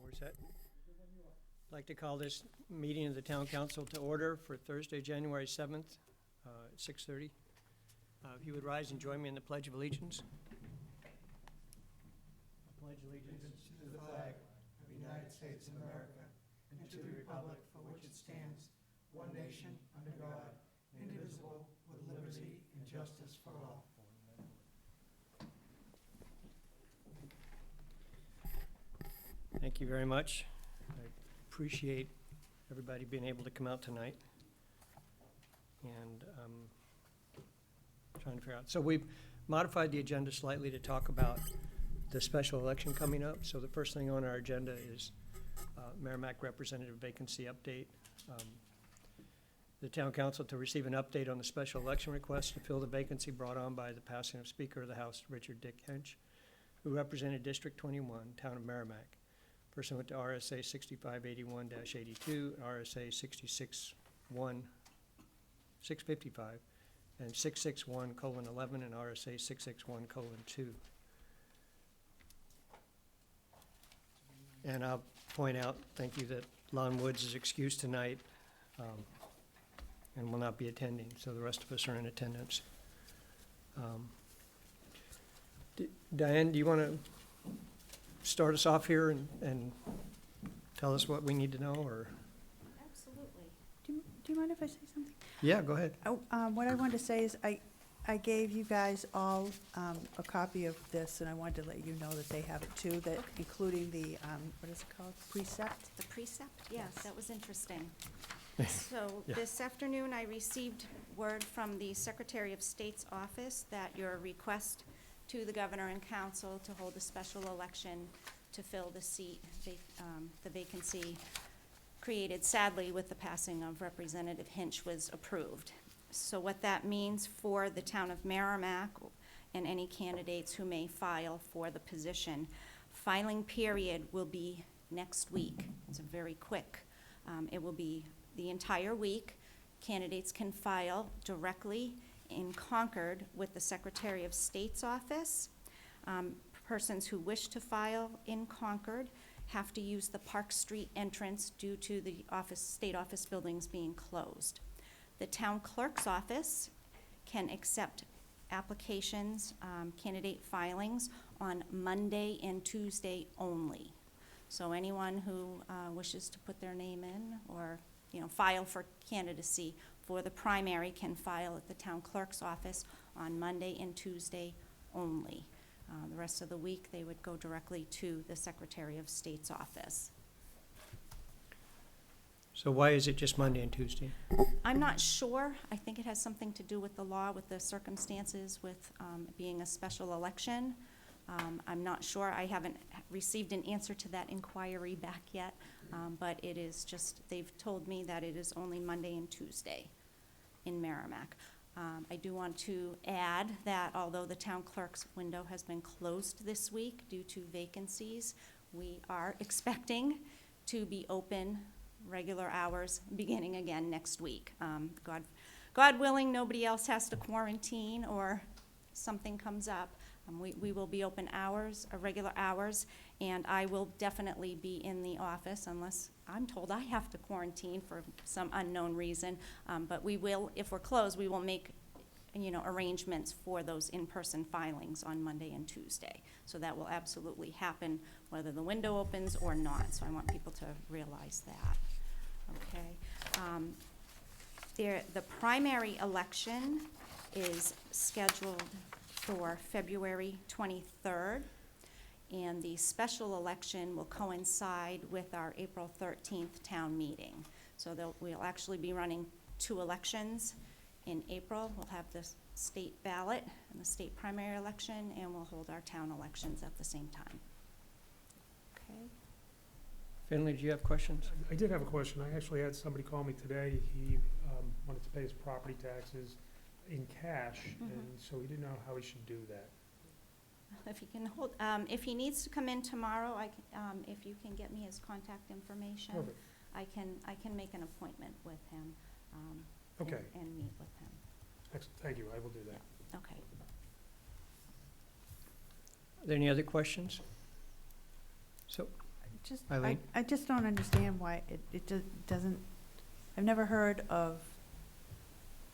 We're set. I'd like to call this meeting of the Town Council to order for Thursday, January 7th, at 6:30. If you would rise and join me in the Pledge of Allegiance. I pledge allegiance to the flag of the United States of America and to the republic for which it stands, one nation, under God, indivisible, with liberty and justice for all. Thank you very much. I appreciate everybody being able to come out tonight. And trying to figure out. So we've modified the agenda slightly to talk about the special election coming up. So the first thing on our agenda is Merrimack Representative Vacancy Update. The Town Council to receive an update on the special election request to fill the vacancy brought on by the passing of Speaker of the House, Richard Dick Hench, who represented District 21, Town of Merrimack, pursuant to RSA 6581-82, RSA 655, and 661:11, and RSA 661:2. And I'll point out, thank you, that Lon Woods is excused tonight and will not be attending, so the rest of us are in attendance. Diane, do you want to start us off here and tell us what we need to know, or? Absolutely. Do you mind if I say something? Yeah, go ahead. Oh, what I wanted to say is I gave you guys all a copy of this, and I wanted to let you know that they have it too, that including the, what is it called, precept? The precept, yes, that was interesting. So Yeah. this afternoon, I received word from the Secretary of State's office that your request to the governor and council to hold a special election to fill the seat, the vacancy created sadly with the passing of Representative Hinch, was approved. So what that means for the town of Merrimack and any candidates who may file for the position, filing period will be next week. It's a very quick. It will be the entire week. Candidates can file directly in Concord with the Secretary of State's office. Persons who wish to file in Concord have to use the Park Street entrance due to the state office buildings being closed. The town clerk's office can accept applications, candidate filings on Monday and Tuesday only. So anyone who wishes to put their name in or file for candidacy for the primary can file at the town clerk's office on Monday and Tuesday only. The rest of the week, they would go directly to the Secretary of State's office. So why is it just Monday and Tuesday? I'm not sure. I think it has something to do with the law, with the circumstances, with being a special election. I'm not sure. I haven't received an answer to that inquiry back yet, but it is just, they've told me that it is only Monday and Tuesday in Merrimack. I do want to add that although the town clerk's window has been closed this week due to vacancies, we are expecting to be open regular hours beginning again next week. God willing, nobody else has to quarantine or something comes up. We will be open regular hours, and I will definitely be in the office unless I'm told I have to quarantine for some unknown reason. But we will, if we're closed, we will make arrangements for those in-person filings on Monday and Tuesday. So that will absolutely happen whether the window opens or not. So I want people to realize that. Okay. The primary election is scheduled for February 23rd, and the special election will coincide with our April 13th town meeting. So we'll actually be running 2 elections in April. We'll have the state ballot and the state primary election, and we'll hold our town elections at the same time. Okay. Finley, do you have questions? I did have a question. I actually had somebody call me today. He wanted to pay his property taxes in cash, and so he didn't know how he should do that. If he can hold, if he needs to come in tomorrow, if you can get me his contact information, Perfect. I can make an appointment with him. Okay. And meet with him. Excellent. Thank you. I will do that. Okay. Are there any other questions? So, Eileen? I just don't understand why doesn't, I've never heard of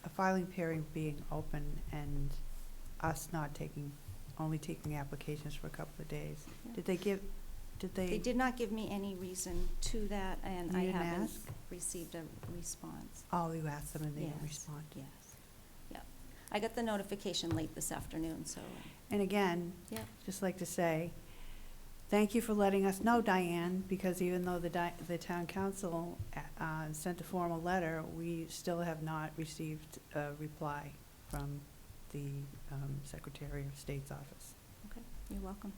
a filing period being open and us not only taking applications for a couple of days. Yeah. They did not give me any reason to that, and You I didn't haven't ask? received a response. Oh, you asked them and they didn't Yes, respond. Yes, yeah. I got the notification late this afternoon, so, And again, yeah. just like to say, thank you for letting us know, Diane, because even though the town council sent a formal letter, we still have not received a reply from the Secretary of State's office. Okay, you're welcome.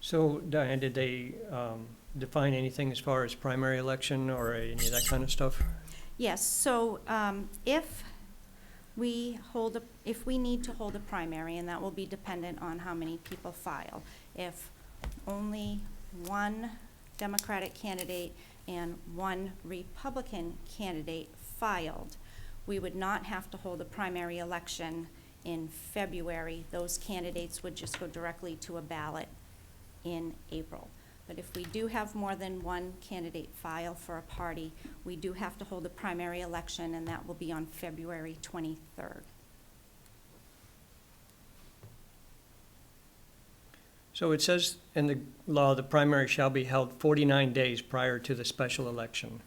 So Diane, did they define anything as far as primary election or any of that kind of stuff? Yes, so if we need to hold a primary, and that will be dependent on how many people file. If only one Democratic candidate and one Republican candidate filed, we would not have to hold a primary election in February. Those candidates would just go directly to a ballot in April. But if we do have more than one candidate file for a party, we do have to hold a primary election, and that will be on February 23rd. So it says in the law, the primary shall be held 49 days prior to the special election.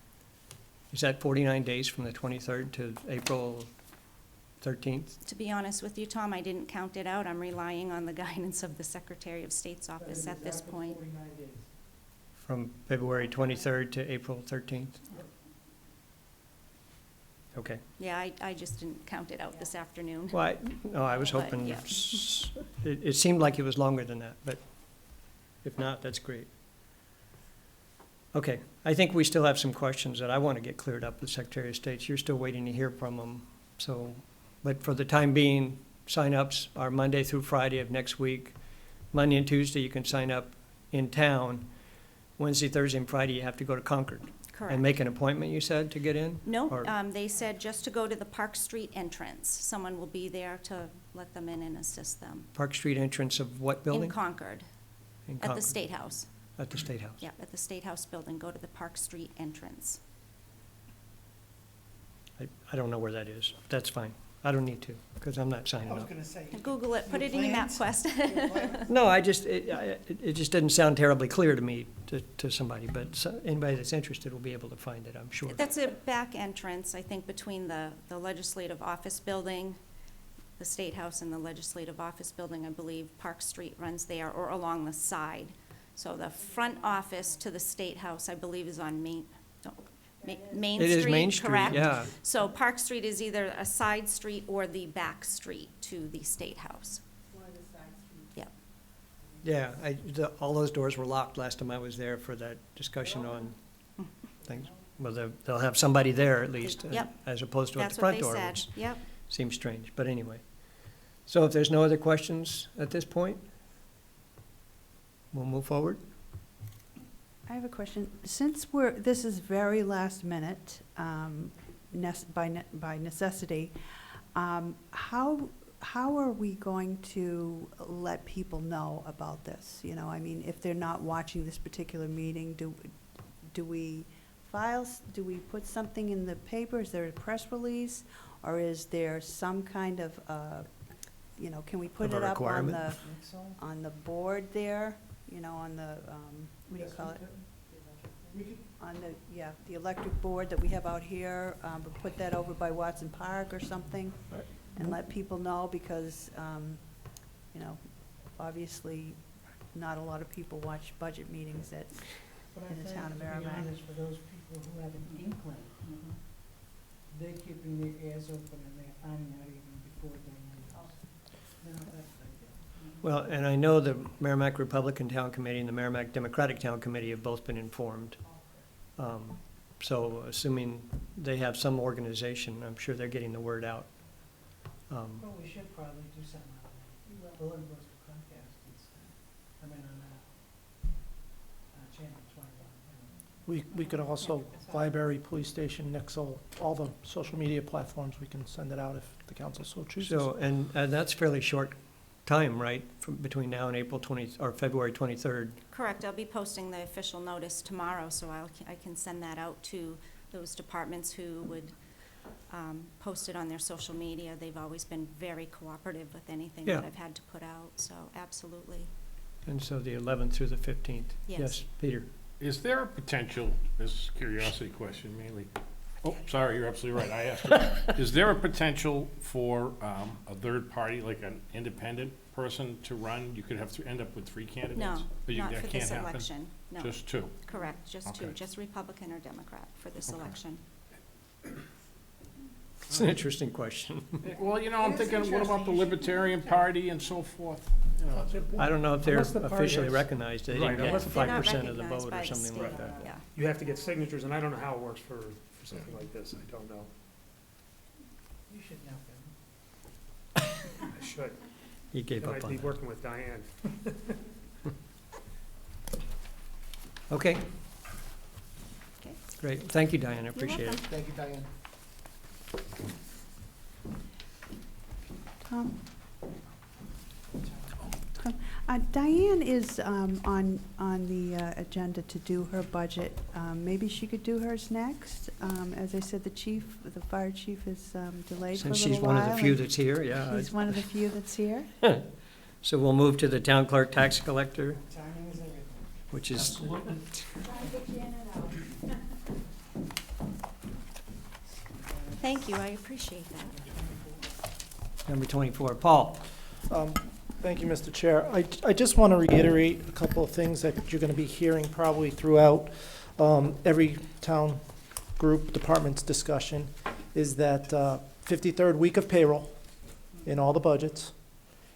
Is that 49 days from the 23rd to April 13th? To be honest with you, Tom, I didn't count it out. I'm relying on the guidance of the Secretary of State's office at this point. From February 23rd to April 13th? Okay. Yeah, I just didn't count it out this afternoon. Well, I was But, hoping, yeah. it seemed like it was longer than that, but if not, that's great. Okay, I think we still have some questions that I want to get cleared up with Secretary of State. You're still waiting to hear from them, so, but for the time being, sign-ups are Monday through Friday of next week. Monday and Tuesday, you can sign up in town. Wednesday, Thursday, and Friday, you have to go to Concord. Correct. And make an appointment, you said, to get in? No, or- they said just to go to the Park Street entrance. Someone will be there to let them in and assist them. Park Street entrance of what building? In Concord, In at the Concord. State House. At the State House. Yeah, at the State House building, go to the Park Street entrance. I don't know where that is. That's fine. I don't need to, because I'm not signing I was up. gonna say. Google it, put Your it in your plans? MapQuest. No, it just didn't sound terribly clear to me, to somebody, but anybody that's interested will be able to find it, I'm sure. That's a back entrance, I think, between the Legislative Office Building, the State House and the Legislative Office Building, I believe. Park Street runs there, or along the side. So the front office to the State House, I believe, is on Main Street, It is Main Street, correct? yeah. So Park Street is either a side street or the back street to the State House. Yeah, all those doors were locked last time I was there for that discussion on things. Well, they'll have somebody there at least, Yep. as opposed to at That's the what front they door, said, which yep. seems strange, but anyway. So if there's no other questions at this point, we'll move forward. I have a question. Since this is very last minute, by necessity, how are we going to let people know about this? You know, I mean, if they're not watching this particular meeting, do we do we put something in the paper? Is there a press release? Or is there some kind of, you know, can we put Of a it up requirement? on the board there? You know, on the, what do you call it? On the electric board that we have out here, but put that over by Watson Park or something, Right. and let people know, because, you know, obviously, not a lot of people watch budget meetings But I in the think, town of to be Merrimack. honest, for those people who have an inkling, they're keeping their ears open and they're finding out even before they leave. You know, that's the idea. Well, and I know the Merrimack Republican Town Committee and the Merrimack Democratic Town Committee have both been informed. So assuming they have some organization, I'm sure they're getting the word out. Well, we should probably do something on that. Bulletin boards for Comcast instead. I mean, on, Channel 21. We could also, library, police station, Nixle, all the social media platforms, we can send it out if the council so chooses. So, and that's fairly short time, right, from between now and April 20, or February 23rd? Correct, I'll be posting the official notice tomorrow, so I can send that out to those departments who would post it on their social media. They've always been very cooperative with anything Yeah. that I've had to put out, so absolutely. And so the 11th through the 15th? Yes. Peter? Is there a potential, this is a curiosity question mainly, oh, sorry, you're absolutely right, I asked you. Is there a potential for a third party, like an independent person to run? You could have to end up with 3 candidates? No, But not that for can't this happen? election, no. Just 2? Correct, just two, Okay. just Republican or Democrat for this Okay. election. It's an interesting question. Well, you know, I'm It is thinking, what about the interesting. You should Libertarian Party and so forth? You know, I don't know if they're Unless the party officially has- recognized. They Right, didn't get unless the They're not 5% of the recognized vote by or the something state, like that. yeah. You have to get signatures, and I don't know how it works for something like this, I don't know. You should know them. I should. He gave And up I'd on be that. working with Diane. Okay. Okay. Great. Thank you, Diane. I You're appreciate it. welcome. Thank you, Diane. Tom? Diane is on the agenda to do her budget. Maybe she could do hers next. As I said, the fire chief is delayed for a Since little she's one of the while, few and that's here, yeah. He's one of the few that's here. So we'll move to the town clerk tax collector, Timing is everything. which is, Absolutely. Thank you, I appreciate that. number 24. Paul? Thank you, Mr. Chair. I just want to reiterate a couple of things that you're going to be hearing probably throughout every town group department's discussion, is that 53rd week of payroll in all the budgets,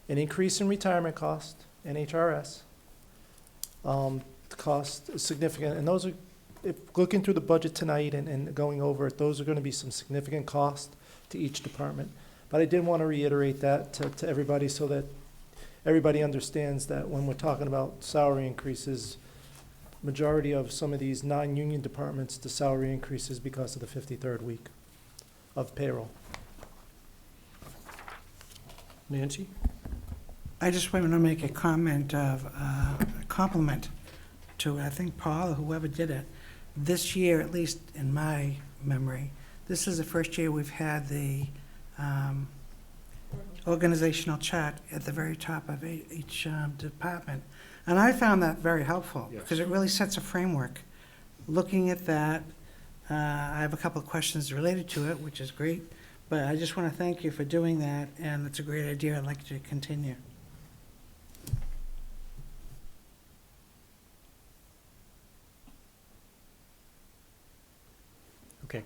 an increase in retirement cost, NHRS. The cost is significant, and those are, if looking through the budget tonight and going over it, those are going to be some significant costs to each department. But I did want to reiterate that to everybody so that everybody understands that when we're talking about salary increases, majority of some of these non-union departments, the salary increases because of the 53rd week of payroll. Nancy? I just want to make a comment of, a compliment to, I think, Paul, or whoever did it. This year, at least in my memory, this is the first year we've had the organizational chart at the very top of each department. And I found that very helpful, Yes. because it really sets a framework. Looking at that, I have a couple of questions related to it, which is great, but I just want to thank you for doing that, and it's a great idea. I'd like to continue. Okay.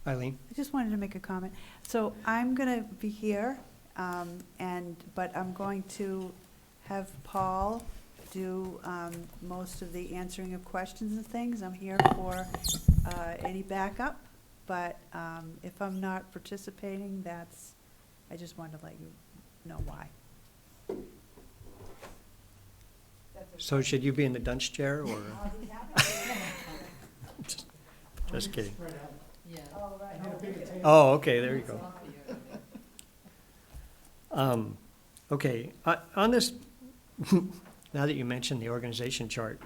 Eileen? I just wanted to make a comment. So I'm going to be here, but I'm going to have Paul do most of the answering of questions and things. I'm here for any backup, but if I'm not participating, I just wanted to let you know why. So should you be in the dunce chair, or? Just kidding. Oh, okay, there you go. Okay, on this, now that you mentioned the organization chart,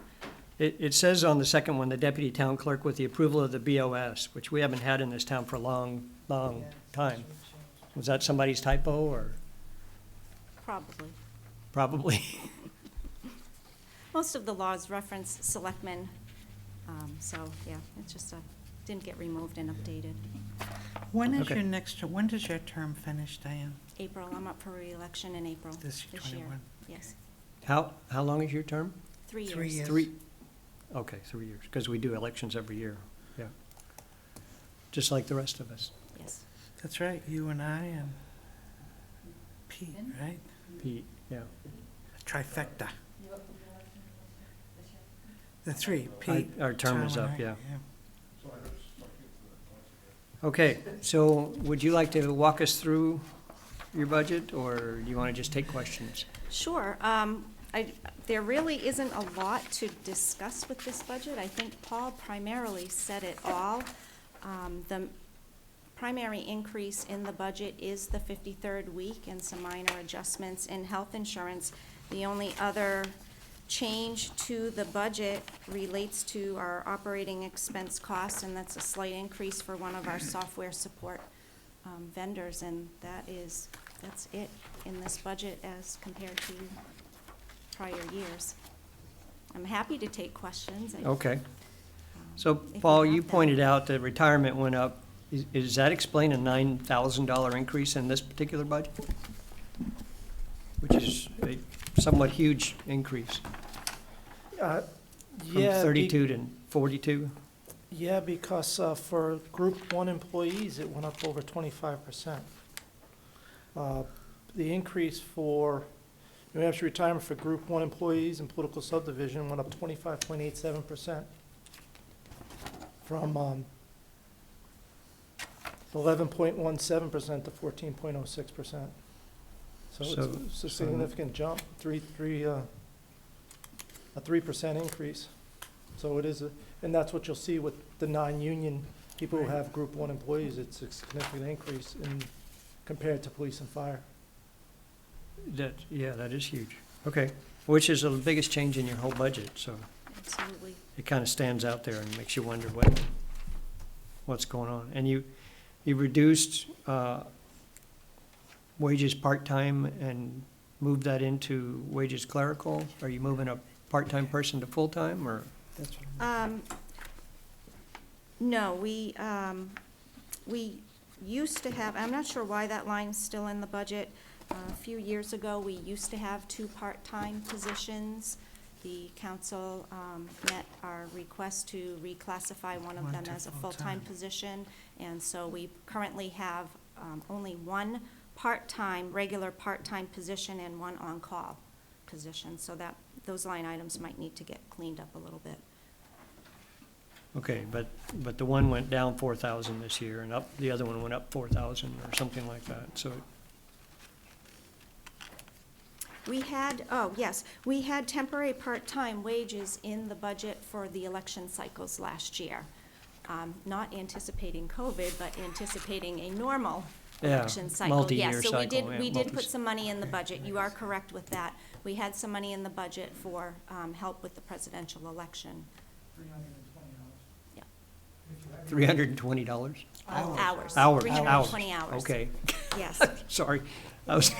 it says on the second one, the deputy town clerk with the approval of the BOS, which we haven't had in this town for a long, long time. Was that somebody's typo, or Probably. probably? Most of the laws reference selectmen, so, yeah, it's just didn't get removed and updated. When is Okay. your when does your term finish, Diane? April, I'm up for reelection in April This this year, year. 21? Yes, How long is your term? 3 years. 3 years. Three, okay, 3 years, because we do elections every year, yeah. Just like the rest of us. Yes. That's right, you and I and Pete, right? Pete, yeah. Trifecta. The three, Pete. Our term Tom, is and up, I, yeah. Okay, so would you like to walk us through your budget, or do you want to just take questions? Sure. There really isn't a lot to discuss with this budget. I think Paul primarily said it all. The primary increase in the budget is the 53rd week and some minor adjustments in health insurance. The only other change to the budget relates to our operating expense costs, and that's a slight increase for one of our software support vendors, and that's it in this budget as compared to prior years. I'm happy to take questions. Okay. So, If you Paul, have you them. pointed out that retirement went up. Does that explain a $9,000 increase in this particular budget? Which is a somewhat huge increase, from Yeah, 32 to 42? yeah, because for Group 1 employees, it went up over 25%. The increase for New Hampshire retirement for Group 1 employees and political subdivision went up 25.87%, from 11.17% to 14.06%. So it's a significant jump, a 3% increase. So it is, and that's what you'll see with the non-union people who have Group 1 employees. It's a significant increase compared to police and fire. Yeah, that is huge. Okay, which is the biggest change in your whole budget, so Absolutely. it kind of stands out there and makes you wonder what's going on. And you reduced wages part-time and moved that into wages clerical? Are you moving a part-time person to full-time, or? No, we used to have, I'm not sure why that line's still in the budget. A few years ago, we used to have 2 part-time positions. The council met our request to reclassify one of One them to as a full-time full-time. position. And so we currently have only 1 regular part-time position and 1 on-call position. So those line items might need to get cleaned up a little bit. Okay, but the one went down 4,000 this year, and the other one went up 4,000 or something like that, so. We had temporary part-time wages in the budget for the election cycles last year. Not anticipating COVID, but anticipating a normal Yeah, election cycle. multi-year Yes, so cycle, we yeah, did put some money in the budget. You are correct with that. We had some money in the budget for help with the presidential election. $320? Hours. Hours, 320 hours. Okay, Yes. sorry. I was,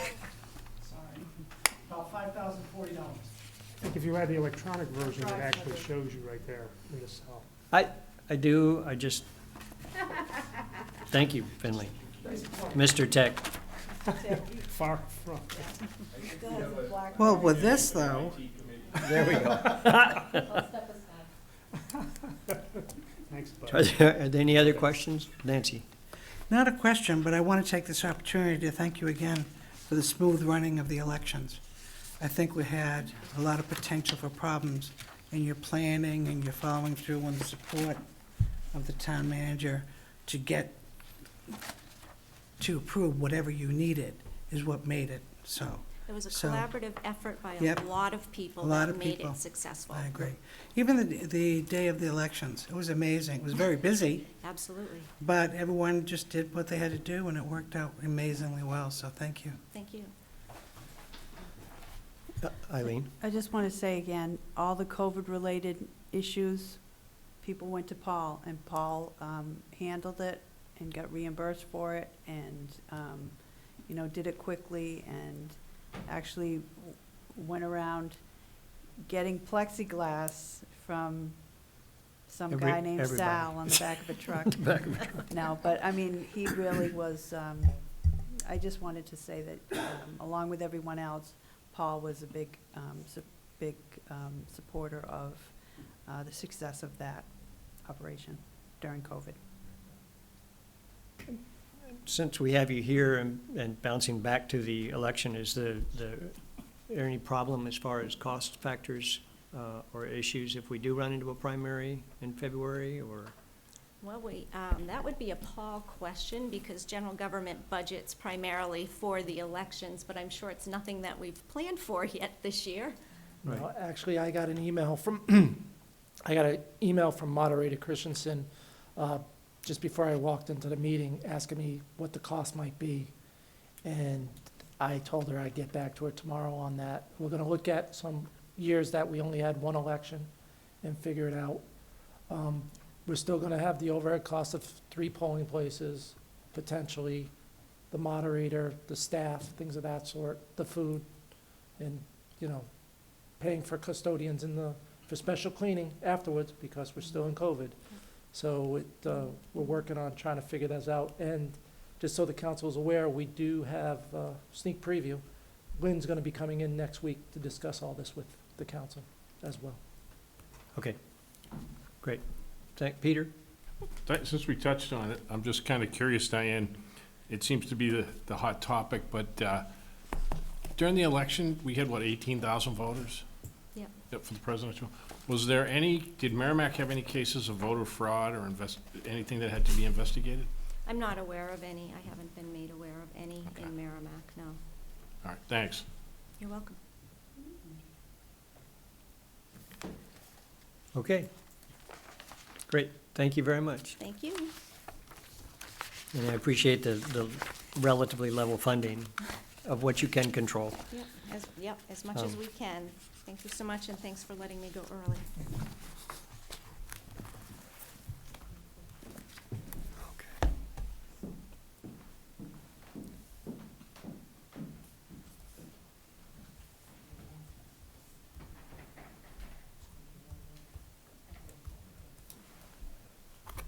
About $5,040. I think if you had the electronic version, it actually shows you right there in the cell. I do, thank you, Finley. Mr. Tech. Far from. Well, with this, though, There we go. Thanks, bud. Are there any other questions? Nancy? not a question, but I want to take this opportunity to thank you again for the smooth running of the elections. I think we had a lot of potential for problems in your planning and your following through and the support of the town manager to approve whatever you needed is what made it so. It was a So- collaborative effort by a Yep. lot of people A lot that of made people. it successful. I agree. Even the day of the elections, it was amazing. It was very busy, Absolutely. but everyone just did what they had to do, and it worked out amazingly well, so thank you. Thank you. Eileen? I just want to say again, all the COVID-related issues, people went to Paul, and Paul handled it and got reimbursed for it, and, did it quickly, and actually went around getting plexiglass from some guy named Everybody. Sal on the back of a truck. No, but, I mean, he really was, I just wanted to say that, along with everyone else, Paul was a big supporter of the success of that operation during COVID. Since we have you here and bouncing back to the election, is there any problem as far as cost factors or issues if we do run into a primary in February, or? Well, that would be a Paul question, because general government budgets primarily for the elections, but I'm sure it's nothing that we've planned for yet this year. Right. No, actually, I got an email from Moderator Christensen just before I walked into the meeting, asking me what the cost might be. And I told her I'd get back to her tomorrow on that. We're gonna look at some years that we only had one election and figure it out. We're still gonna have the overhead cost of 3 polling places, potentially, the moderator, the staff, things of that sort, the food, and, you know, paying for custodians for special cleaning afterwards, because we're still in COVID. So we're working on trying to figure those out. And just so the council is aware, we do have a sneak preview. Lynn's gonna be coming in next week to discuss all this with the council as well. Okay, great. Peter? Since we touched on it, I'm just kind of curious, Diane, it seems to be the hot topic, but during the election, we had, what, 18,000 voters? Yep. Yep, for the presidential. Was there did Merrimack have any cases of voter fraud or anything that had to be investigated? I'm not aware of any. I haven't been made aware of any Okay. in Merrimack, no. All right, thanks. You're welcome. Okay. Great, thank you very much. Thank you. And I appreciate the relatively level funding of what you can control. Yep, as much as we can. Thank you so much, and thanks for letting me go early.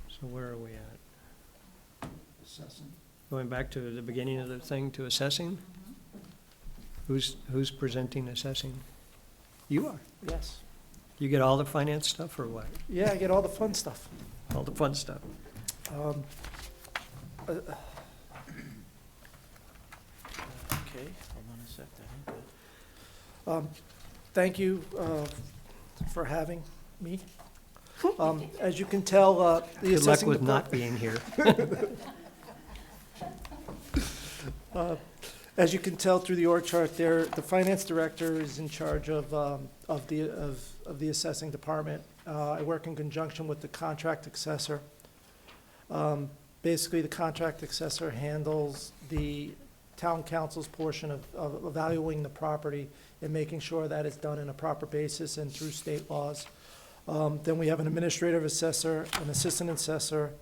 So where are we at? Going back to the beginning of the thing, to assessing? Who's presenting assessing? You are. Yes. You get all the finance stuff or what? Yeah, I get all the fun stuff. All the fun stuff? Okay, hold on a sec, that ain't good. Thank you for having me. As you can tell, the Good luck assessing with not department. being here. As you can tell through the org chart there, the finance director is in charge of the assessing department. I work in conjunction with the contract assessor. Basically, the contract assessor handles the town council's portion of evaluating the property and making sure that it's done in a proper basis and through state laws. Then we have an administrative assessor, an assistant assessor,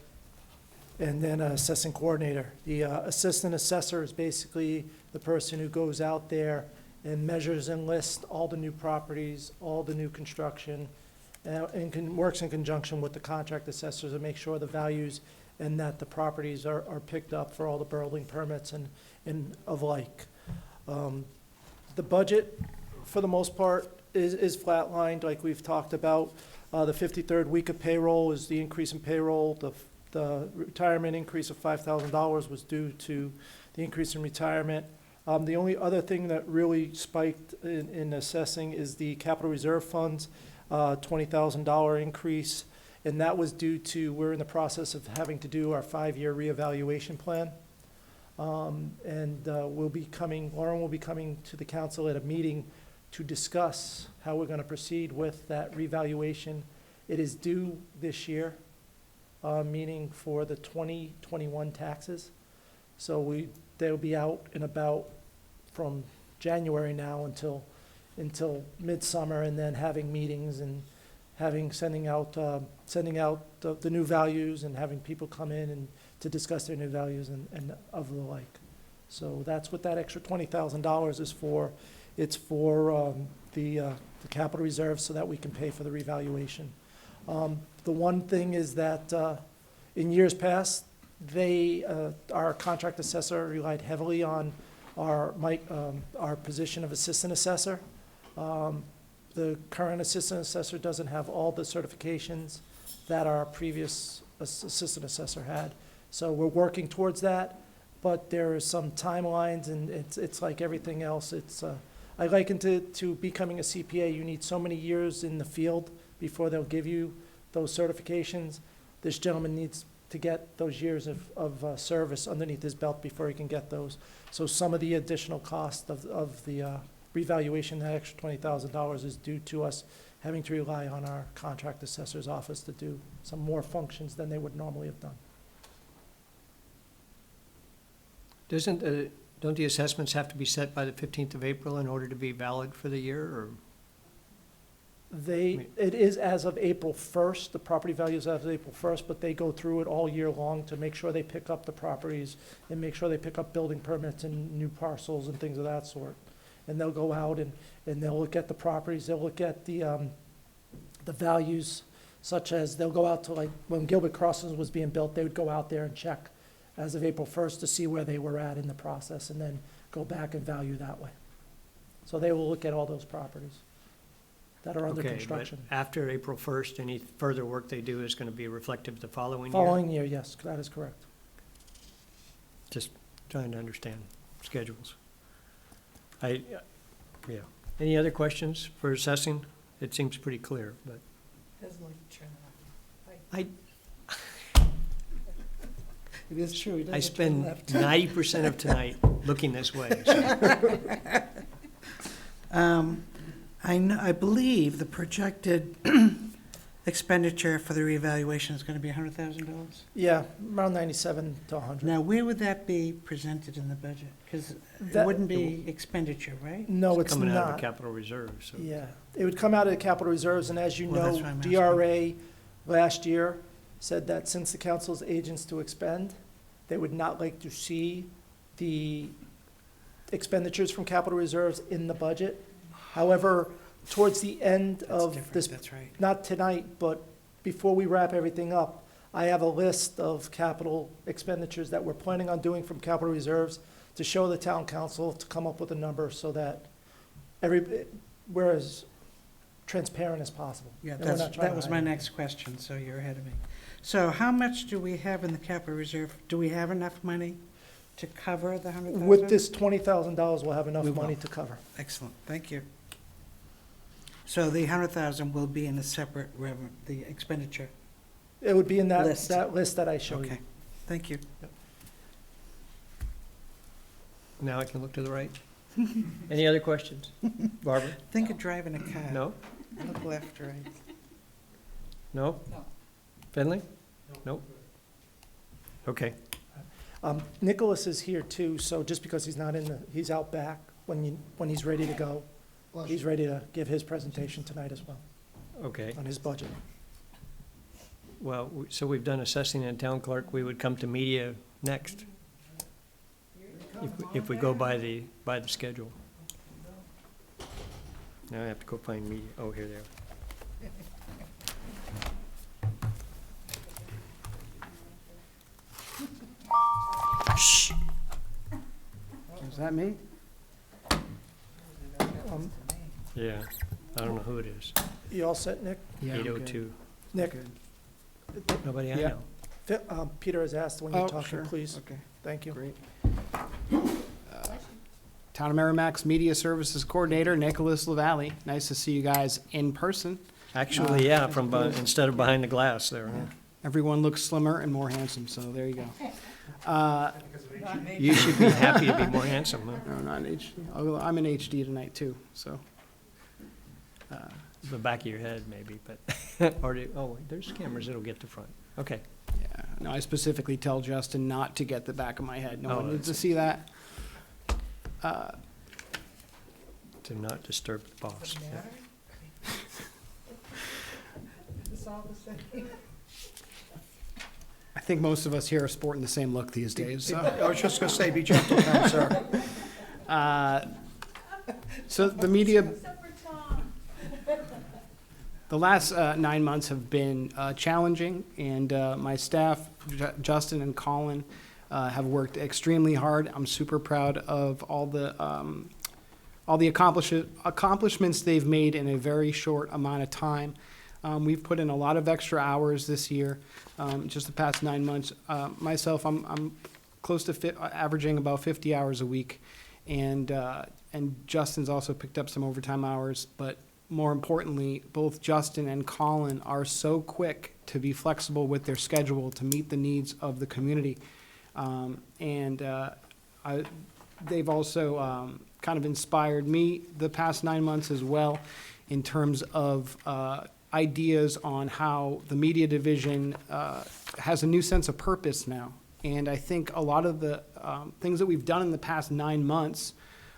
and then an assessing coordinator. The assistant assessor is basically the person who goes out there and measures and lists all the new properties, all the new construction, and works in conjunction with the contract assessors to make sure the values and that the properties are picked up for all the building permits and of like. The budget, for the most part, is flatlined, like we've talked about. The 53rd week of payroll is the increase in payroll. The retirement increase of $5,000 was due to the increase in retirement. The only other thing that really spiked in assessing is the capital reserve funds, $20,000 increase. And that was due to, we're in the process of having to do our 5-year reevaluation plan. Lauren will be coming to the council at a meeting to discuss how we're gonna proceed with that revaluation. It is due this year, meaning for the 2021 taxes. So they'll be out and about from January now until midsummer, and then having meetings and sending out the new values and having people come in and to discuss their new values and of the like. So that's what that extra $20,000 is for. It's for the capital reserve so that we can pay for the revaluation. The one thing is that in years past, our contract assessor relied heavily on our position of assistant assessor. The current assistant assessor doesn't have all the certifications that our previous assistant assessor had. So we're working towards that, but there are some timelines, and it's like everything else. I liken to becoming a CPA. You need so many years in the field before they'll give you those certifications. This gentleman needs to get those years of service underneath his belt before he can get those. So some of the additional cost of the revaluation, that extra $20,000, is due to us having to rely on our contract assessor's office to do some more functions than they would normally have done. Don't the assessments have to be set by the 15th of April in order to be valid for the year, or? It is as of April 1st, the property value is as of April 1st, but they go through it all year long to make sure they pick up the properties and make sure they pick up building permits and new parcels and things of that sort. And they'll go out and they'll look at the properties, they'll look at the values, such as they'll go out to, like, when Gilbert Crossings was being built, they would go out there and check as of April 1st to see where they were at in the process and then go back and value that way. So they will look at all those properties that are under Okay, construction. but after April 1st, any further work they do is going to be reflective the following year? Following year, yes, that is correct. Just trying to understand schedules. Yeah. Any other questions for assessing? It seems pretty clear, but It is true. he I doesn't turn spend left. 90% of tonight looking this way. So I believe the projected expenditure for the reevaluation is going to be $100,000. Yeah, around 97 to 100. Now, where would that be presented in the budget? Because it That- wouldn't be expenditure, right? No, it's coming out of the not. capital reserve, so. Yeah, it would come out of the capital reserves, and as you Well, that's know, why I'm asking. DRA last year said that since the council's agents to expend, they would not like to see the expenditures from capital reserves in the budget. However, towards the end That's of different, this, that's right. not tonight, but before we wrap everything up, I have a list of capital expenditures that we're planning on doing from capital reserves to show the town council to come up with a number so that we're as transparent as possible. Yeah, And we're not trying that to was hide my anything. next question, so you're ahead of me. So how much do we have in the capital reserve? Do we have enough money to cover the 100,000? With this $20,000, we'll have enough We will. money to cover. Excellent, thank you. So the 100,000 will be in a separate the expenditure? It would be in that List. list that I showed you. Okay, thank you. Now I can look to the right. Any other questions? Barbara? Think of driving a car. No? Look left, right. No? Finley? Nope. Okay. Nicholas is here too, so just because he's not he's out back, when he's ready to go, he's ready to give his presentation tonight as well, Okay. on his budget. Well, so we've done assessing and town clerk. We would come to media next. If we go by the schedule. Now I have to go find media. Oh, here they are. Is that me? Yeah, I don't know who it is. You all set, Nick? Yeah, I'm good. 802. Nick, Good. Nobody I Yeah. know. Peter has asked when Oh, you're talking, sure. please. Okay, Thank you. great. Town of Merrimack's Media Services Coordinator, Nicholas LaValle. Nice to see you guys in person. Actually, yeah, from, instead of behind the glass there. huh? Everyone looks slimmer and more handsome, so there you go. You should be happy to be more handsome, huh? No, not in HD. Although I'm in HD tonight too, so. The back of your head, maybe, but, oh, there's cameras that'll get the front. Okay. Yeah, no, I specifically tell Justin not to get the back of my head. No Oh, one needs to that's- see that. To not disturb the boss. Yeah. I think most of us here are sporting the same look these days, so. I was just going to say, be gentle, kind sir. So the media, the last 9 months have been challenging, and my staff, Justin and Colin, have worked extremely hard. I'm super proud of all the accomplishments they've made in a very short amount of time. We've put in a lot of extra hours this year, just the past 9 months. Myself, I'm close to averaging about 50 hours a week, and Justin's also picked up some overtime hours. But more importantly, both Justin and Colin are so quick to be flexible with their schedule to meet the needs of the community, they've also kind of inspired me the past 9 months as well, in terms of ideas on how the media division has a new sense of purpose now. And I think a lot of the things that we've done in the past 9 months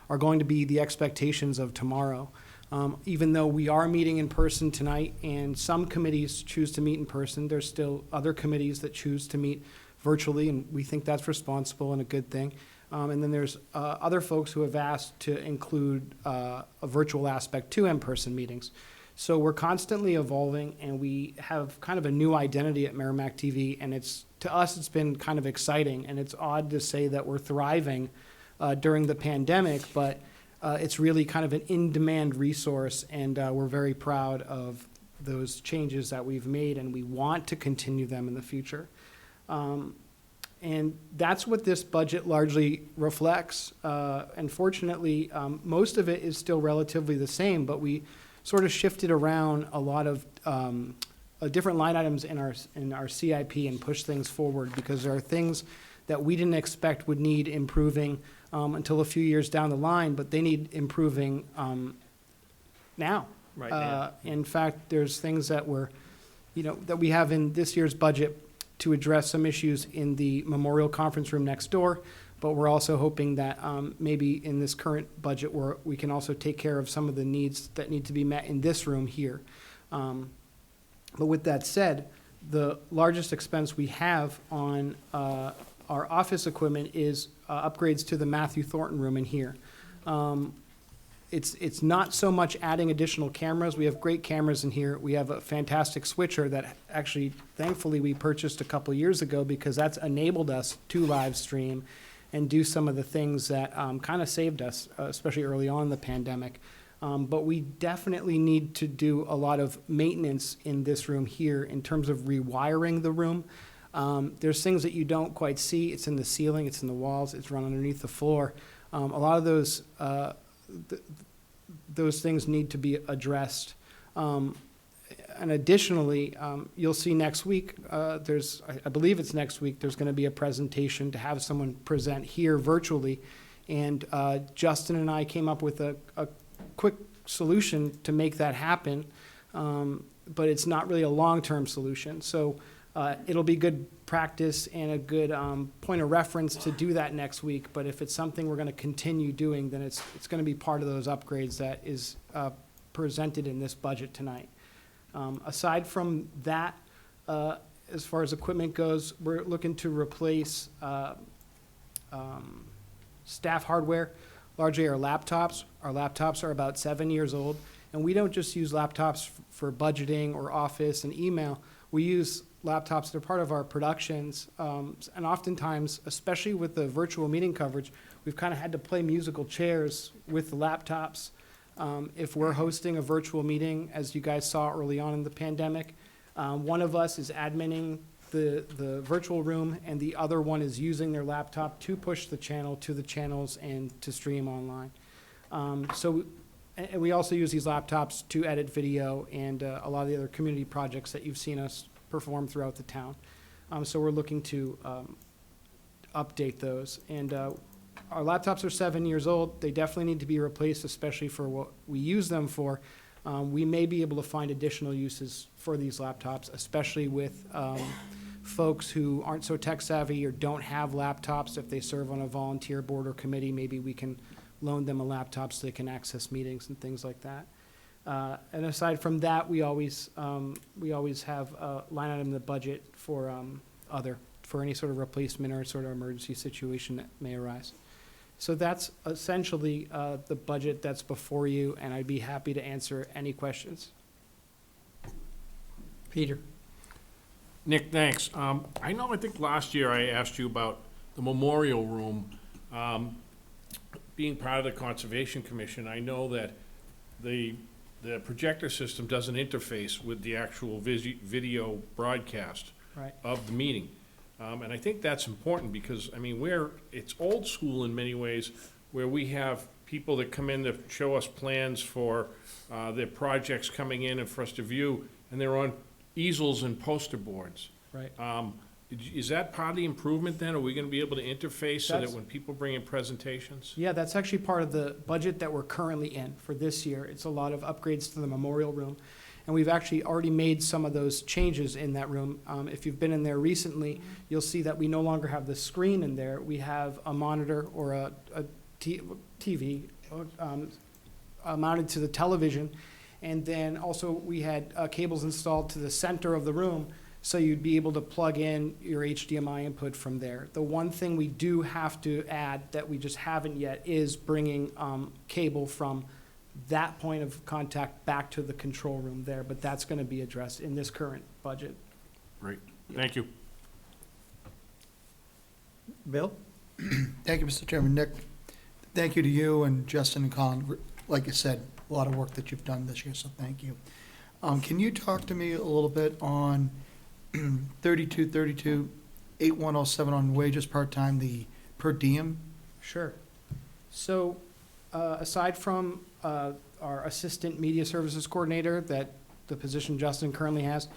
are going to be the expectations of tomorrow. Even though we are meeting in person tonight and some committees choose to meet in person, there's still other committees that choose to meet virtually, and we think that's responsible and a good thing. And then there's other folks who have asked to include a virtual aspect to in-person meetings. So we're constantly evolving, and we have kind of a new identity at Merrimack TV, and to us, it's been kind of exciting, and it's odd to say that we're thriving during the pandemic, but it's really kind of an in-demand resource, and we're very proud of those changes that we've made, and we want to continue them in the future. And that's what this budget largely reflects. Unfortunately, most of it is still relatively the same, but we sort of shifted around a lot of different line items in our CIP and pushed things forward because there are things that we didn't expect would need improving until a few years down the line, but they need improving now. Right now. In fact, there's things that that we have in this year's budget to address some issues in the Memorial Conference Room next door, but we're also hoping that maybe in this current budget we can also take care of some of the needs that need to be met in this room here. But with that said, the largest expense we have on our office equipment is upgrades to the Matthew Thornton room in here. It's not so much adding additional cameras. We have great cameras in here. We have a fantastic switcher that actually, thankfully, we purchased a couple years ago because that's enabled us to live stream and do some of the things that kind of saved us, especially early on in the pandemic. But we definitely need to do a lot of maintenance in this room here in terms of rewiring the room. There's things that you don't quite see. It's in the ceiling, it's in the walls, it's run underneath the floor. A lot of those things need to be addressed. And additionally, you'll see next week, I believe it's next week, there's going to be a presentation to have someone present here virtually. And Justin and I came up with a quick solution to make that happen, but it's not really a long-term solution. So it'll be good practice and a good point of reference to do that next week. But if it's something we're going to continue doing, then it's going to be part of those upgrades that is presented in this budget tonight. Aside from that, as far as equipment goes, we're looking to replace staff hardware, largely our laptops. Our laptops are about 7 years old, and we don't just use laptops for budgeting or office and email. We use laptops that are part of our productions, and oftentimes, especially with the virtual meeting coverage, we've kind of had to play musical chairs with the laptops. If we're hosting a virtual meeting, as you guys saw early on in the pandemic, one of us is adminning the virtual room, and the other one is using their laptop to push the channel to the channels and to stream online. And we also use these laptops to edit video and a lot of the other community projects that you've seen us perform throughout the town. So we're looking to update those. And our laptops are 7 years old. They definitely need to be replaced, especially for what we use them for. We may be able to find additional uses for these laptops, especially with folks who aren't so tech savvy or don't have laptops. If they serve on a volunteer board or committee, maybe we can loan them a laptop so they can access meetings and things like that. And aside from that, we always have a line item in the budget for any sort of replacement or sort of emergency situation that may arise. So that's essentially the budget that's before you, and I'd be happy to answer any questions. Peter? Nick, thanks. I think last year I asked you about the memorial room. Being part of the Conservation Commission, I know that the projector system doesn't interface with the actual video broadcast Right. of the meeting. And I think that's important because, I mean, it's old school in many ways, where we have people that come in to show us plans for their projects coming in and for us to view, and they're on easels and poster boards. Right. Is that part of the improvement then? Are we gonna be able to interface so that That's- when people bring in presentations? Yeah, that's actually part of the budget that we're currently in for this year. It's a lot of upgrades to the memorial room. And we've actually already made some of those changes in that room. If you've been in there recently, you'll see that we no longer have the screen in there. We have a monitor or a TV mounted to the television. And then also we had cables installed to the center of the room, so you'd be able to plug in your HDMI input from there. The one thing we do have to add that we just haven't yet is bringing cable from that point of contact back to the control room there, but that's going to be addressed in this current budget. Great, thank you. Bill? Thank you, Mr. Chairman. Nick, thank you to you and Justin and Colin. Like you said, a lot of work that you've done this year, so thank you. Can you talk to me a little bit on 3232, 8107 on wages part-time, the per diem? Sure. So aside from our assistant media services coordinator, that the position Justin currently has,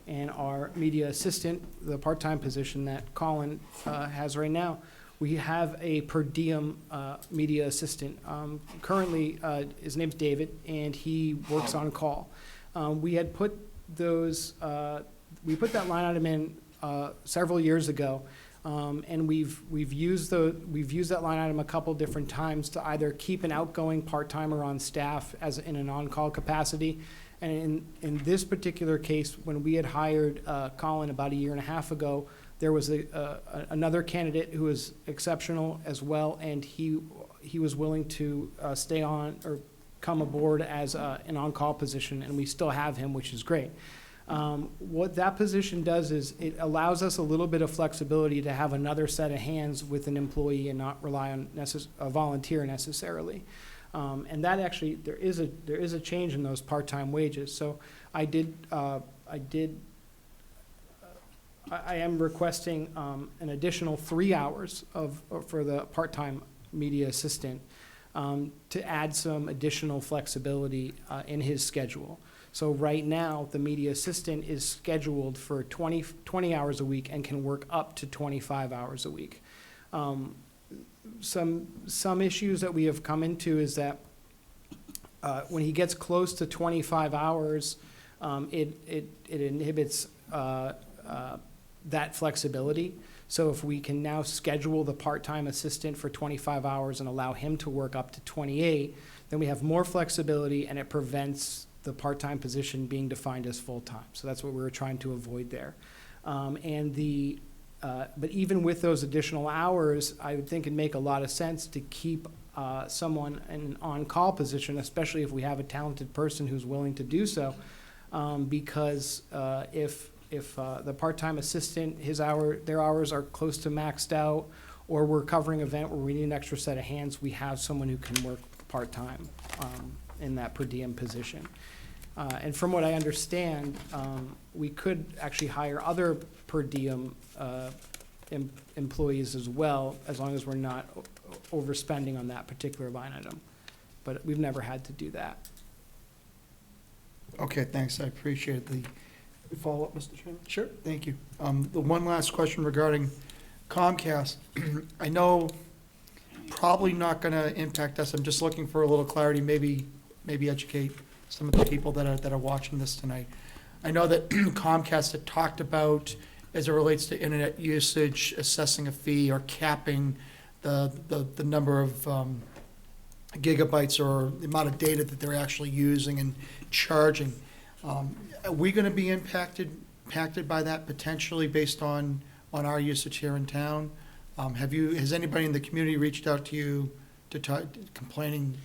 and our media assistant, the part-time position that Colin has right now, we have a per diem media assistant. Currently, his name's David, and he works on call. We had put those, we put that line item in several years ago, and we've used that line item a couple different times to either keep an outgoing part-timer on staff as in an on-call capacity. And in this particular case, when we had hired Colin about a year and a half ago, there was another candidate who was exceptional as well, and he was willing to stay on or come aboard as an on-call position, and we still have him, which is great. What that position does is it allows us a little bit of flexibility to have another set of hands with an employee and not rely on a volunteer necessarily. And that actually, there is a change in those part-time wages. So I am requesting an additional 3 hours for the part-time media assistant to add some additional flexibility in his schedule. So right now, the media assistant is scheduled for 20 hours a week and can work up to 25 hours a week. Some issues that we have come into is that when he gets close to 25 hours, it inhibits that flexibility. So if we can now schedule the part-time assistant for 25 hours and allow him to work up to 28, then we have more flexibility and it prevents the part-time position being defined as full-time. So that's what we were trying to avoid there. But even with those additional hours, I would think it'd make a lot of sense to keep someone in an on-call position, especially if we have a talented person who's willing to do so, because if the part-time assistant, their hours are close to maxed out, or we're covering an event where we need an extra set of hands, we have someone who can work part-time in that per diem position. And from what I understand, we could actually hire other per diem employees as well, as long as we're not overspending on that particular line item. But we've never had to do that. Okay, thanks. I appreciate the follow-up, Mr. Chairman. Sure. Thank you. The one last question regarding Comcast. I know probably not going to impact us. I'm just looking for a little clarity, maybe educate some of the people that are watching this tonight. I know that Comcast had talked about, as it relates to internet usage, assessing a fee or capping the number of gigabytes or the amount of data that they're actually using and charging. Are we going to be impacted by that potentially based on our usage here in town? Has anybody in the community reached out to you complaining?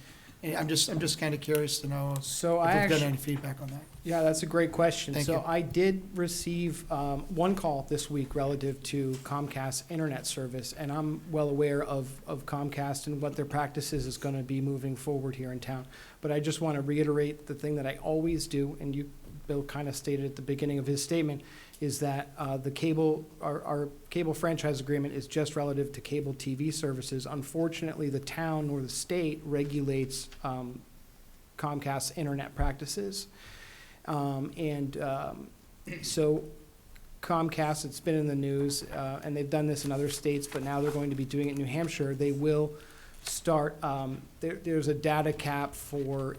I'm just kind of curious to know if you've got any feedback on that. Yeah, that's a great question. Thank So you. I did receive one call this week relative to Comcast internet service, and I'm well aware of Comcast and what their practices is going to be moving forward here in town. But I just want to reiterate the thing that I always do, and Bill kind of stated at the beginning of his statement, is that our cable franchise agreement is just relative to cable TV services. Unfortunately, the town or the state regulates Comcast internet practices. So Comcast, it's been in the news, and they've done this in other states, but now they're going to be doing it in New Hampshire. They will start, there's a data cap for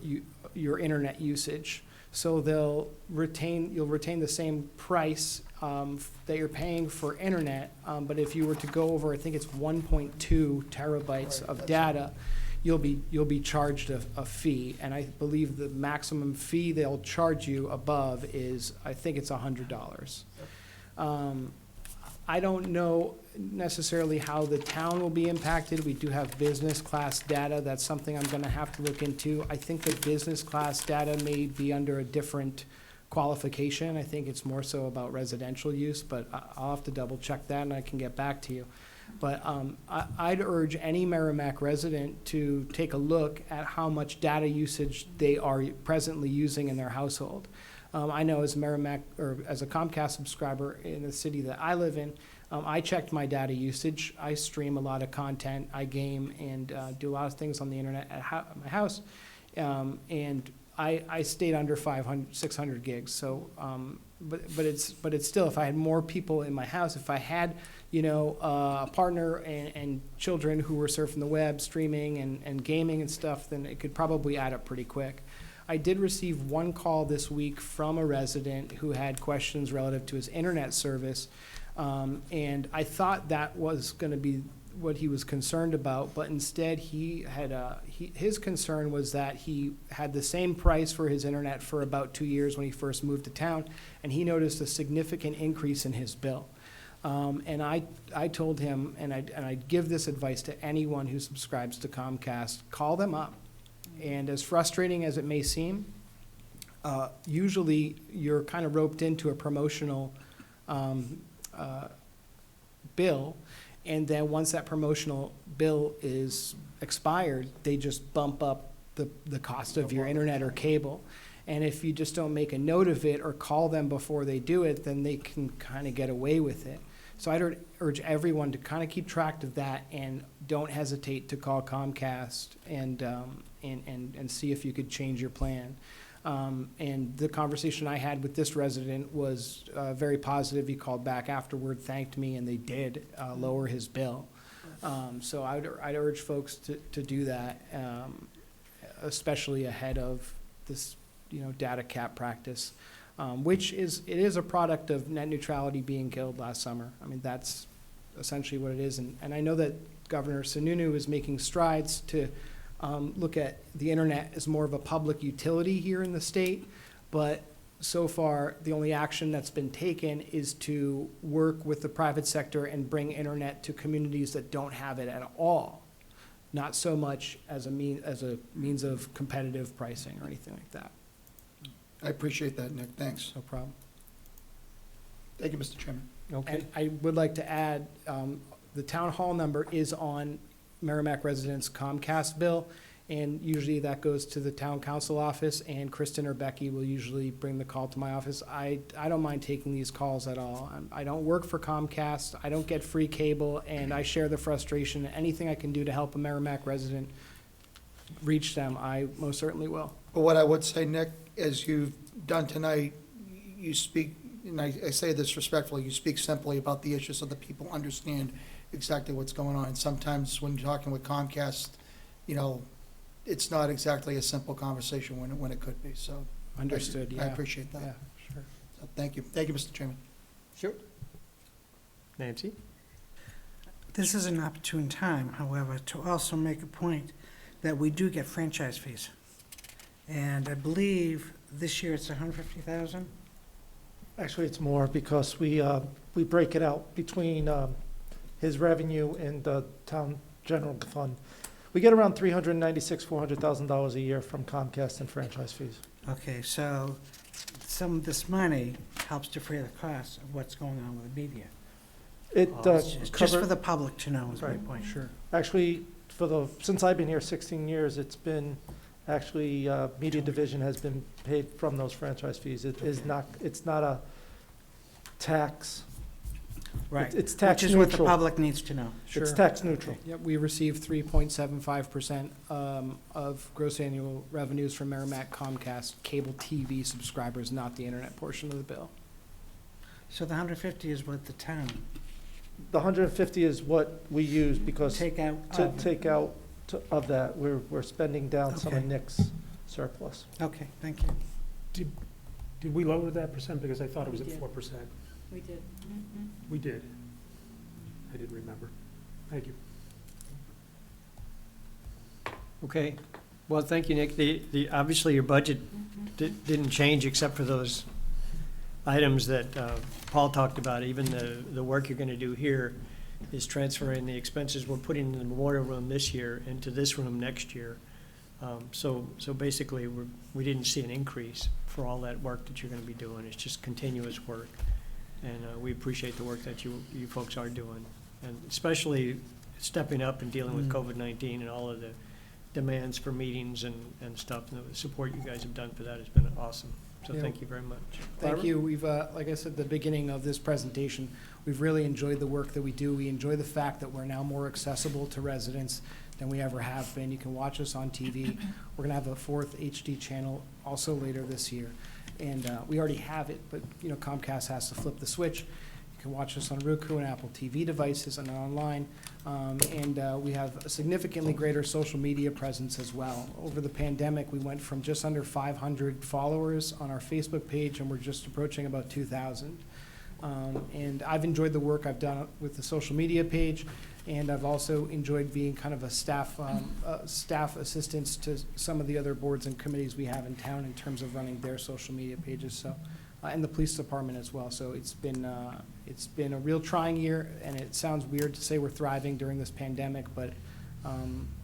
your internet usage. So you'll retain the same price that you're paying for internet, but if you were to go over, I think it's 1.2 terabytes of data, you'll be charged a fee, and I believe the maximum fee they'll charge you above is, I think it's $100. I don't know necessarily how the town will be impacted. We do have business class data. That's something I'm gonna have to look into. I think the business class data may be under a different qualification. I think it's more so about residential use, but I'll have to double check that and I can get back to you. But I'd urge any Merrimack resident to take a look at how much data usage they are presently using in their household. I know as Merrimack, or as a Comcast subscriber in the city that I live in, I checked my data usage. I stream a lot of content, I game, and do a lot of things on the internet at my house. And I stayed under 600 gigs. So, but it's still, if I had more people in my house, if I had, a partner and children who were surfing the web, streaming and gaming and stuff, then it could probably add up pretty quick. I did receive one call this week from a resident who had questions relative to his internet service, and I thought that was going to be what he was concerned about, but instead his concern was that he had the same price for his internet for about 2 years when he first moved to town, and he noticed a significant increase in his bill. And I told him, and I'd give this advice to anyone who subscribes to Comcast, call them up. And as frustrating as it may seem, usually you're kind of roped into a promotional bill, and then once that promotional bill is expired, they just bump up the cost of your internet or cable. And if you just don't make a note of it or call them before they do it, then they can kind of get away with it. So I'd urge everyone to kind of keep track of that and don't hesitate to call Comcast and see if you could change your plan. And the conversation I had with this resident was very positive. He called back afterward, thanked me, and they did lower his bill. So I'd urge folks to do that, especially ahead of this, data cap practice, which is a product of net neutrality being killed last summer. I mean, that's essentially what it is. And I know that Governor Sununu is making strides to look at the internet as more of a public utility here in the state, but so far the only action that's been taken is to work with the private sector and bring internet to communities that don't have it at all, not so much as a means of competitive pricing or anything like that. I appreciate that, Nick. Thanks. No problem. Thank you, Mr. Chairman. Okay. And I would like to add, the town hall number is on Merrimack residents' Comcast bill, and usually that goes to the town council office, and Kristen or Becky will usually bring the call to my office. I don't mind taking these calls at all. I don't work for Comcast, I don't get free cable, and I share the frustration. Anything I can do to help a Merrimack resident reach them, I most certainly will. But what I would say, Nick, as you've done tonight, you speak, and I say this respectfully, you speak simply about the issues so that people understand exactly what's going on. And sometimes when you're talking with Comcast, it's not exactly a simple conversation when it could be, so. Understood, yeah. I appreciate that. Yeah, sure. So thank you. Thank you, Mr. Chairman. Sure. Nancy? This is an opportune time, however, to also make a point that we do get franchise fees. And I believe this year it's 150,000. Actually, it's more because we break it out between his revenue and the town general fund. We get around $400,000 a year from Comcast and franchise fees. Okay, so some of this money helps defray the cost of what's going on with the media. It Just for the public to know is my Right. point. Sure. actually, since I've been here 16 years, it's been, actually, media division has been paid from those franchise fees. It's not a tax. Right. It's tax Which is what the neutral. public needs to know. Sure. It's tax neutral. Yep, we receive 3.75% of gross annual revenues from Merrimack Comcast cable TV subscribers, not the internet portion of the bill. So the 150 is what the town The 150 is what we use because take out. to take out of that, we're spending down some of Okay. Nick's surplus. Okay, thank you. Did we lower that percent? Because I thought it was at 4%. We did. We did. I didn't remember. Thank you. Okay, well, thank you, Nick. Obviously, your budget didn't change except for those items that Paul talked about. Even the work you're gonna do here is transferring the expenses we're putting in the memorial room this year into this room next year. So basically, we didn't see an increase for all that work that you're gonna be doing. It's just continuous work. And we appreciate the work that you folks are doing. And especially stepping up and dealing with COVID-19 and all of the demands for meetings and stuff. And the support you guys have done for that has been awesome. So Yeah. thank you very much. Thank Barbara? you. We've, like I said at the beginning of this presentation, we've really enjoyed the work that we do. We enjoy the fact that we're now more accessible to residents than we ever have been. You can watch us on TV. We're gonna have a 4th HD channel also later this year. And we already have it, but Comcast has to flip the switch. You can watch us on Roku and Apple TV devices and online. And we have a significantly greater social media presence as well. Over the pandemic, we went from just under 500 followers on our Facebook page, and we're just approaching about 2,000. And I've enjoyed the work I've done with the social media page, and I've also enjoyed being kind of a staff assistance to some of the other boards and committees we have in town in terms of running their social media pages. So, and the police department as well. So it's been a real trying year, and it sounds weird to say we're thriving during this pandemic, but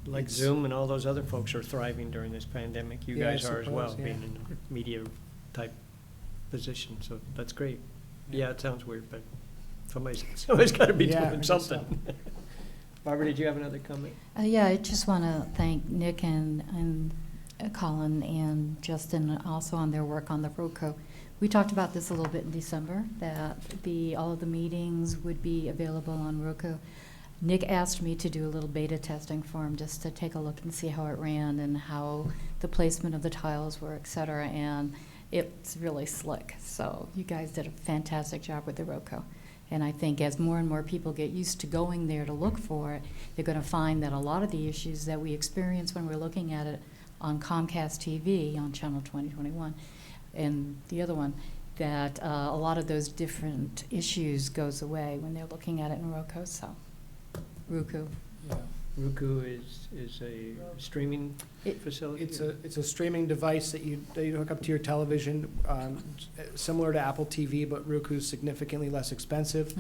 Like it's- Zoom and all those other folks are thriving during this pandemic. You Yeah, I guys are as well, suppose, yeah. being in a media type position, so that's great. Yeah, it sounds weird, but somebody's gotta be Yeah, I doing guess so. something. Barbara, did you have another comment? Yeah, I just want to thank Nick and Colin and Justin also on their work on the Roco. We talked about this a little bit in December, that all of the meetings would be available on Roco. Nick asked me to do a little beta testing for him, just to take a look and see how it ran and how the placement of the tiles were, et cetera, and it's really slick. So you guys did a fantastic job with the Roco. And I think as more and more people get used to going there to look for it, they're going to find that a lot of the issues that we experience when we're looking at it on Comcast TV, on Channel 2021, and the other one, that a lot of those different issues goes away when they're looking at it in Roku. So, Roku. Yeah. Roku is a streaming It- facility? It's a streaming device that you hook up to your television, similar to Apple TV, but Roku's significantly less expensive.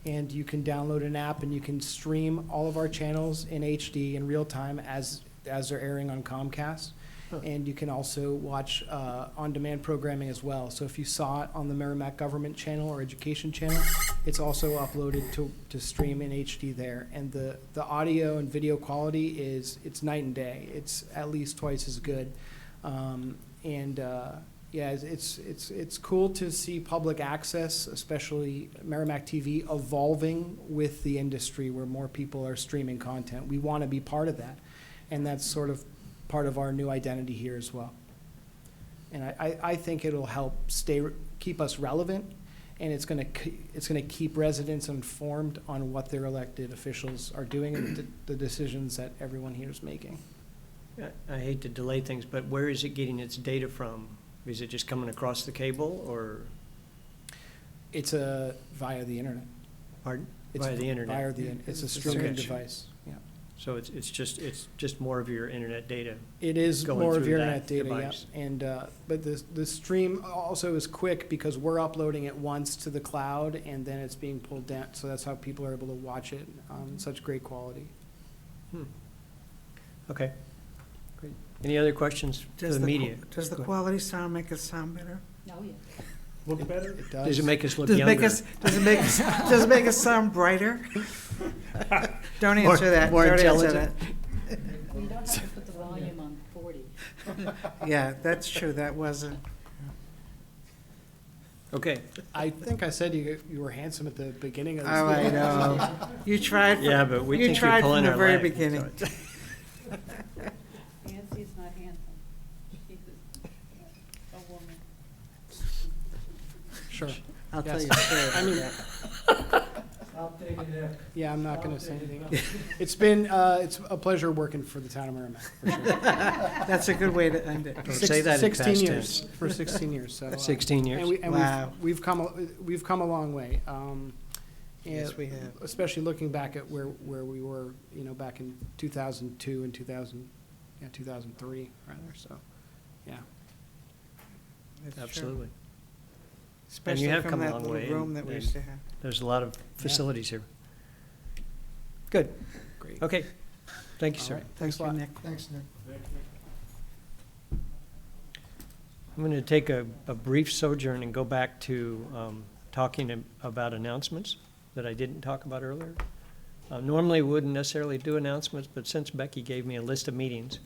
And you can download an app and you can stream all of our channels in HD in real time as they're airing on Comcast. Huh. And you can also watch on-demand programming as well. So if you saw it on the Merrimack Government Channel or Education Channel, it's also uploaded to stream in HD there. And the audio and video quality it's night and day. It's at least twice as good. Yeah, it's cool to see public access, especially Merrimack TV, evolving with the industry where more people are streaming content. We want to be part of that, and that's sort of part of our new identity here as well. And I think it'll help keep us relevant, and it's gonna keep residents informed on what their elected officials are doing and the decisions that everyone here is making. I hate to delay things, but where is it getting its data from? Is it just coming across the cable, or, It's via the internet. pardon? It's Via the internet? It's a Okay. streaming device, yeah. So it's just more of your internet data? It is Going more of through your that internet data, yeah. device. And, but the stream also is quick because we're uploading it once to the cloud and then it's being pulled down. So that's how people are able to watch it in such great quality. Okay, great. Any other questions for the media? Does the Go ahead. quality sound make us sound better? Oh, yeah. Look better? It does. Does it make us look Does it younger? does it make us sound brighter? Don't More- answer that. more Don't answer intelligent? We don't have to put the volume on 40. that. Yeah, that's true. That wasn't. Okay, I think I said you were handsome at the beginning of this. Oh, I meeting. know. You tried. yeah, but we You think you're tried pulling from our the very leg, so beginning. it's- Nancy's not handsome. She's a woman. Sure. I'll tell Yes. you straight. I mean, about that. Yeah, I'm not gonna say anything else. It's a pleasure working for the town of Merrimack, for sure. That's a good way to end it. Don't say that in 16 past years, tense. for 16 years, so. 16 years. Wow. We've come a long way. Yes, we have. Especially looking back at where we were, back in 2002 and 2003, rather, so, yeah. That's true. Absolutely. Especially have from come a that long little way, room that we and- used to have. There's a lot of facilities here. Good. Great. Okay. Thank you, All sir. right. Thanks, Thanks a lot. Nick. Thanks, Nick. I'm going to take a brief sojourn and go back to talking about announcements that I didn't talk about earlier. Normally, we wouldn't necessarily do announcements, but since Becky gave me a list of meetings,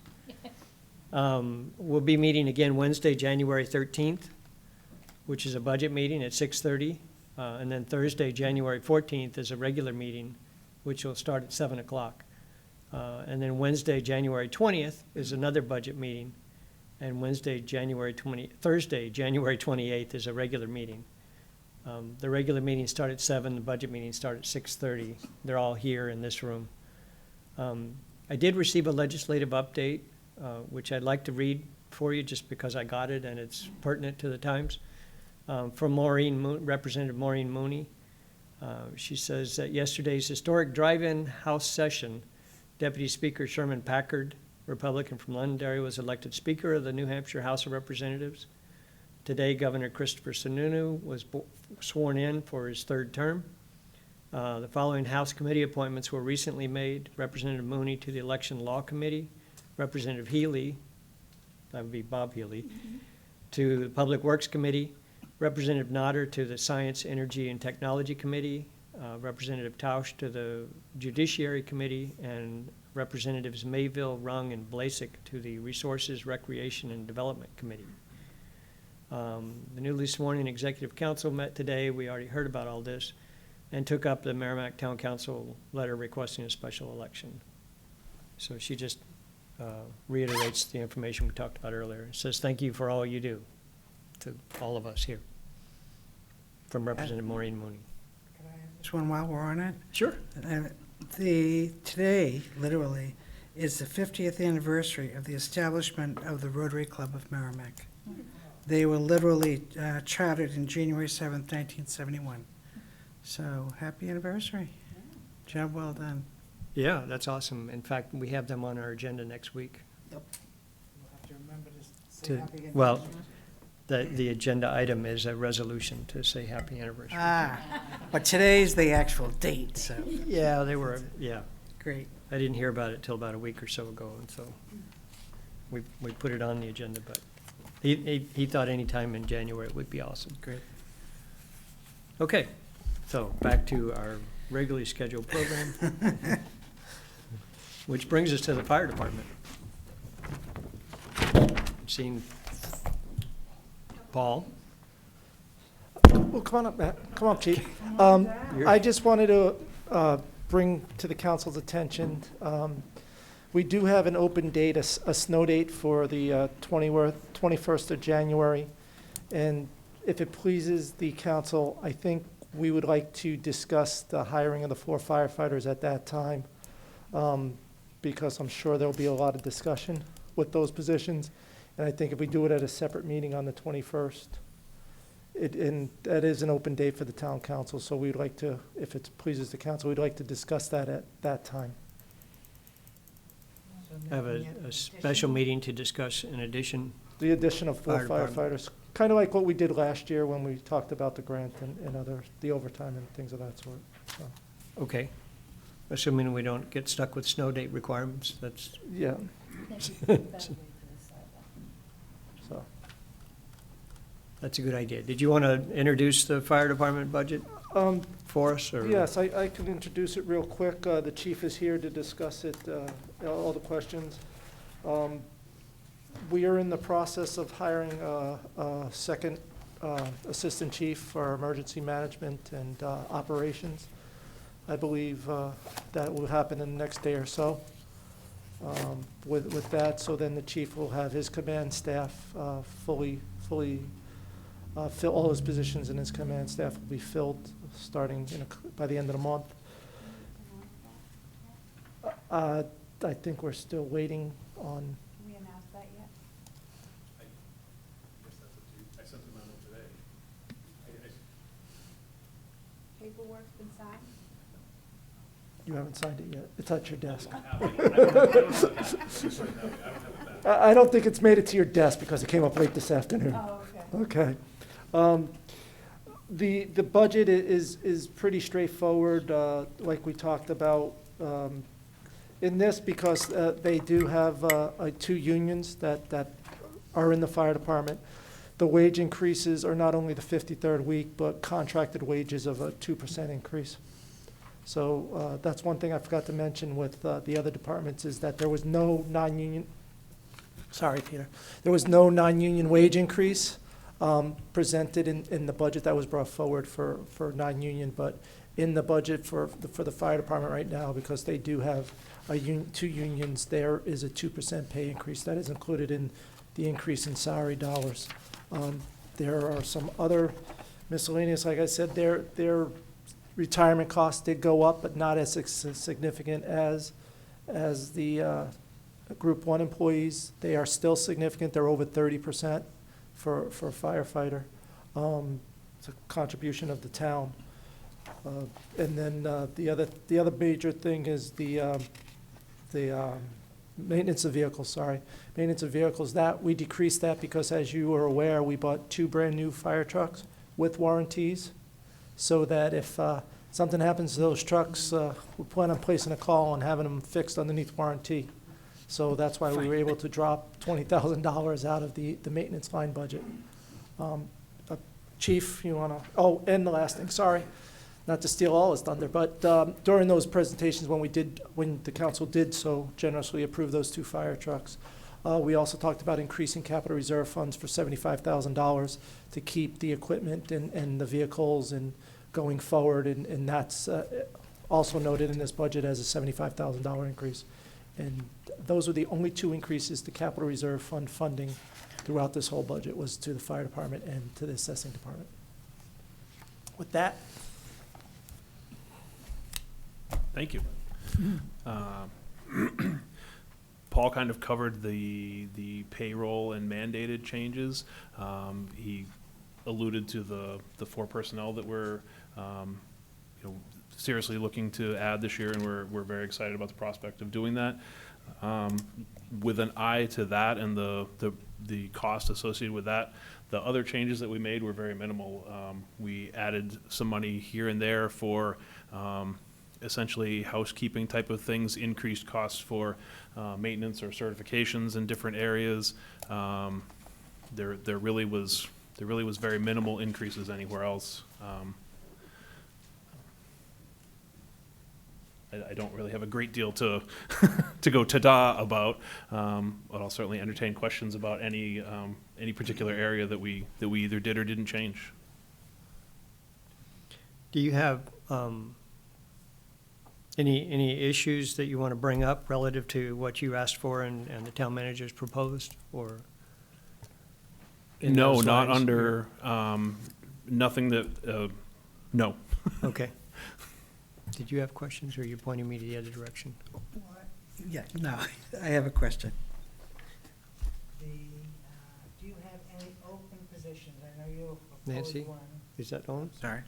we'll be meeting again Wednesday, January 13th, which is a budget meeting at 6:30. And then Thursday, January 14th, is a regular meeting, which will start at 7 o'clock. And then Wednesday, January 20th, is another budget meeting. And Thursday, January 28th, is a regular meeting. The regular meetings start at 7, the budget meetings start at 6:30. They're all here in this room. I did receive a legislative update, which I'd like to read for you just because I got it and it's pertinent to the times. From Representative Maureen Mooney. She says that yesterday's historic drive-in House session, Deputy Speaker Sherman Packard, Republican from Londonderry, was elected Speaker of the New Hampshire House of Representatives. Today, Governor Christopher Sununu was sworn in for his third term. The following House committee appointments were recently made. Representative Mooney to the Election Law Committee, Representative Healy, that would be Bob Healy, to the Public Works Committee, Representative Nodder to the Science, Energy, and Technology Committee, Representative Tausch to the Judiciary Committee, and Representatives Mayville, Rung, and Blasik to the Resources, Recreation, and Development Committee. The newly sworn-in Executive Council met today, we already heard about all this, and took up the Merrimack Town Council letter requesting a special election. So she just reiterates the information we talked about earlier. It says, thank you for all you do to all of us here. From Representative Maureen Mooney. Just one while we're on it. Sure. Today, literally, is the 50th anniversary of the establishment of the Rotary Club of Merrimack. They were literally chartered in January 7th, 1971. So, happy anniversary. Job well done. Yeah, that's awesome. In fact, we have them on our agenda next week. Yep. We'll have to remember to say To- happy well, anniversary. The agenda item is a resolution to say happy anniversary. But today's the actual date, so, Yeah, they were, yeah. great. I didn't hear about it till about a week or so ago, and so we put it on the agenda, but he thought any time in January it would be awesome. Great. Okay, so back to our regularly scheduled program, which brings us to the fire department. Seeing Paul. Well, come on up, Matt. Come on, Chief. I just wanted to bring to the council's attention, we do have an open date, a snow date for the 21st of January. And if it pleases the council, I think we would like to discuss the hiring of the 4 firefighters at that time, because I'm sure there'll be a lot of discussion with those positions. And I think if we do it at a separate meeting on the 21st, and that is an open date for the town council, so we'd like to, if it pleases the council, we'd like to discuss that at that time. Have a special meeting to discuss in addition. The addition of 4 Fire department. firefighters, kind of like what we did last year when we talked about the grant and other, the overtime and things of that sort, so, Okay. Assuming we don't get stuck with snow date requirements, that's, yeah. So, that's a good idea. Did you want to introduce the fire department budget for us, or? yes, I can introduce it real quick. The chief is here to discuss it, all the questions. We are in the process of hiring a second assistant chief for emergency management and operations. I believe that will happen in the next day or so. With that, so then the chief will have his command staff fully fill all his positions in his command staff will be filled starting by the end of the month. I think we're still waiting on, Can we announce that yet? I sent them out today. Paperwork's been signed? you haven't signed it yet. It's at your desk. I don't have it. I don't think it's made it to your desk because it came up late this afternoon. Oh, okay. Okay. The budget is pretty straightforward, like we talked about. In this, because they do have two unions that are in the fire department, the wage increases are not only the 53rd week, but contracted wages of a 2% increase. So that's one thing I forgot to mention with the other departments is that there was no non-union, sorry, Peter, there was no non-union wage increase presented in the budget that was brought forward for non-union, but in the budget for the fire department right now, because they do have two unions, there is a 2% pay increase. That is included in the increase in salary dollars. There are some other miscellaneous, like I said, their retirement costs did go up, but not as significant as the Group 1 employees. They are still significant. They're over 30% for a firefighter. It's a contribution of the town. And then the other major thing is the maintenance of vehicles, maintenance of vehicles. That we decreased that because, as you are aware, we bought 2 brand-new fire trucks with warranties, so that if something happens to those trucks, we plan on placing a call and having them fixed underneath warranty. So that's why we were able to drop $20,000 out of the maintenance line budget. Chief, you want to, oh, and the last thing, sorry, not to steal all his thunder, but during those presentations when the council did so generously approve those 2 fire trucks, we also talked about increasing capital reserve funds for $75,000 to keep the equipment and the vehicles and going forward, and that's also noted in this budget as a $75,000 increase. And those were the only 2 increases to capital reserve fund funding throughout this whole budget, was to the fire department and to the assessing department. With that, thank you. Paul kind of covered the payroll and mandated changes. He alluded to the 4 personnel that we're seriously looking to add this year, and we're very excited about the prospect of doing that. With an eye to that and the cost associated with that, the other changes that we made were very minimal. We added some money here and there for essentially housekeeping type of things, increased costs for maintenance or certifications in different areas. There really was very minimal increases anywhere else. I don't really have a great deal to to go ta-da about, but I'll certainly entertain questions about any particular area that we either did or didn't change. Do you have any issues that you want to bring up relative to what you asked for and the town manager's proposed, or? in No, those not lines? under, nothing that, no. Okay. Did you have questions, or are you pointing me to the other direction? Yeah, no, I have a question. Do you have any open positions? I know you proposed Nancy? one. Is that on? Sorry.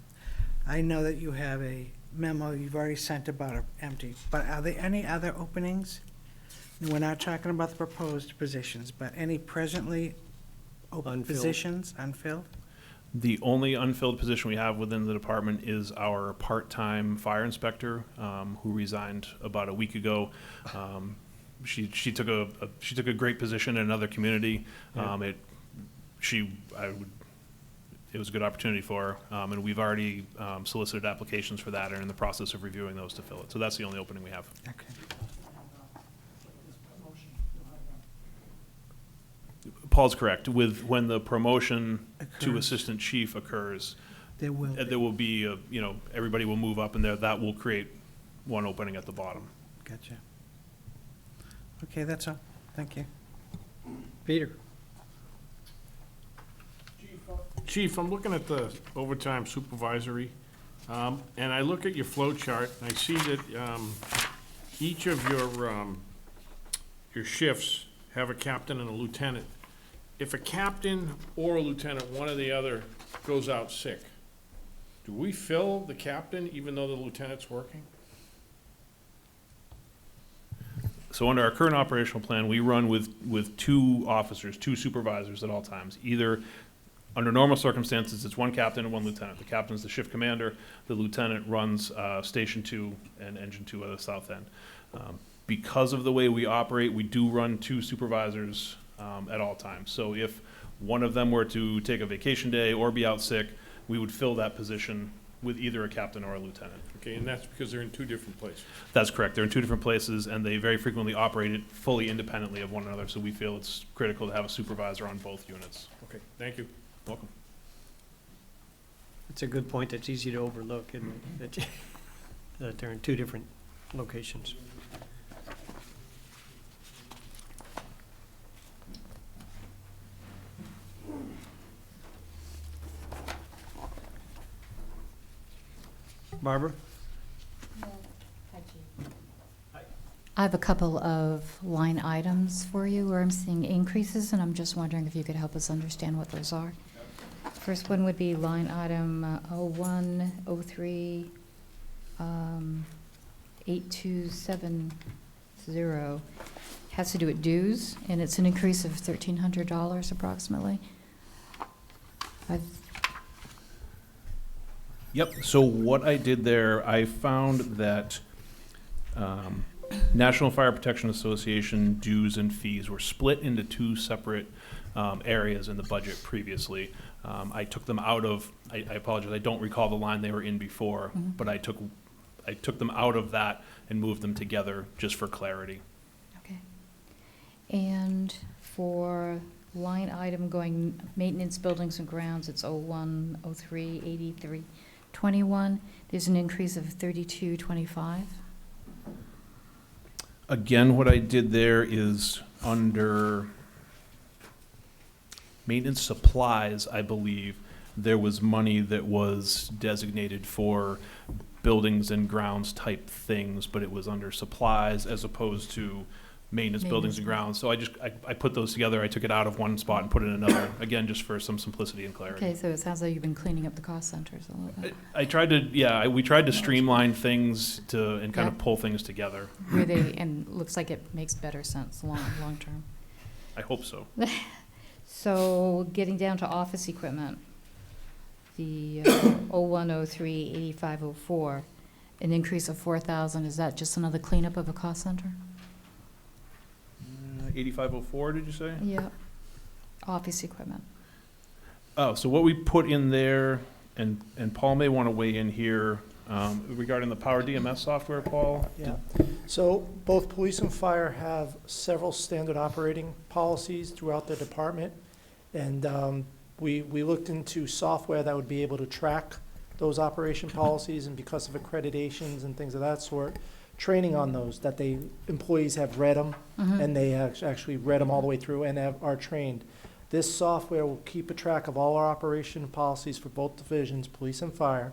I know that you have a memo you've already sent about empty, but are there any other openings? And we're not talking about the proposed positions, but any presently open Unfilled. positions, unfilled? The only unfilled position we have within the department is our part-time fire inspector, who resigned about a week ago. She took a great position in another community. It was a good opportunity for her, and we've already solicited applications for that and are in the process of reviewing those to fill it. So that's the only opening we have. Okay. Paul's correct. When the promotion to Occurs. assistant chief occurs, There will there be. will be, everybody will move up in there. That will create one opening at the bottom. Gotcha. Okay, that's all. Thank you. Peter? Chief, Chief, I'm looking at the overtime supervisory, and I look at your flow chart, and I see that each of your shifts have a captain and a lieutenant. If a captain or a lieutenant, one or the other, goes out sick, do we fill the captain even though the lieutenant's working? So under our current operational plan, we run with two officers, two supervisors at all times. Either, under normal circumstances, it's one captain and one lieutenant. The captain's the shift commander, the lieutenant runs Station 2 and Engine 2 at the south end. Because of the way we operate, we do run two supervisors at all times. So if one of them were to take a vacation day or be out sick, we would fill that position with either a captain or a lieutenant. Okay, and that's because they're in two different places. That's correct. They're in two different places, and they very frequently operate it fully independently of one another, so we feel it's critical to have a supervisor on both units. Okay, thank you. Welcome. It's a good point that's easy to overlook, isn't it? That they're in two different locations. Barbara? I have a couple of line items for you where I'm seeing increases, and I'm just wondering if you could help us understand what those are. First one would be line item 0103 8270. Has to do with dues, and it's an increase of $1,300 approximately. Yep, so what I did there, I found that National Fire Protection Association dues and fees were split into two separate areas in the budget previously. I took them out of, I apologize, I don't recall the line they were in before, but I took them out of that and moved them together just for clarity. Okay. And for line item going maintenance buildings and grounds, it's 0103 8321. There's an increase of 3225. Again, what I did there is under maintenance supplies, I believe, there was money that was designated for buildings and grounds type things, but it was under supplies as opposed to maintenance buildings and grounds. So I put those together. I took it out of one spot and put it in another, again, just for some simplicity and clarity. Okay, so it sounds like you've been cleaning up the cost centers a little bit. I tried to, we tried to streamline things and kind of pull things together. And looks like it makes better sense long term. I hope so. So getting down to office equipment, the 0103 8504, an increase of 4,000. Is that just another cleanup of a cost center? 8504, did you say? Yeah. Office equipment. Oh, so what we put in there, and Paul may want to weigh in here regarding the Power DMS software, Paul? Yeah, so both police and fire have several standard operating policies throughout their department. And we looked into software that would be able to track those operation policies, and because of accreditations and things of that sort, training on those, that employees have read them, and they actually read them all the way through and are trained. This software will keep a track of all our operation policies for both divisions, police and fire,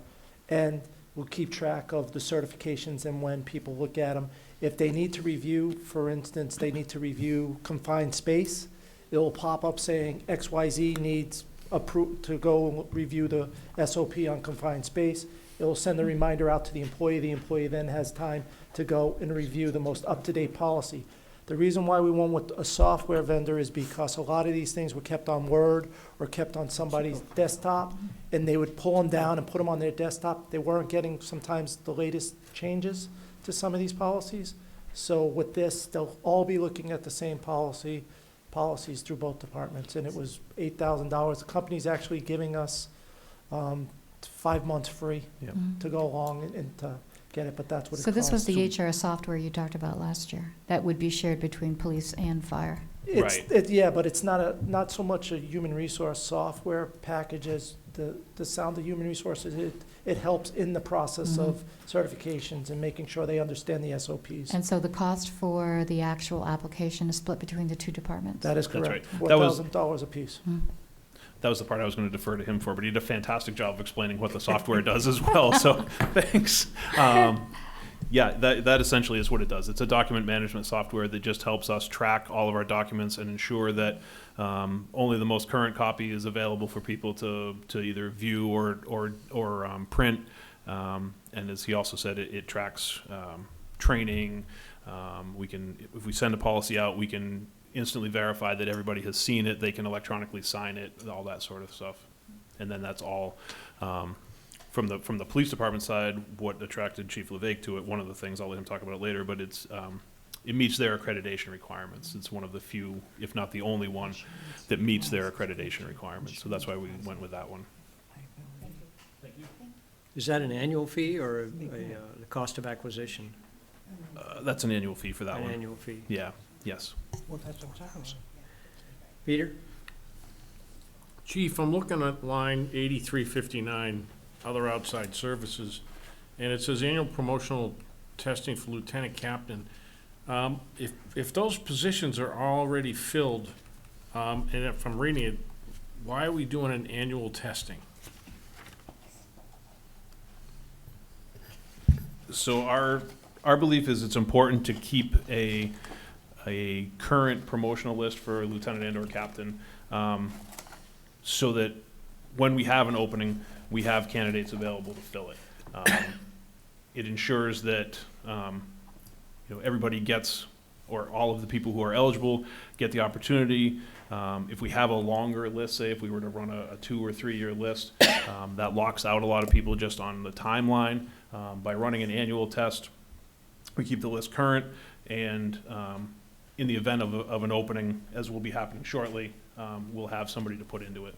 and will keep track of the certifications and when people look at them. If they need to review, for instance, they need to review confined space, it will pop up saying XYZ needs to go review the SOP on confined space. It will send a reminder out to the employee. The employee then has time to go and review the most up-to-date policy. The reason why we went with a software vendor is because a lot of these things were kept on Word or kept on somebody's desktop, and they would pull them down and put them on their desktop. They weren't getting sometimes the latest changes to some of these policies. So with this, they'll all be looking at the same policies through both departments, and it was $8,000. The company's actually giving us 5 months free to go along and to get it, but that's what it costs. So this was the HR software you talked about last year that would be shared between police and fire. Yeah, but it's not so much a human resource software package as the sound of human resources. It helps in the process of certifications and making sure they understand the SOPs. And so the cost for the actual application is split between the two departments? That is correct. That's right. $4,000 a piece. that was the part I was going to defer to him for, but he did a fantastic job of explaining what the software does as well, so thanks. Yeah, that essentially is what it does. It's a document management software that just helps us track all of our documents and ensure that only the most current copy is available for people to either view or print. And as he also said, it tracks training. We can, if we send a policy out, we can instantly verify that everybody has seen it. They can electronically sign it, all that sort of stuff. And then that's all. From the police department side, what attracted Chief LeVake to it, one of the things, I'll let him talk about it later, but it meets their accreditation requirements. It's one of the few, if not the only one, that meets their accreditation requirements. So that's why we went with that one. Is that an annual fee or the cost of acquisition? That's an annual fee for that An one. annual fee. Yeah, yes. Well, that's what I'm talking about. Peter? Chief, I'm looking at line 8359, other outside services, and it says annual promotional testing for lieutenant captain. If those positions are already filled, and if I'm reading it, why are we doing an annual testing? So our belief is it's important to keep a current promotional list for lieutenant and/or captain, so that when we have an opening, we have candidates available to fill it. It ensures that everybody gets, or all of the people who are eligible get the opportunity. If we have a longer list, say if we were to run a 2 or 3 year list, that locks out a lot of people just on the timeline. By running an annual test, we keep the list current, and in the event of an opening, as will be happening shortly, we'll have somebody to put into it.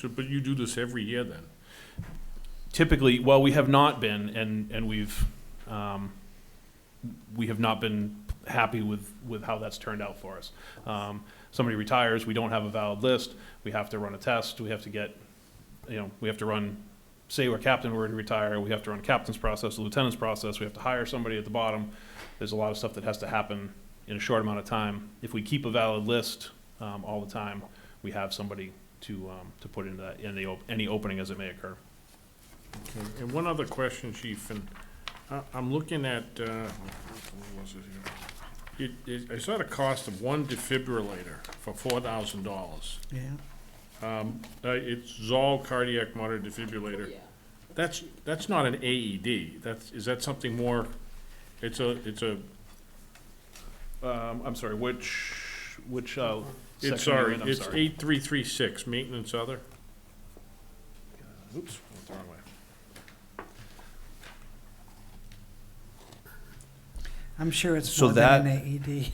But you do this every year then? Typically, well, we have not been, and we have not been happy with how that's turned out for us. Somebody retires, we don't have a valid list, we have to run a test, we have to get, we have to run, say our captain were to retire, we have to run a captain's process, a lieutenant's process, we have to hire somebody at the bottom. There's a lot of stuff that has to happen in a short amount of time. If we keep a valid list all the time, we have somebody to put into that, any opening as it may occur. Okay. And one other question, Chief, and I'm looking at, what was it here? I saw the cost of one defibrillator for $4,000. Yeah. It's Zoll cardiac monitor defibrillator. That's not an AED. Is that something more? It's a. I'm sorry, which It's section sorry. you're in? I'm It's sorry. 8336 maintenance other. Oops, went the wrong way. I'm sure it's So more than an AED.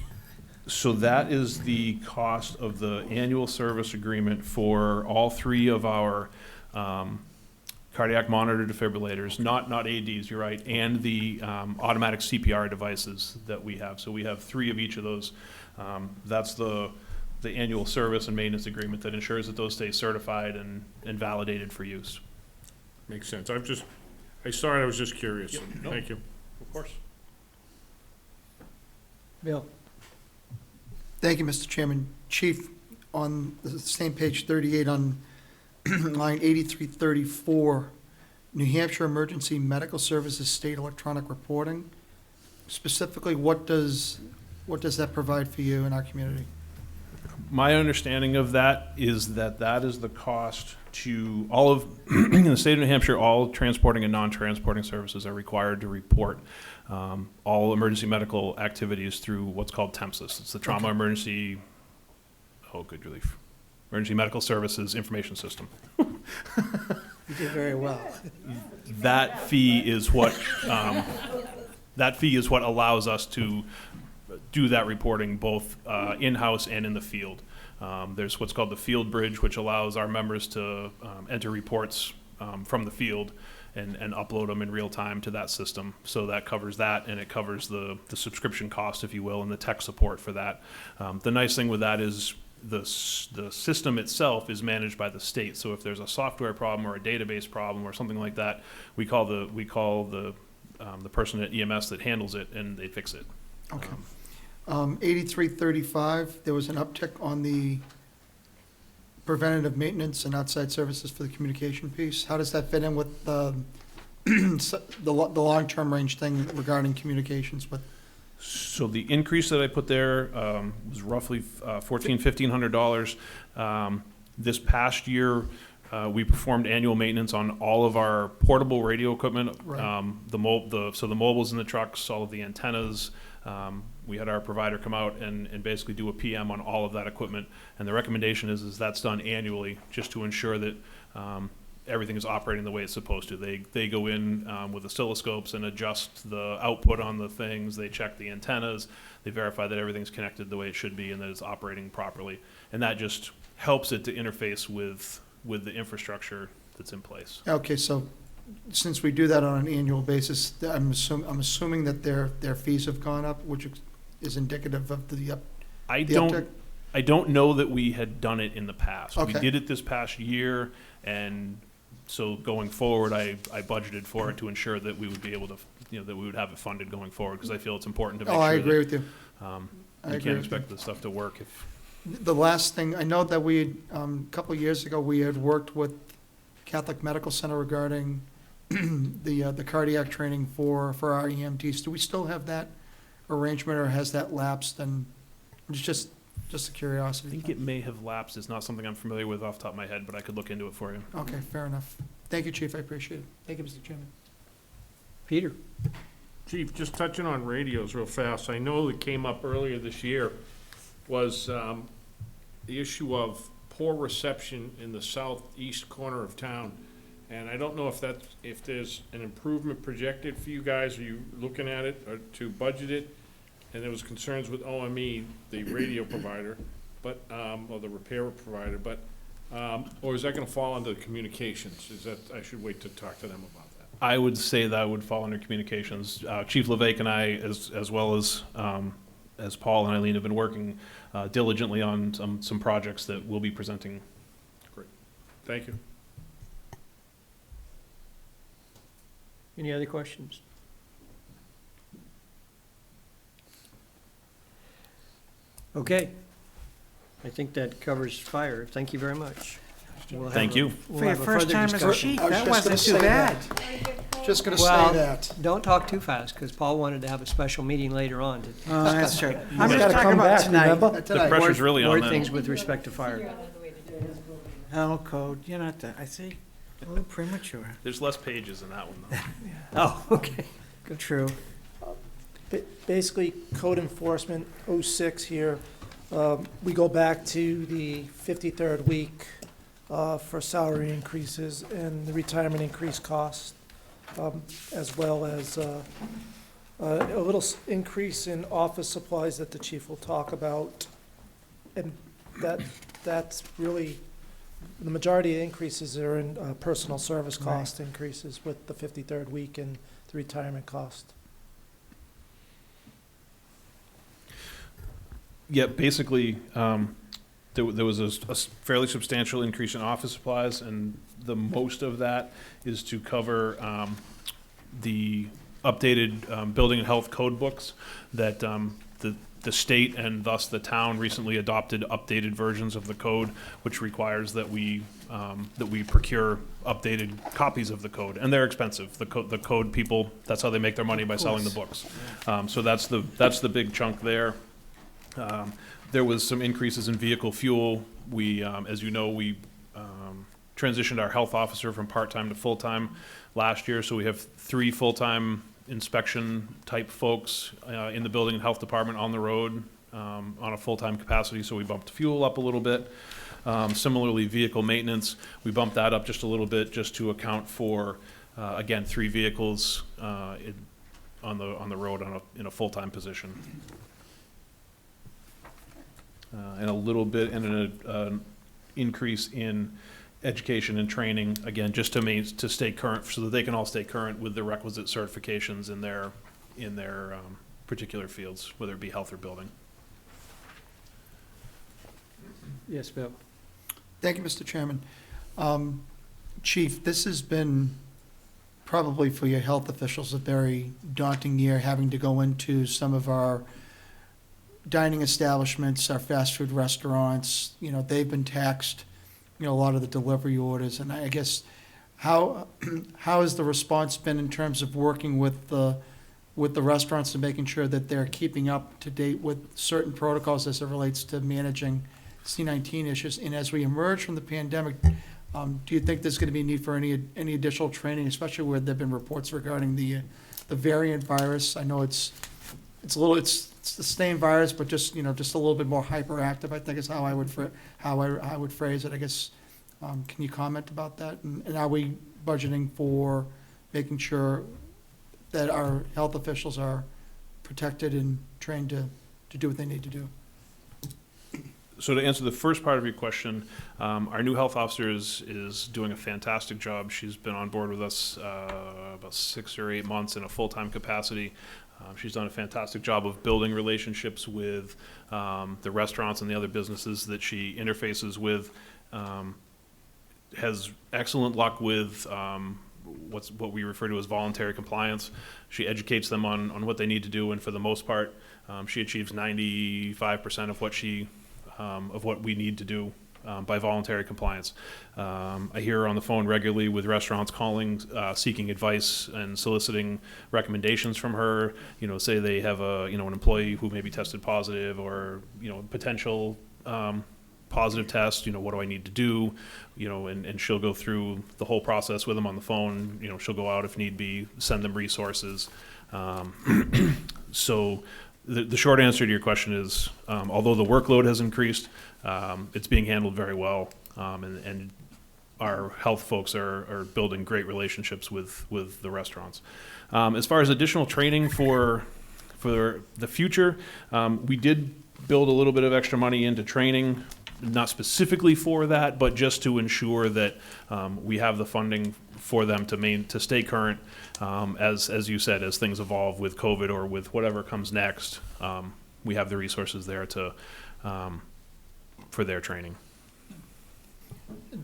So that is the cost of the annual service agreement for all 3 of our cardiac monitor defibrillators, not AEDs, you're right, and the automatic CPR devices that we have. So we have 3 of each of those. That's the annual service and maintenance agreement that ensures that those stay certified and validated for use. Makes sense. I saw it, I was just curious. Yep, no. Thank you. Of course. Bill? Thank you, Mr. Chairman. Chief, on the same page 38 on line 8334, New Hampshire Emergency Medical Services State Electronic Reporting. Specifically, what does that provide for you in our community? My understanding of that is that is the cost to all of, in the state of New Hampshire, all transporting and non-transporting services are required to report all emergency medical activities through what's called TEMSIS. It's the Trauma Emergency, good relief, Emergency Medical Services Information System. You did very well. That fee is what allows us to do that reporting both in-house and in the field. There's what's called the field bridge, which allows our members to enter reports from the field and upload them in real time to that system. So that covers that, and it covers the subscription cost, if you will, and the tech support for that. The nice thing with that is the system itself is managed by the state. So if there's a software problem or a database problem or something like that, we call the person at EMS that handles it, and they fix it. Okay. 8335, there was an uptick on the preventative maintenance and outside services for the communication piece. How does that fit in with the long-term range thing regarding communications with? So the increase that I put there was roughly $1,400-1,500. This past year, we performed annual maintenance on all of our portable radio equipment. Right. So the mobiles in the trucks, all of the antennas. We had our provider come out and basically do a PM on all of that equipment. And the recommendation is that's done annually, just to ensure that everything is operating the way it's supposed to. They go in with oscilloscopes and adjust the output on the things. They check the antennas. They verify that everything's connected the way it should be and that it's operating properly. And that just helps it to interface with the infrastructure that's in place. Okay, so since we do that on an annual basis, I'm assuming that their fees have gone up, which is indicative of the uptick? I don't know that we had done it in the past. We Okay. did it this past year, and so going forward, I budgeted for it to ensure that we would be able to, that we would have it funded going forward, because I feel it's important to make Oh, sure I agree with you. that I we agree can't with expect the stuff to work if. The last thing, I know that we, a couple of years ago, we had worked with Catholic Medical Center regarding the cardiac training for our EMTs. Do we still have that arrangement, or has that lapsed? And it's just a I curiosity. think it may have lapsed. It's not something I'm familiar with off the top of my head, but I could look into it for you. Okay, fair enough. Thank you, Chief, I appreciate it. Thank you, Mr. Chairman. Peter? Chief, just touching on radios real fast, I know that came up earlier this year was the issue of poor reception in the southeast corner of town. And I don't know if there's an improvement projected for you guys. Are you looking at it or to budget it? And there was concerns with OME, the radio provider, but, or the repair provider, but, or is that gonna fall under communications? I should wait to talk to them about that. I would say that would fall under communications. Chief LeVake and I, as well as Paul and Eileen, have been working diligently on some projects that we'll be presenting. Thank you. Any other questions? Okay. I think that covers fire. Thank you very much. We'll Thank have a- you. we'll For your have a first further time as a discussion. chief, I was that just wasn't gonna too say bad. that. Just gonna Well, say that. Don't talk too fast, because Paul wanted to have a special meeting later on to Oh, that's true. I'm gotta just talking come about back, tonight. remember? The pressure's really on more them. things with respect to fire. Oh, code, you're not, I see, a little premature. There's less pages in that one, though. Oh, okay. True. Basically, code enforcement, 06 here, we go back to the 53rd week for salary increases and the retirement increase cost, as well as a little increase in office supplies that the chief will talk about. And that's really, the majority of the increases are in personal service cost increases with the 53rd week and the retirement cost. Yeah, basically, there was a fairly substantial increase in office supplies, and the most of that is to cover the updated building and health code books that the state and thus the town recently adopted updated versions of the code, which requires that we procure updated copies of the code, and they're expensive. The code people, that's how they make their money, by selling the books. So that's the big chunk there. There was some increases in vehicle fuel. We, as you know, we transitioned our health officer from part-time to full-time last year, so we have 3 full-time inspection-type folks in the building and health department on the road on a full-time capacity, so we bumped fuel up a little bit. Similarly, vehicle maintenance, we bumped that up just a little bit just to account for, again, 3 vehicles on the road in a full-time position. And a little bit, and an increase in education and training, again, just to stay current, so that they can all stay current with the requisite certifications in their particular fields, whether it be health or building. Yes, Bill? Thank you, Mr. Chairman. Chief, this has been probably for your health officials a very daunting year, having to go into some of our dining establishments, our fast food restaurants. You know, they've been taxed a lot of the delivery orders, and I guess, how has the response been in terms of working with the restaurants and making sure that they're keeping up to date with certain protocols as it relates to managing C-19 issues? And as we emerge from the pandemic, do you think there's going to be a need for any additional training, especially where there've been reports regarding the variant virus? I know it's the same virus, but just a little bit more hyperactive, I think is how I would phrase it. I guess, can you comment about that? And are we budgeting for making sure that our health officials are protected and trained to do what they need to do? So to answer the first part of your question, our new health officer is doing a fantastic job. She's been on board with us about 6 or 8 months in a full-time capacity. She's done a fantastic job of building relationships with the restaurants and the other businesses that she interfaces with. Has excellent luck with what we refer to as voluntary compliance. She educates them on what they need to do, and for the most part, she achieves 95% of what we need to do by voluntary compliance. I hear her on the phone regularly with restaurants calling, seeking advice and soliciting recommendations from her. Say they have an employee who may be tested positive, or potential positive test. What do I need to do? And she'll go through the whole process with them on the phone. She'll go out if need be, send them resources. So the short answer to your question is, although the workload has increased, it's being handled very well, and our health folks are building great relationships with the restaurants. As far as additional training for the future, we did build a little bit of extra money into training, not specifically for that, but just to ensure that we have the funding for them to stay current, as you said, as things evolve with COVID or with whatever comes next. We have the resources there for their training.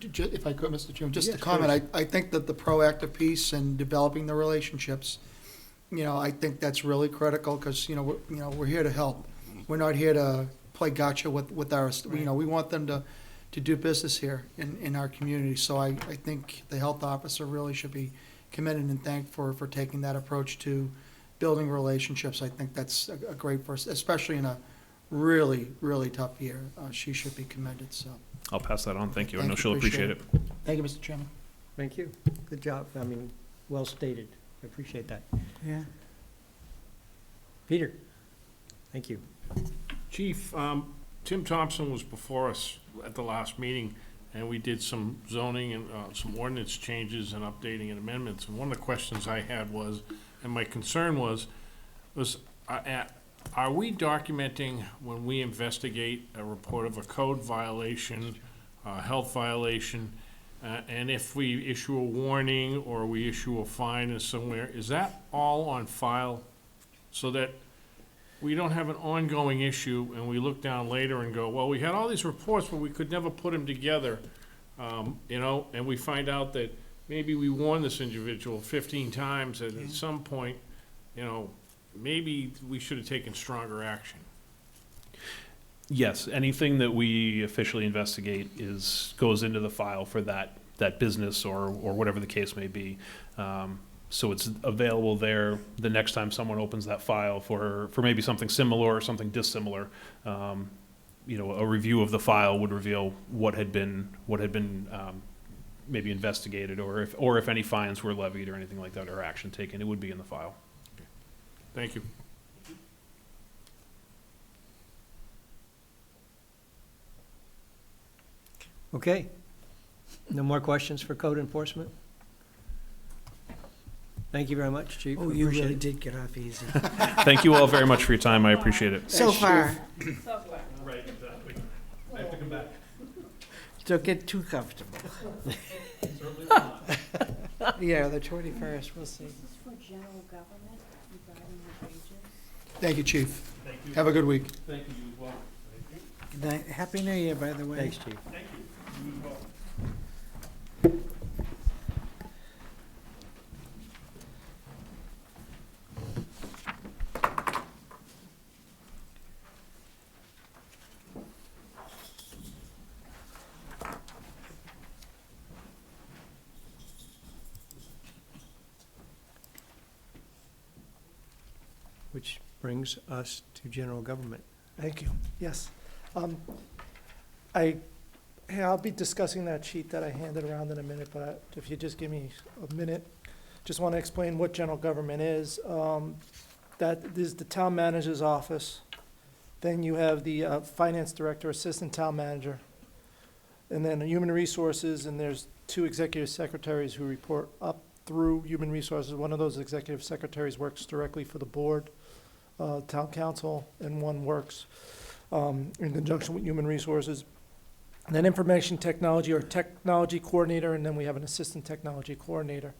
If I could, Mr. Chairman, just Yes, to comment, I think that the proactive piece and developing the relationships, I think that's really critical, because, we're here to help. We're not here to play gotcha with our, we want them to do business here in our community. So I think the health officer really should be commended and thanked for taking that approach to building relationships. I think that's a great first, especially in a really, really tough year. She should be commended, so. I'll pass that on. Thank you. I Thank know you. she'll appreciate Appreciate it. Thank you, Mr. Chairman. Thank you. Good job. Well stated. I appreciate that. Yeah. Peter, thank you. Chief, Tim Thompson was before us at the last meeting, and we did some zoning and some ordinance changes and updating and amendments. And one of the questions I had was, and my concern was are we documenting when we investigate a report of a code violation, health violation, and if we issue a warning or we issue a fine somewhere, is that all on file so that we don't have an ongoing issue and we look down later and go, well, we had all these reports, but we could never put them together, and we find out that maybe we warned this individual 15 times, and at some point, maybe we should have taken stronger action. Yes, anything that we officially investigate goes into the file for that business or whatever the case may be. So it's available there the next time someone opens that file for maybe something similar or something dissimilar. A review of the file would reveal what had been maybe investigated, or if any fines were levied or anything like that, or action taken. It would be in the file. Thank you. Okay. No more questions for code enforcement? Thank you very much, Chief. Oh, you Appreciate really it. did get off easy. Thank you all very much for your time. I appreciate it. So far. Right, exactly. I have to come back. Don't get too comfortable. Yeah, the 21st, we'll see. This is for general government regarding the wages. Thank you, Chief. Thank you. Have a good week. Thank you as well. Thank you. Happy New Year, by the way. Thanks, Chief. Thank you. You as well. brings us to general government. Thank you. Yes. I'll be discussing that sheet that I handed around in a minute, but if you just give me a minute, just want to explain what general government is. That is the town manager's office. Then you have the finance director, assistant town manager, and then human resources, and there's 2 executive secretaries who report up through human resources. One of those executive secretaries works directly for the board, town council, and one works in conjunction with human resources. And then information technology or technology coordinator, and then we have an assistant technology coordinator.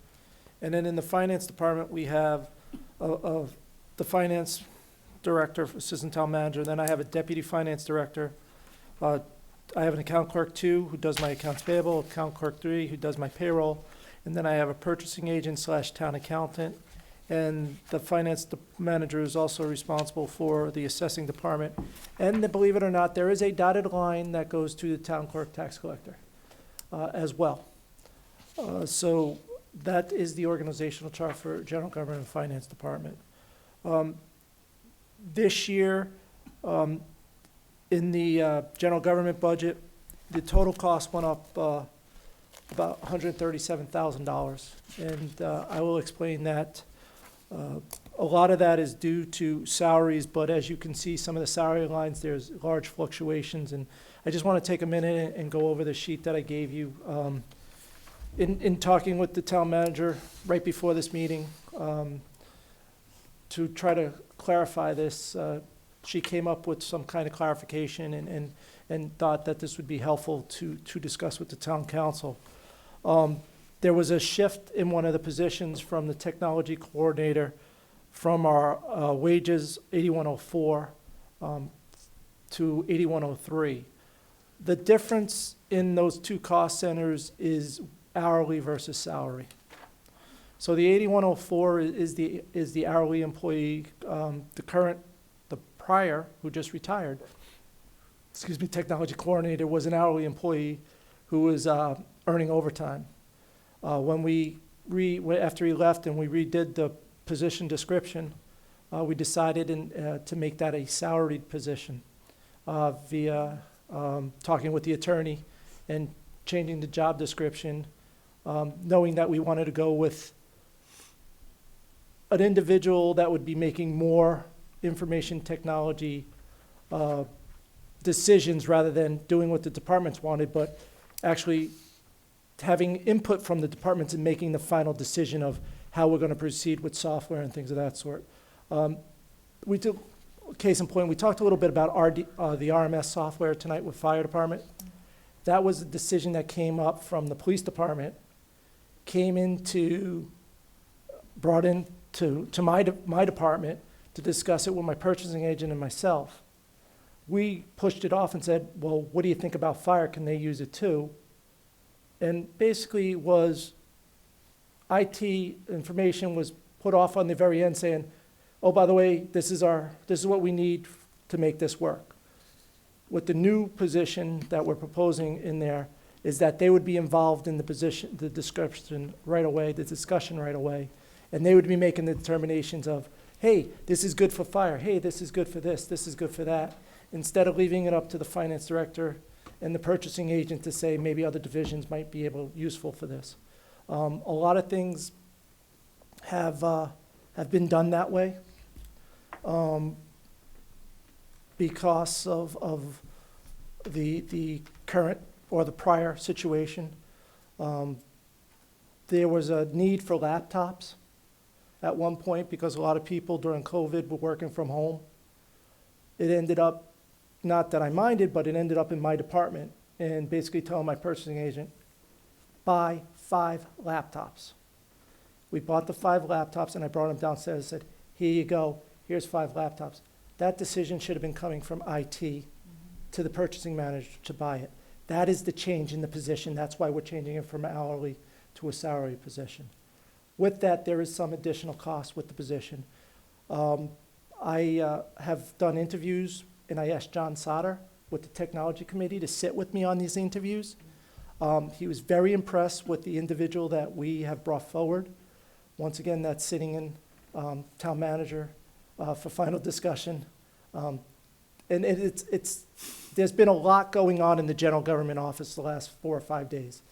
And then in the finance department, we have the finance director, assistant town manager, then I have a deputy finance director. I have an account clerk 2 who does my accounts payable, account clerk 3 who does my payroll, and then I have a purchasing agent / town accountant. And the finance manager is also responsible for the assessing department. And believe it or not, there is a dotted line that goes to the town clerk tax collector as well. So that is the organizational chart for general government and finance department. This year, in the general government budget, the total cost went up about $137,000. And I will explain that. A lot of that is due to salaries, but as you can see, some of the salary lines, there's large fluctuations. And I just want to take a minute and go over the sheet that I gave you. In talking with the town manager right before this meeting, to try to clarify this, she came up with some kind of clarification and thought that this would be helpful to discuss with the town council. There was a shift in one of the positions from the technology coordinator from our wages 8104 to 8103. The difference in those 2 cost centers is hourly versus salary. So the 8104 is the hourly employee. The prior, who just retired, technology coordinator was an hourly employee who was earning overtime. After he left and we redid the position description, we decided to make that a salaried position via talking with the attorney and changing the job description, knowing that we wanted to go with an individual that would be making more information technology decisions rather than doing what the departments wanted, but actually having input from the departments and making the final decision of how we're going to proceed with software and things of that sort. We took, case in point, we talked a little bit about the RMS software tonight with fire department. That was a decision that came up from the police department, brought into my department to discuss it with my purchasing agent and myself. We pushed it off and said, well, what do you think about fire? Can they use it too? And basically was IT information was put off on the very end saying, oh, by the way, this is what we need to make this work. With the new position that we're proposing in there is that they would be involved in the discussion right away, and they would be making the determinations of, hey, this is good for fire, hey, this is good for this is good for that, instead of leaving it up to the finance director and the purchasing agent to say maybe other divisions might be useful for this. A lot of things have been done that way because of the current or the prior situation. There was a need for laptops at one point because a lot of people during COVID were working from home. It ended up, not that I minded, but it ended up in my department and basically telling my purchasing agent, buy 5 laptops. We bought the 5 laptops and I brought them downstairs and said, here you go, here's 5 laptops. That decision should have been coming from IT to the purchasing manager to buy it. That is the change in the position. That's why we're changing it from hourly to a salary position. With that, there is some additional cost with the position. I have done interviews, and I asked John Sauter with the technology committee to sit with me on these interviews. He was very impressed with the individual that we have brought forward. Once again, that's sitting in town manager, for final discussion. And there's been a lot going on in the general government office the last 4 or 5 days.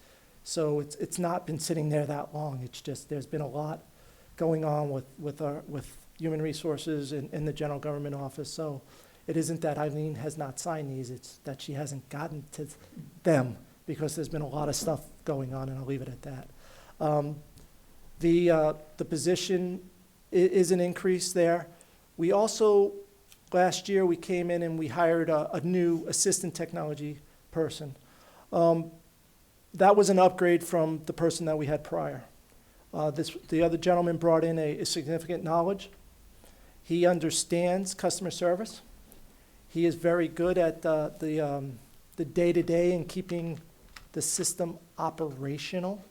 So it's not been sitting there that long. It's just, there's been a lot going on with human resources in the general government office. So it isn't that Eileen has not signed these, it's that she hasn't gotten to them because there's been a lot of stuff going on, and I'll leave it at that. The position is an increase there. We also, last year, we came in and we hired a new assistant technology person. That was an upgrade from the person that we had prior. The other gentleman brought in a significant knowledge. He understands customer service. He is very good at the day-to-day and keeping the system operational.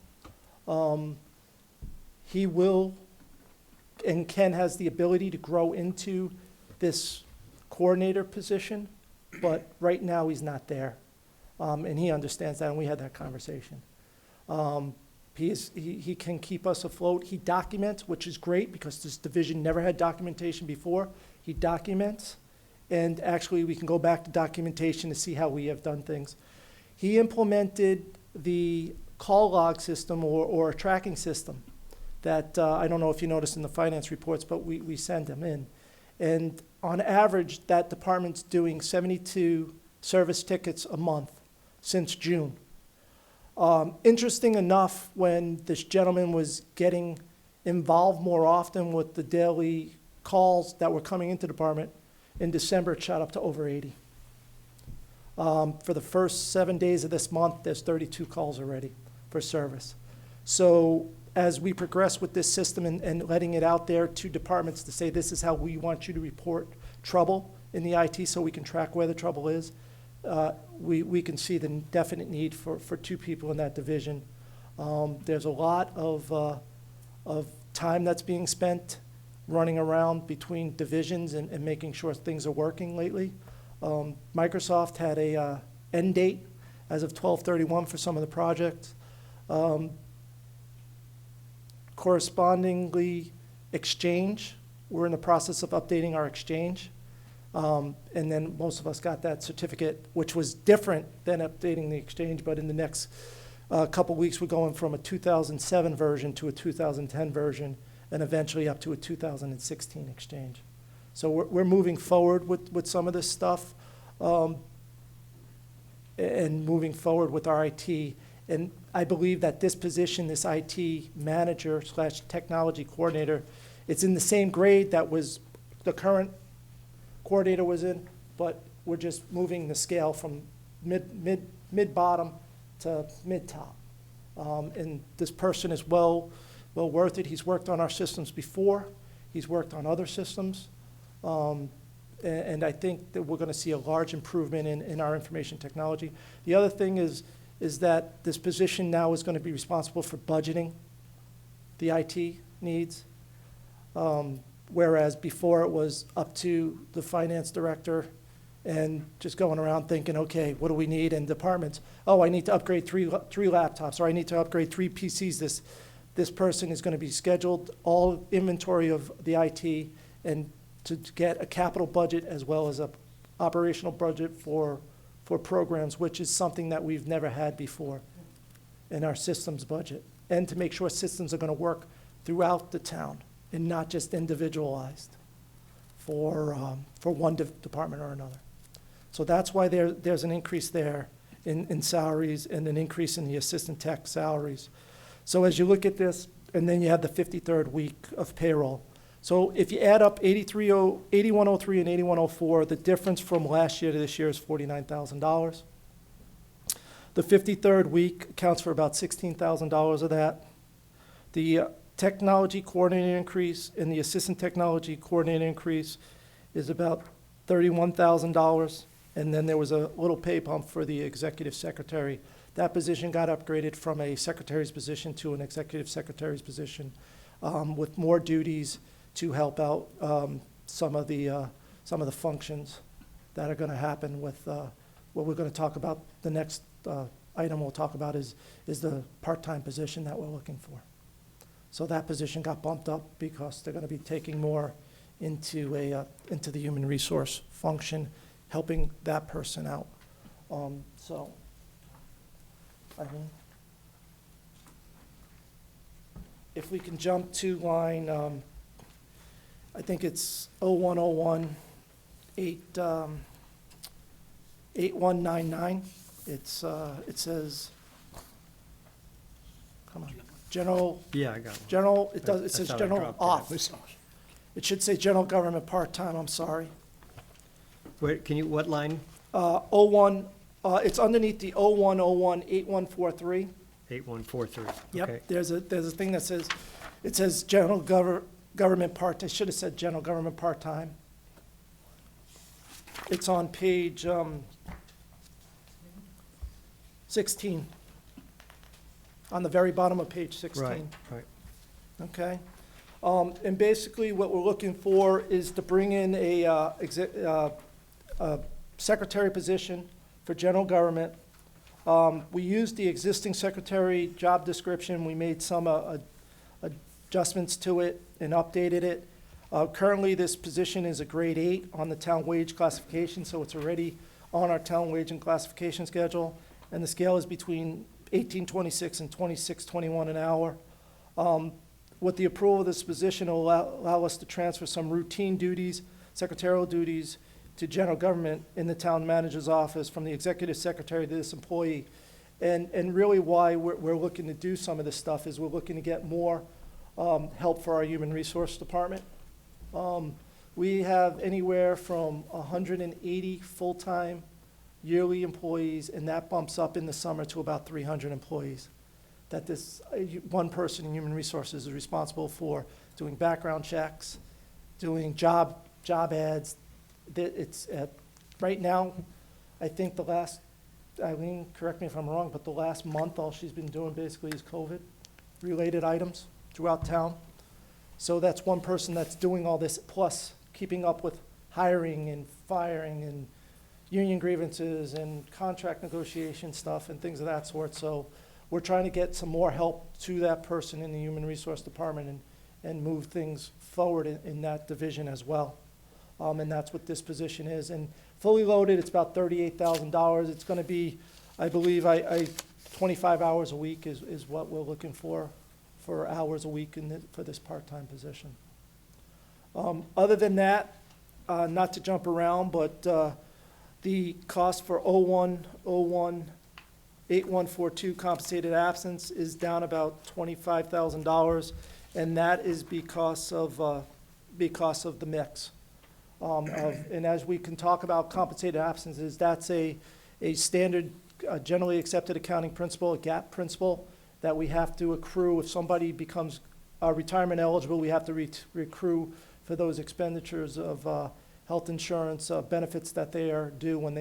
He will, and Ken has the ability to grow into this coordinator position, but right now he's not there. And he understands that, and we had that conversation. He can keep us afloat. He documents, which is great because this division never had documentation before. He documents, and actually we can go back to documentation to see how we have done things. He implemented the call log system or a tracking system that I don't know if you noticed in the finance reports, but we send them in. And on average, that department's doing 72 service tickets a month since June. Interesting enough, when this gentleman was getting involved more often with the daily calls that were coming into the department, in December it shot up to over 80. For the first 7 days of this month, there's 32 calls already for service. So as we progress with this system and letting it out there to departments to say, this is how we want you to report trouble in the IT so we can track where the trouble is, we can see the definite need for 2 people in that division. There's a lot of time that's being spent running around between divisions and making sure things are working lately. Microsoft had a end date as of 12/31 for some of the projects. Correspondingly, Exchange, we're in the process of updating our Exchange. And then most of us got that certificate, which was different than updating the Exchange, but in the next couple weeks, we're going from a 2007 version to a 2010 version, and eventually up to a 2016 Exchange. So we're moving forward with some of this stuff, and moving forward with our IT. And I believe that this position, this IT manager / technology coordinator, it's in the same grade that was the current coordinator was in, but we're just moving the scale from mid-bottom to mid-top. And this person is well worth it. He's worked on our systems before. He's worked on other systems. And I think that we're going to see a large improvement in our information technology. The other thing is that this position now is going to be responsible for budgeting the IT needs, whereas before it was up to the finance director and just going around thinking, okay, what do we need in departments? Oh, I need to upgrade three laptops, or I need to upgrade 3 PCs. This person is going to be scheduled all inventory of the IT and to get a capital budget as well as a operational budget for programs, which is something that we've never had before in our systems budget, and to make sure systems are going to work throughout the town and not just individualized for one department or another. So that's why there's an increase there in salaries and an increase in the assistant tech salaries. So as you look at this, and then you have the 53rd week of payroll. So if you add up 8103 and 8104, the difference from last year to this year is $49,000. The 53rd week accounts for about $16,000 of that. The technology coordinator increase and the assistant technology coordinator increase is about $31,000. And then there was a little pay bump for the executive secretary. That position got upgraded from a secretary's position to an executive secretary's position, with more duties to help out some of the functions that are going to happen with what we're going to talk about. The next item we'll talk about is the part-time position that we're looking for. So that position got bumped up because they're going to be taking more into into the human resource function, helping that person out. So, Eileen? If we can jump to line, I think it's 0101 8199. It's, it says, come on, general, Yeah, I got one. general, it does, I it says thought I general dropped it. off. It should say general government part-time, I'm sorry. Wait, can you, what line? 01, it's underneath the 0101 8143. 8143. Okay. Yep, there's a thing that says, it says general government part, I should have said general government part-time. It's on page 16, on the very bottom of page 16. Right, right. Okay? And basically, what we're looking for is to bring in a secretary position for general government. We used the existing secretary job description. We made some adjustments to it and updated it. Currently, this position is a grade 8 on the town wage classification, so it's already on our town wage and classification schedule. And the scale is between $18.26 and $26.21 an hour. With the approval of this position, it will allow us to transfer some routine duties, secretarial duties, to general government in the town manager's office from the executive secretary to this employee. And really why we're looking to do some of this stuff is we're looking to get more help for our human resource department. We have anywhere from 180 full-time yearly employees, and that bumps up in the summer to about 300 employees. That this one person in human resources is responsible for doing background checks, doing job ads. It's right now, I think the last, Eileen, correct me if I'm wrong, but the last month, all she's been doing basically is COVID-related items throughout town. So that's one person that's doing all this, plus keeping up with hiring and firing and union grievances and contract negotiation stuff and things of that sort. So we're trying to get some more help to that person in the human resource department and move things forward in that division as well. And that's what this position is. And fully loaded, it's about $38,000. It's gonna be, I believe, 25 hours a week is what we're looking for hours a week for this part-time position. Other than that, not to jump around, but the cost for 8142 compensated absence is down about $25,000, and that is because of the mix. And as we can talk about compensated absences, that's a standard, generally accepted accounting principle, a GAAP principle, that we have to accrue. If somebody becomes retirement eligible, we have to accrue for those expenditures of health insurance benefits that they are due when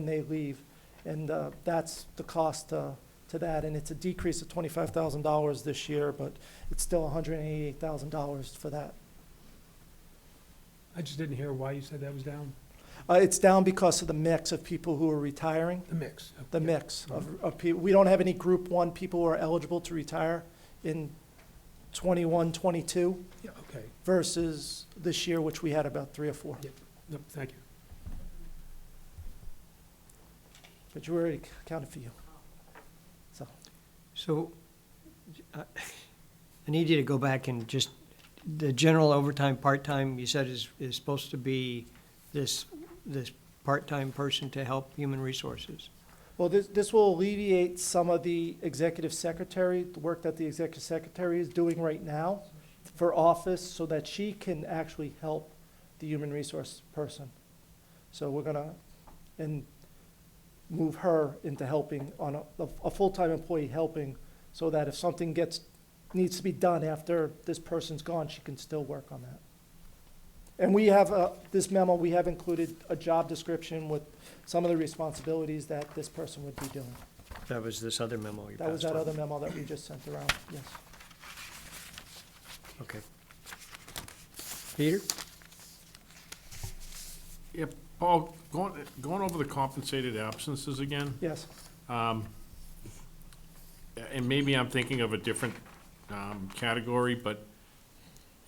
they leave. And that's the cost to that. And it's a decrease of $25,000 this year, but it's still $188,000 for that. I just didn't hear why you said that was down. It's down because of the mix of people who are retiring. The mix. The mix of people. We don't have any Group 1 people who are eligible to retire in 21, 22 Yeah, okay. versus this year, which we had about 3 or 4. Yep. Yep, thank you. But you already accounted for you. So I need you to go back and just, the general overtime, part-time, you said is supposed to be this part-time person to help human resources. Well, this will alleviate some of the executive secretary, the work that the executive secretary is doing right now for office, so that she can actually help the human resource person. So we're gonna, and move her into helping on a full-time employee helping, so that if something needs to be done after this person's gone, she can still work on that. And we have, this memo, we have included a job description with some of the responsibilities that this person would be doing. That was this other memo you That was passed that on. other memo that we just sent around, yes. Okay. Peter? Yep, Paul, going over the compensated absences again, Yes. and maybe I'm thinking of a different category, but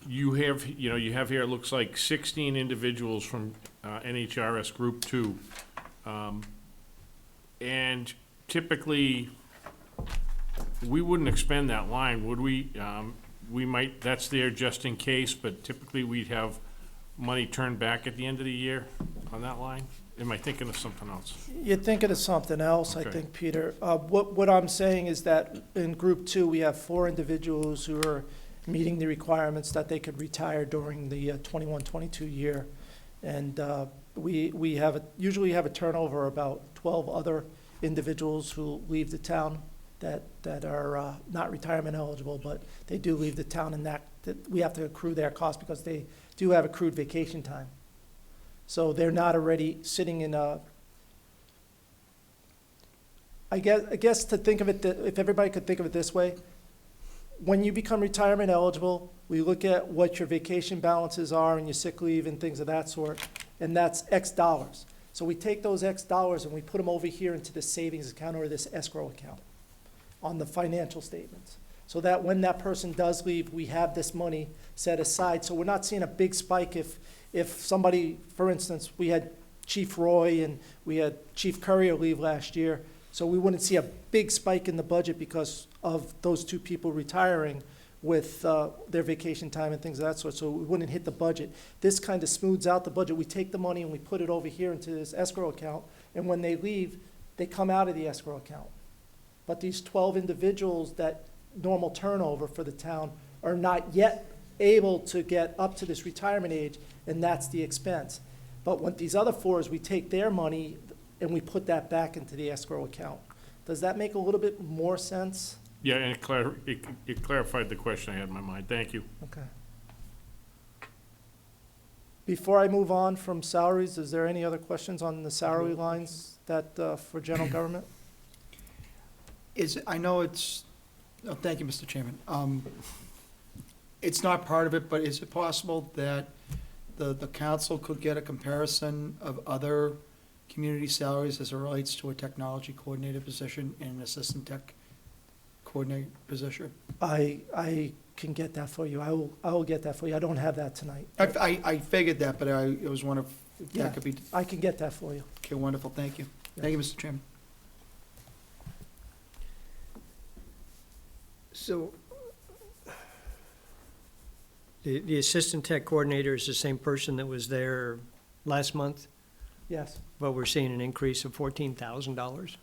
you have here, it looks like 16 individuals from NHRS Group 2. And typically, we wouldn't expend that line, would we? We might, that's there just in case, but typically we'd have money turned back at the end of the year on that line? Am I thinking of something else? You're thinking of something else, I Okay. think, Peter. What I'm saying is that in Group 2, we have 4 individuals who are meeting the requirements that they could retire during the 21-22 year. And we usually have a turnover of about 12 other individuals who leave the town that are not retirement eligible, but they do leave the town, and that we have to accrue their costs because they do have accrued vacation time. So they're not already sitting in a, I guess to think of it, if everybody could think of it this way, when you become retirement eligible, we look at what your vacation balances are and your sick leave and things of that sort, and that's X dollars. So we take those X dollars and we put them over here into this savings account or this escrow account on the financial statements. So that when that person does leave, we have this money set aside. So we're not seeing a big spike if somebody, for instance, we had Chief Roy and we had Chief Courier leave last year. So we wouldn't see a big spike in the budget because of those 2 people retiring with their vacation time and things of that sort. So we wouldn't hit the budget. This kind of smooths out the budget. We take the money and we put it over here into this escrow account. And when they leave, they come out of the escrow account. But these 12 individuals that normal turnover for the town are not yet able to get up to this retirement age, and that's the expense. But what these other 4 is we take their money and we put that back into the escrow account. Does that make a little bit more sense? Yeah, and it clarified the question I had in my mind. Thank you. Okay. Before I move on from salaries, is there any other questions on the salary lines that, for general government? I know it's, oh, thank you, Mr. Chairman. It's not part of it, but is it possible that the council could get a comparison of other community salaries as it relates to a technology coordinator position and an assistant tech coordinator position? I can get that for you. I will get that for you. I don't have that tonight. I figured that, but I was wondering if Yeah. that could be, I can get that for you. okay, wonderful, thank you. Thank you, Mr. Chairman. So the assistant tech coordinator is the same person that was there last month, Yes. but we're seeing an increase of $14,000.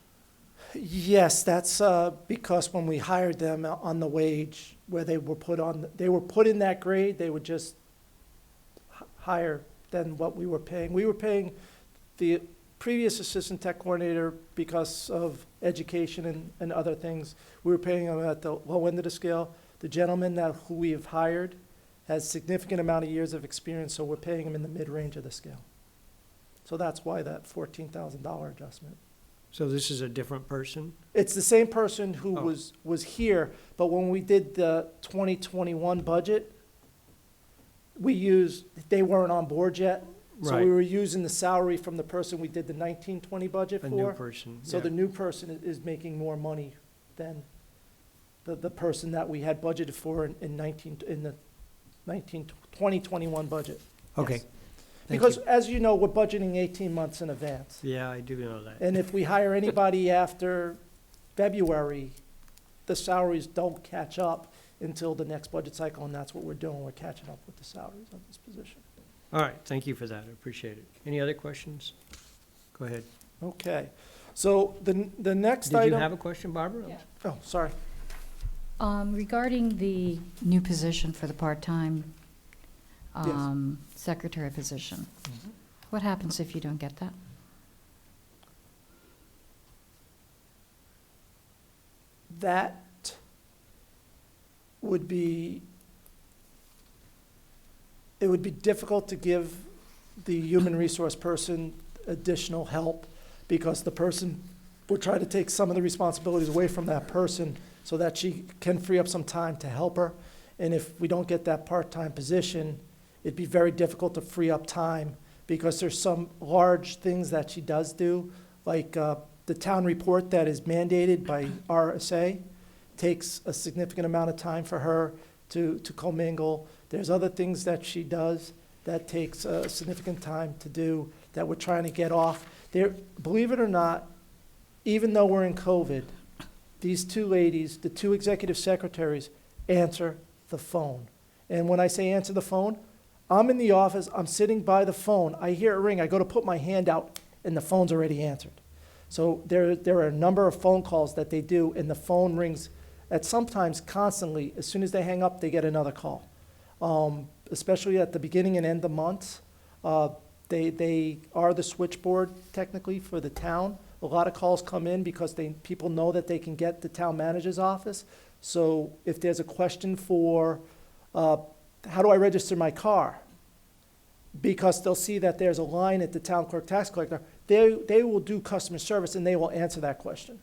Yes, that's because when we hired them on the wage, where they were put in that grade, they were just higher than what we were paying. We were paying the previous assistant tech coordinator because of education and other things. We were paying them at the low end of the scale. The gentleman who we have hired has significant amount of years of experience, so we're paying him in the mid-range of the scale. So that's why that $14,000 adjustment. So this is a different person? It's the same person who Oh. was here, but when we did the 2021 budget, they weren't on board yet. So we Right. were using the salary from the person we did the 1920 budget A new for. person, So yeah. the new person is making more money than the person that we had budgeted for in the 2021 budget. Okay. Yes. Thank Because, you. as you know, we're budgeting 18 months in advance. Yeah, I do know that. And if we hire anybody after February, the salaries don't catch up until the next budget cycle, and that's what we're doing. We're catching up with the salaries on this position. All right, thank you for that, I appreciate it. Any other questions? Go ahead. Okay, so the next Did you item. have a question, Barbara? Yeah. Oh, sorry. Regarding the new position for the part-time Yes. secretary position, Mhm. what happens if you don't get that? That would be, it would be difficult to give the human resource person additional help because the person would try to take some of the responsibilities away from that person so that she can free up some time to help her. And if we don't get that part-time position, it'd be very difficult to free up time because there's some large things that she does do, like the town report that is mandated by RSA takes a significant amount of time for her. to commingle. There's other things that she does that takes significant time to do that we're trying to get off. There, believe it or not, even though we're in COVID, these two ladies, the two executive secretaries, answer the phone. And when I say answer the phone, I'm in the office, I'm sitting by the phone, I hear it ring, I go to put my hand out, and the phone's already answered. So there are a number of phone calls that they do, and the phone rings at sometimes constantly. As soon as they hang up, they get another call. Especially at the beginning and end of months. They are the switchboard technically for the town. A lot of calls come in because people know that they can get the town manager's office. So if there's a question for, how do I register my car? Because they'll see that there's a line at the town clerk tax collector, they will do customer service and they will answer that question.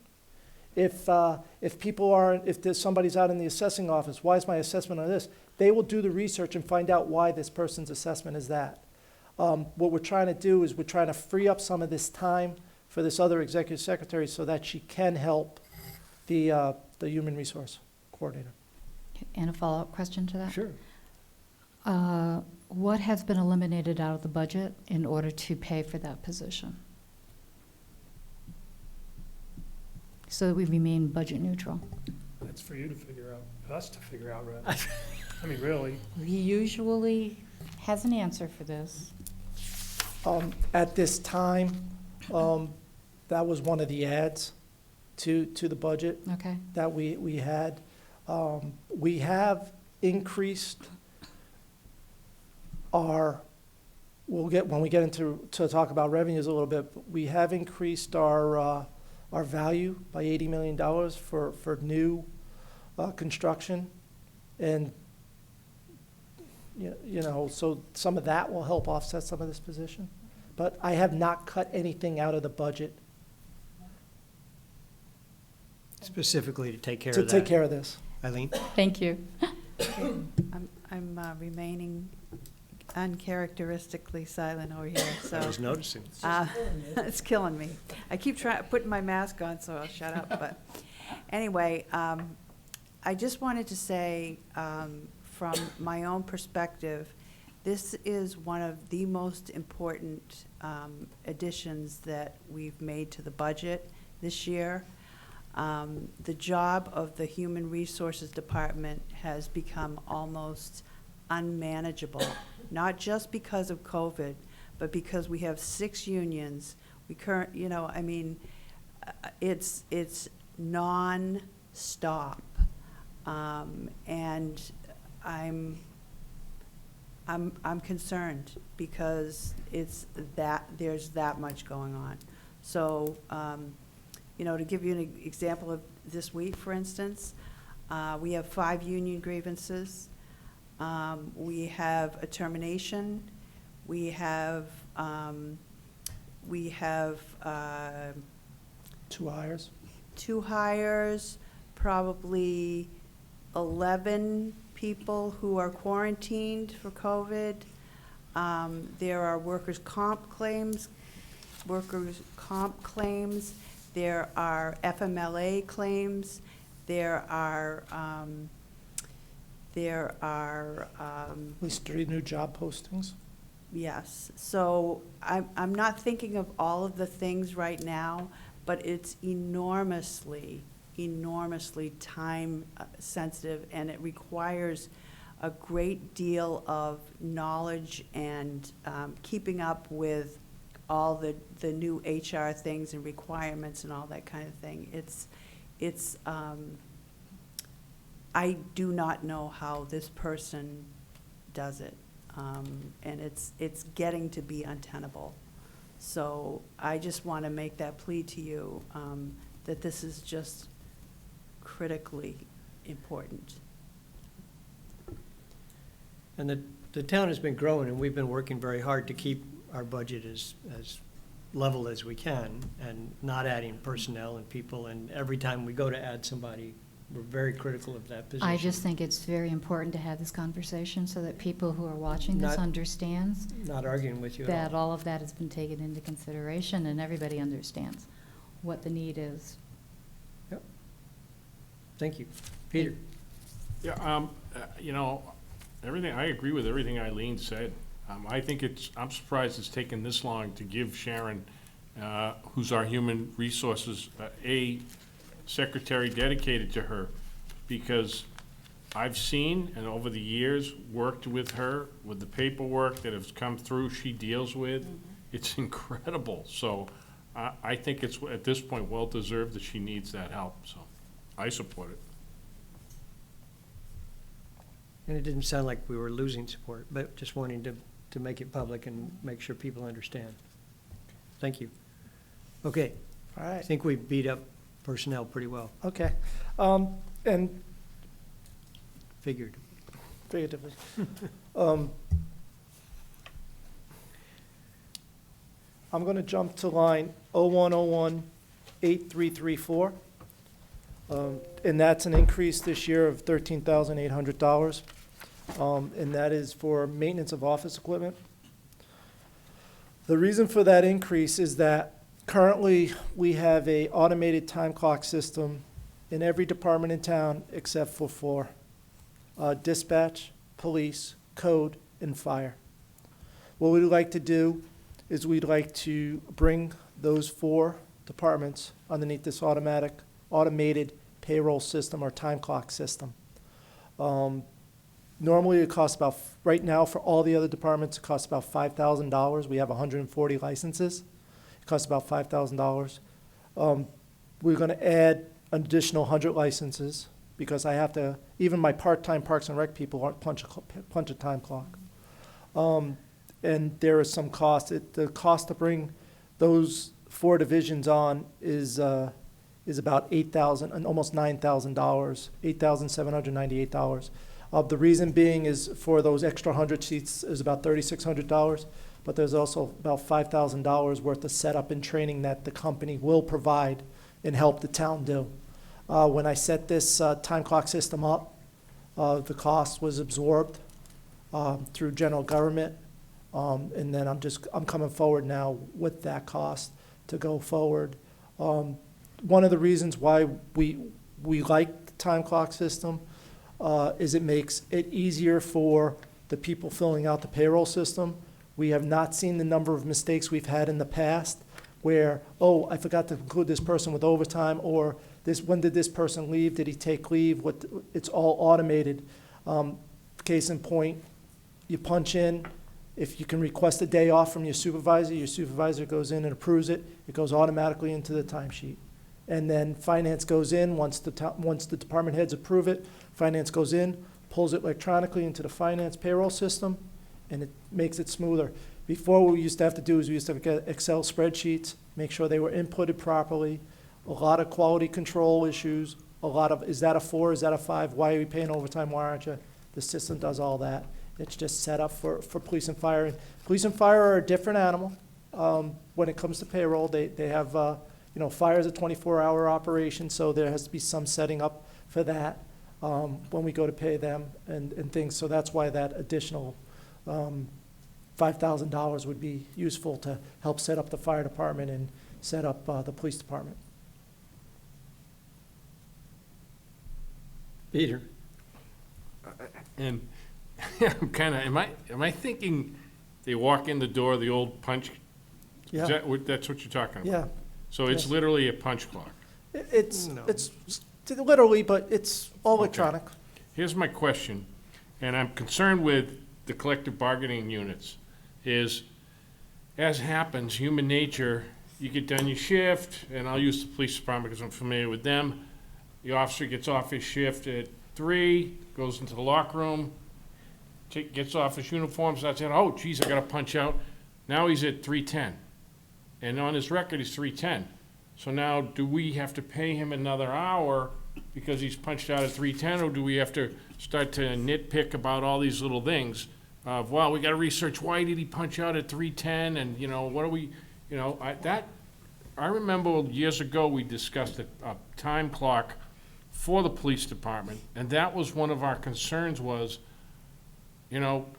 If there's somebody's out in the assessing office, why is my assessment on this? They will do the research and find out why this person's assessment is that. What we're trying to do is we're trying to free up some of this time for this other executive secretary so that she can help the human resource coordinator. And a follow-up question to that? Sure. What has been eliminated out of the budget in order to pay for that position? So that we remain budget neutral. That's for you to figure out, us to figure out, rather. I mean, really. He usually has an answer for this. At this time, that was one of the adds to the budget Okay. that we had. We have increased when we get into to talk about revenues a little bit, we have increased our value by $80 million for new construction. And, so some of that will help offset some of this position. But I have not cut anything out of the budget Specifically to take care of to that. take care of this. Eileen? Thank you. I'm remaining uncharacteristically silent over here, so. I was noticing. It's killing me. I keep putting my mask on, so I'll shut up, but anyway, I just wanted to say, from my own perspective, this is one of the most important additions that we've made to the budget this year. The job of the Human Resources Department has become almost unmanageable, not just because of COVID, but because we have 6 unions. It's non-stop. And I'm concerned because there's that much going on. So, to give you an example of this week, for instance, we have 5 union grievances. We have a termination. We have 2 hires. 2 hires, probably 11 people who are quarantined for COVID. There are workers' comp claims. There are FMLA claims. There are At least 3 new job postings. yes. So I'm not thinking of all of the things right now, but it's enormously time sensitive, and it requires a great deal of knowledge and keeping up with all the new HR things and requirements and all that kind of thing. I do not know how this person does it, and it's getting to be untenable. So I just want to make that plea to you, that this is just critically important. And the town has been growing, and we've been working very hard to keep our budget as level as we can and not adding personnel and people. And every time we go to add somebody, we're very critical of that position. I just think it's very important to have this conversation so that people who are watching this Not- understands Not arguing with you that at all. all of that has been taken into consideration and everybody understands what the need is. Thank you. Peter? Yeah, I agree with everything Eileen said. I think I'm surprised it's taken this long to give Sharon, who's our human resources, a secretary dedicated to her, because I've seen, and over the years, worked with her, with the paperwork that has come through she deals with. It's incredible. So I think it's, at this point, well-deserved that she needs that help, so I support it. And it didn't sound like we were losing support, but just wanting to make it public and make sure people understand. Thank you. Okay, All I right, think we beat up personnel pretty well, okay. And figured. figuratively. I'm going to jump to line 0101-8334. And that's an increase this year of $13,800. And that is for maintenance of office equipment. The reason for that increase is that currently we have a automated time clock system in every department in town except for four: dispatch, police, code, and fire. What we'd like to do is we'd like to bring those four departments underneath this automated payroll system or time clock system. Normally it costs about, right now for all the other departments, it costs about $5,000. We have 140 licenses. It costs about $5,000. We're going to add an additional 100 licenses because I have to, even my part-time Parks and Rec people aren't punch a time clock. And there is some cost. The cost to bring those four divisions on is about $8,000 and almost $9,000, $8,798. The reason being is for those extra 100 seats is about $3,600, but there's also about $5,000 worth of setup and training that the company will provide and help the town do. When I set this time clock system up, the cost was absorbed through general government. And then I'm coming forward now with that cost to go forward. One of the reasons why we like the time clock system is it makes it easier for the people filling out the payroll system. We have not seen the number of mistakes we've had in the past where, oh, I forgot to include this person with overtime, or when did this person leave? Did he take leave? It's all automated. Case in point, you punch in. If you can request a day off from your supervisor goes in and approves it. It goes automatically into the timesheet. And then finance goes in, once the department heads approve it, finance goes in, pulls it electronically into the finance payroll system, and it makes it smoother. Before, what we used to have to do is we used to get Excel spreadsheets, make sure they were inputted properly, a lot of quality control issues, a lot of, is that a 4, is that a 5, why are we paying overtime, why aren't you? The system does all that. It's just set up for police and fire. And police and fire are a different animal. When it comes to payroll, they have, fire is a 24-hour operation, so there has to be some setting up for that when we go to pay them and things. So that's why that additional $5,000 would be useful to help set up the fire department and set up the police department. Peter? And I'm kind of, am I thinking they walk in the door, the old punch? Is Yeah, that's what you're talking about? yeah. So it's Yes. literally a punch clock. It's No. literally, but it's all electronic. Here's my question, and I'm concerned with the collective bargaining units, is, as happens, human nature, you get done your shift, and I'll use the police department because I'm familiar with them. The officer gets off his shift at 3, goes into the locker room, gets off his uniform, starts saying, oh, geez, I gotta punch out. Now he's at 3:10, and on his record, he's 3:10. So now, do we have to pay him another hour because he's punched out at 3:10, or do we have to start to nitpick about all these little things of, well, we gotta research, why did he punch out at 3:10, and, what do we, I remember years ago, we discussed a time clock for the police department, and that was one of our concerns was,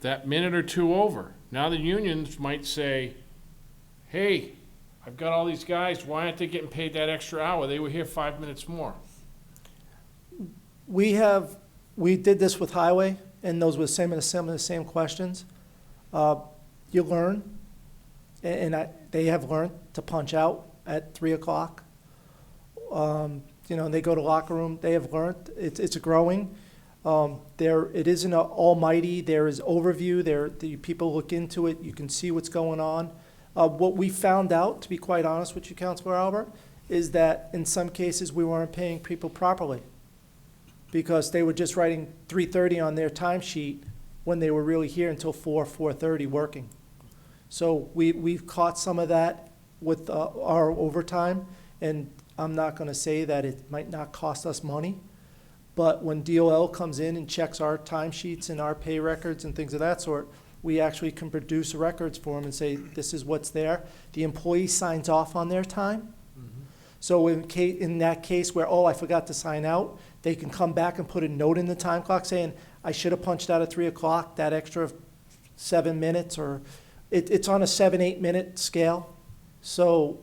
that minute or two over. Now the unions might say, hey, I've got all these guys, why aren't they getting paid that extra hour? They were here 5 minutes more. We have we did this with highway, and those were some of the same questions. You learn, they have learned to punch out at 3 o'clock. You know, they go to locker room, they have learned, it's growing. It isn't a almighty, there is overview, the people look into it, you can see what's going on. What we found out, to be quite honest with you, Councilor Albert, is that in some cases, we weren't paying people properly, because they were just writing 3:30 on their timesheet when they were really here until 4:30 working. So we've caught some of that with our overtime, and I'm not gonna say that it might not cost us money, but when DOL comes in and checks our timesheets and our pay records and things of that sort, we actually can produce records for them and say, this is what's there. The employee signs off on their time. So in that case where, oh, I forgot to sign out, they can come back and put a note in the time clock saying, I should have punched out at 3 o'clock, that extra 7 minutes, or it's on a 7-8 minute scale. So,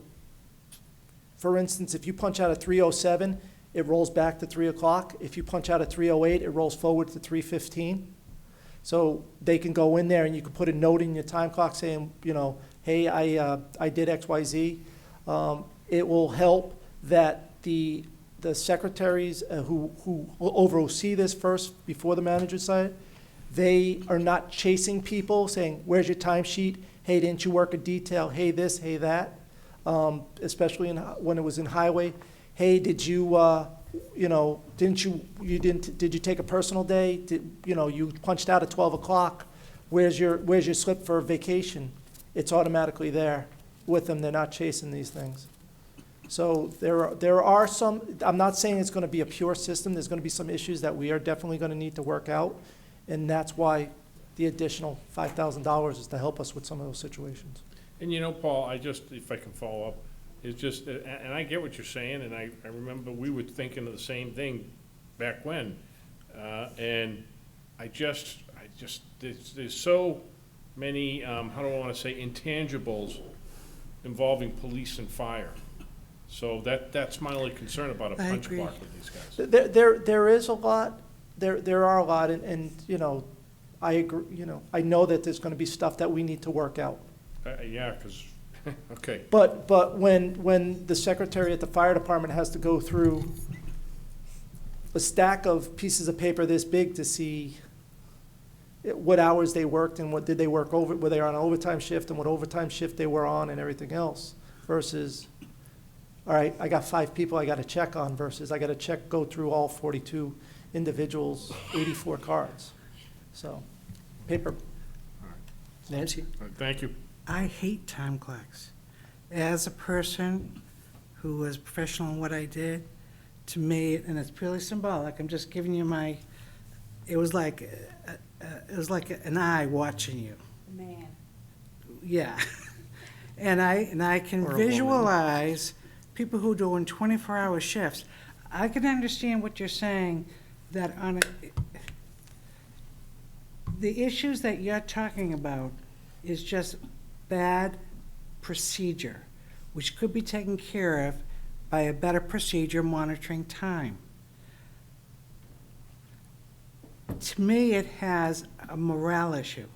for instance, if you punch out at 3:07, it rolls back to 3 o'clock. If you punch out at 3:08, it rolls forward to 3:15. So they can go in there and you can put a note in your time clock saying, you know, hey, I did X, Y, Z. It will help that the secretaries who oversee this first before the manager side, they are not chasing people saying, where's your timesheet? Hey, didn't you work a detail? Hey, this, hey, that. Especially when it was in highway. Hey, did you, you know, did you take a personal day? You punched out at 12 o'clock. Where's your slip for vacation? It's automatically there with them. They're not chasing these things. So there are some, I'm not saying it's going to be a pure system. There's going to be some issues that we are definitely going to need to work out. And that's why the additional $5,000 is to help us with some of those situations. And you know, Paul, if I can follow up, it's just, and I get what you're saying, and I remember we were thinking of the same thing back when. And there's so many, how do I want to say, intangibles involving police and fire. So that's my only concern about a I punch agree. clock with these guys. There is a lot, there are a lot, and you know, I agree, you know, I know that there's gonna be stuff that we need to work out. Yeah, because, okay. But when the secretary at the fire department has to go through a stack of pieces of paper this big to see what hours they worked and what did they work over, were they on an overtime shift and what overtime shift they were on and everything else, versus, all right, I got 5 people I got to check on, versus I got to go through all 42 individuals, 84 cards. So, paper. Nancy? All right, thank you. I hate time clocks. As a person who was professional in what I did, to me, and it's purely symbolic, I'm just giving you it was like an eye watching you. Man. Yeah. And I can Or a woman. visualize people who are doing 24-hour shifts. I can understand what you're saying, that the issues that you're talking about is just bad procedure, which could be taken care of by a better procedure monitoring time. To me, it has a morale issue.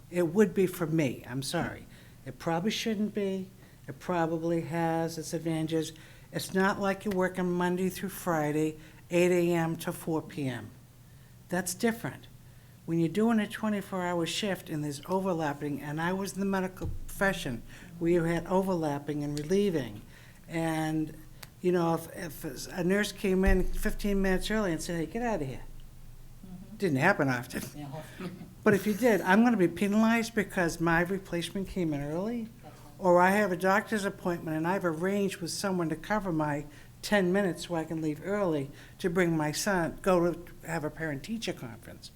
It would be for me, I'm sorry. It probably shouldn't be. It probably has its advantages. It's not like you're working Monday through Friday, 8 a.m. to 4 p.m. That's different. When you're doing a 24-hour shift and there's overlapping, and I was in the medical profession where you had overlapping and relieving, and, you know, if a nurse came in 15 minutes early and said, hey, get out of here. Didn't happen often. But if you did, I'm going to be penalized because my replacement came in early, or I have a doctor's appointment and I've arranged with someone to cover my 10 minutes so I can leave early to bring my son, go to have a parent-teacher conference.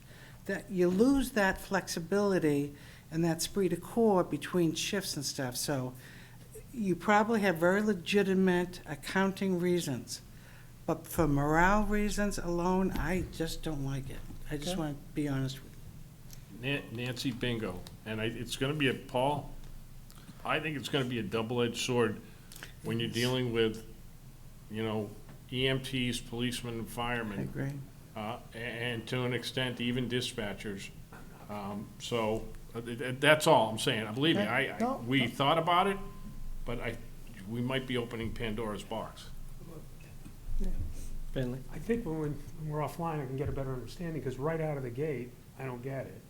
That you lose that flexibility and that esprit de corps between shifts and stuff. So you probably have very legitimate accounting reasons, but for morale reasons alone, I just don't like it. I just Okay. want to be honest with you. Nancy, bingo. And it's going to be Paul, I think it's going to be a double-edged sword when you're dealing with, you know, EMTs, policemen, and I firemen. agree. and to an extent, even dispatchers. So, that's all I'm saying. Believe me, No, we thought about it, but we might be opening Pandora's box. Finley? I think when we're offline, I can get a better understanding, because right out of the gate, I don't get it.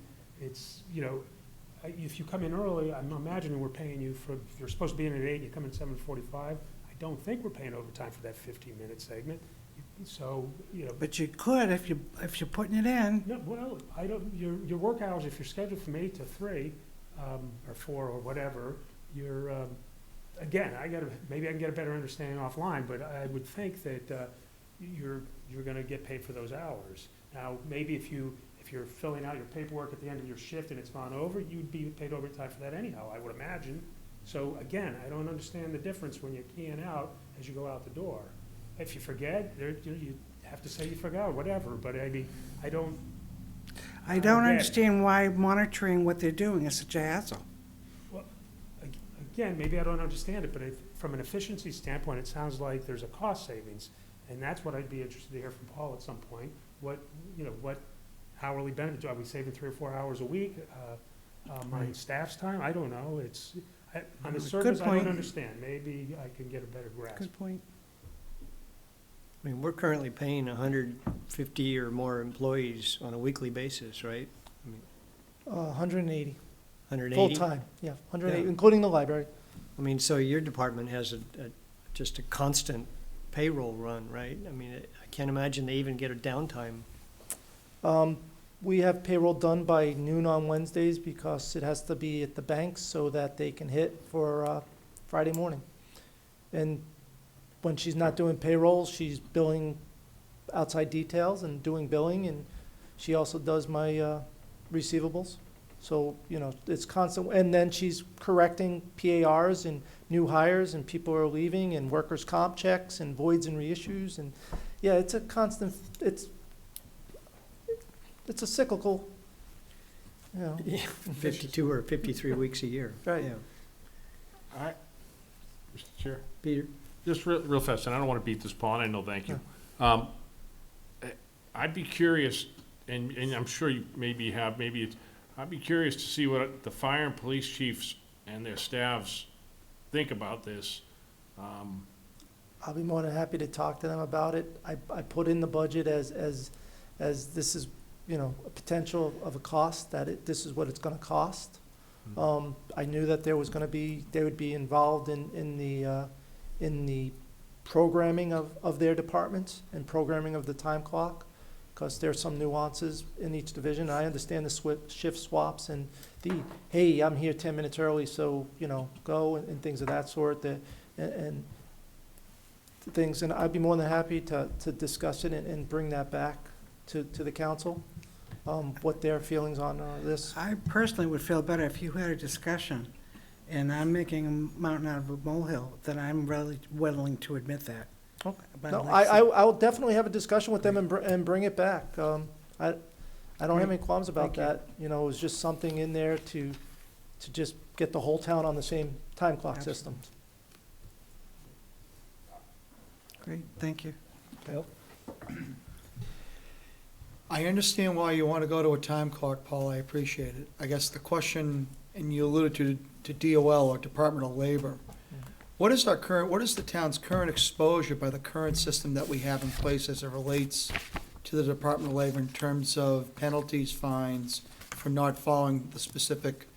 It's, if you come in early, I'm imagining we're paying you for, if you're supposed to be in at 8, you come in 7:45. I don't think we're paying overtime for that 15-minute segment. So, But you could if you're putting it in. no, well, I don't, your work hours, if you're scheduled from 8 to 3, or 4 or whatever, you're, again, maybe I can get a better understanding offline, but I would think that, you're gonna get paid for those hours. Now, maybe if you're filling out your paperwork at the end of your shift and it's gone over, you'd be paid overtime for that anyhow, I would imagine. So again, I don't understand the difference when you're keying out as you go out the door. If you forget, you have to say you forgot, whatever, but I mean, I don't get it. understand why monitoring what they're doing is such a hassle. Well, again, maybe I don't understand it, but from an efficiency standpoint, it sounds like there's a cost savings. And that's what I'd be interested to hear from Paul at some point. What hourly benefits, are we saving 3 or 4 hours a week? On staff's time? I don't know. On the surface, I point. don't understand. Maybe I can get a better grasp. Good point. I mean, we're currently paying 150 or more employees on a weekly basis, right? 180, 180? full-time, yeah, 180, Yeah. including the library. I mean, so your department has just a constant payroll run, right? I mean, I can't imagine they even get a downtime. We have payroll done by noon on Wednesdays because it has to be at the banks so that they can hit for Friday morning. And when she's not doing payroll, she's billing outside details and doing billing, and she also does my receivables. So, it's constant, and then she's correcting PARs and new hires, and people are leaving, and workers' comp checks, and voids and reissues, and, yeah, it's a constant, it's a cyclical, 52 or 53 weeks a year. Right. Yeah. All right. Mr. Chair? Peter? Just real fast, and I don't want to beat this, Paul, and I know, thank you. I'd be curious, and I'm sure you maybe have, I'd be curious to see what the fire and police chiefs and their staffs think about this. I'll be more than happy to talk to them about it. I put in the budget as this is, a potential of a cost, that this is what it's gonna cost. I knew that they would be involved in the programming of their departments and programming of the time clock, because there's some nuances in each division. I understand the shift swaps and hey, I'm here 10 minutes early, so, go, and things of that sort, and things, and I'd be more than happy to discuss it and bring that back to the council, what their feelings on this. I personally would feel better if you had a discussion, and I'm making a mountain out of a molehill, then I'm really willing to admit that. Okay. But No, like I will definitely have a discussion with them and bring it back. I don't have any qualms about Thank you. that. It was just something in there to just get the whole town on the same time clock system. Great, thank you. I understand why you want to go to a time clock, Paul, I appreciate it. I guess the question, and you alluded to DOL or Department of Labor. What is the town's current exposure by the current system that we have in place as it relates to the Department of Labor in terms of penalties, fines for not following the specific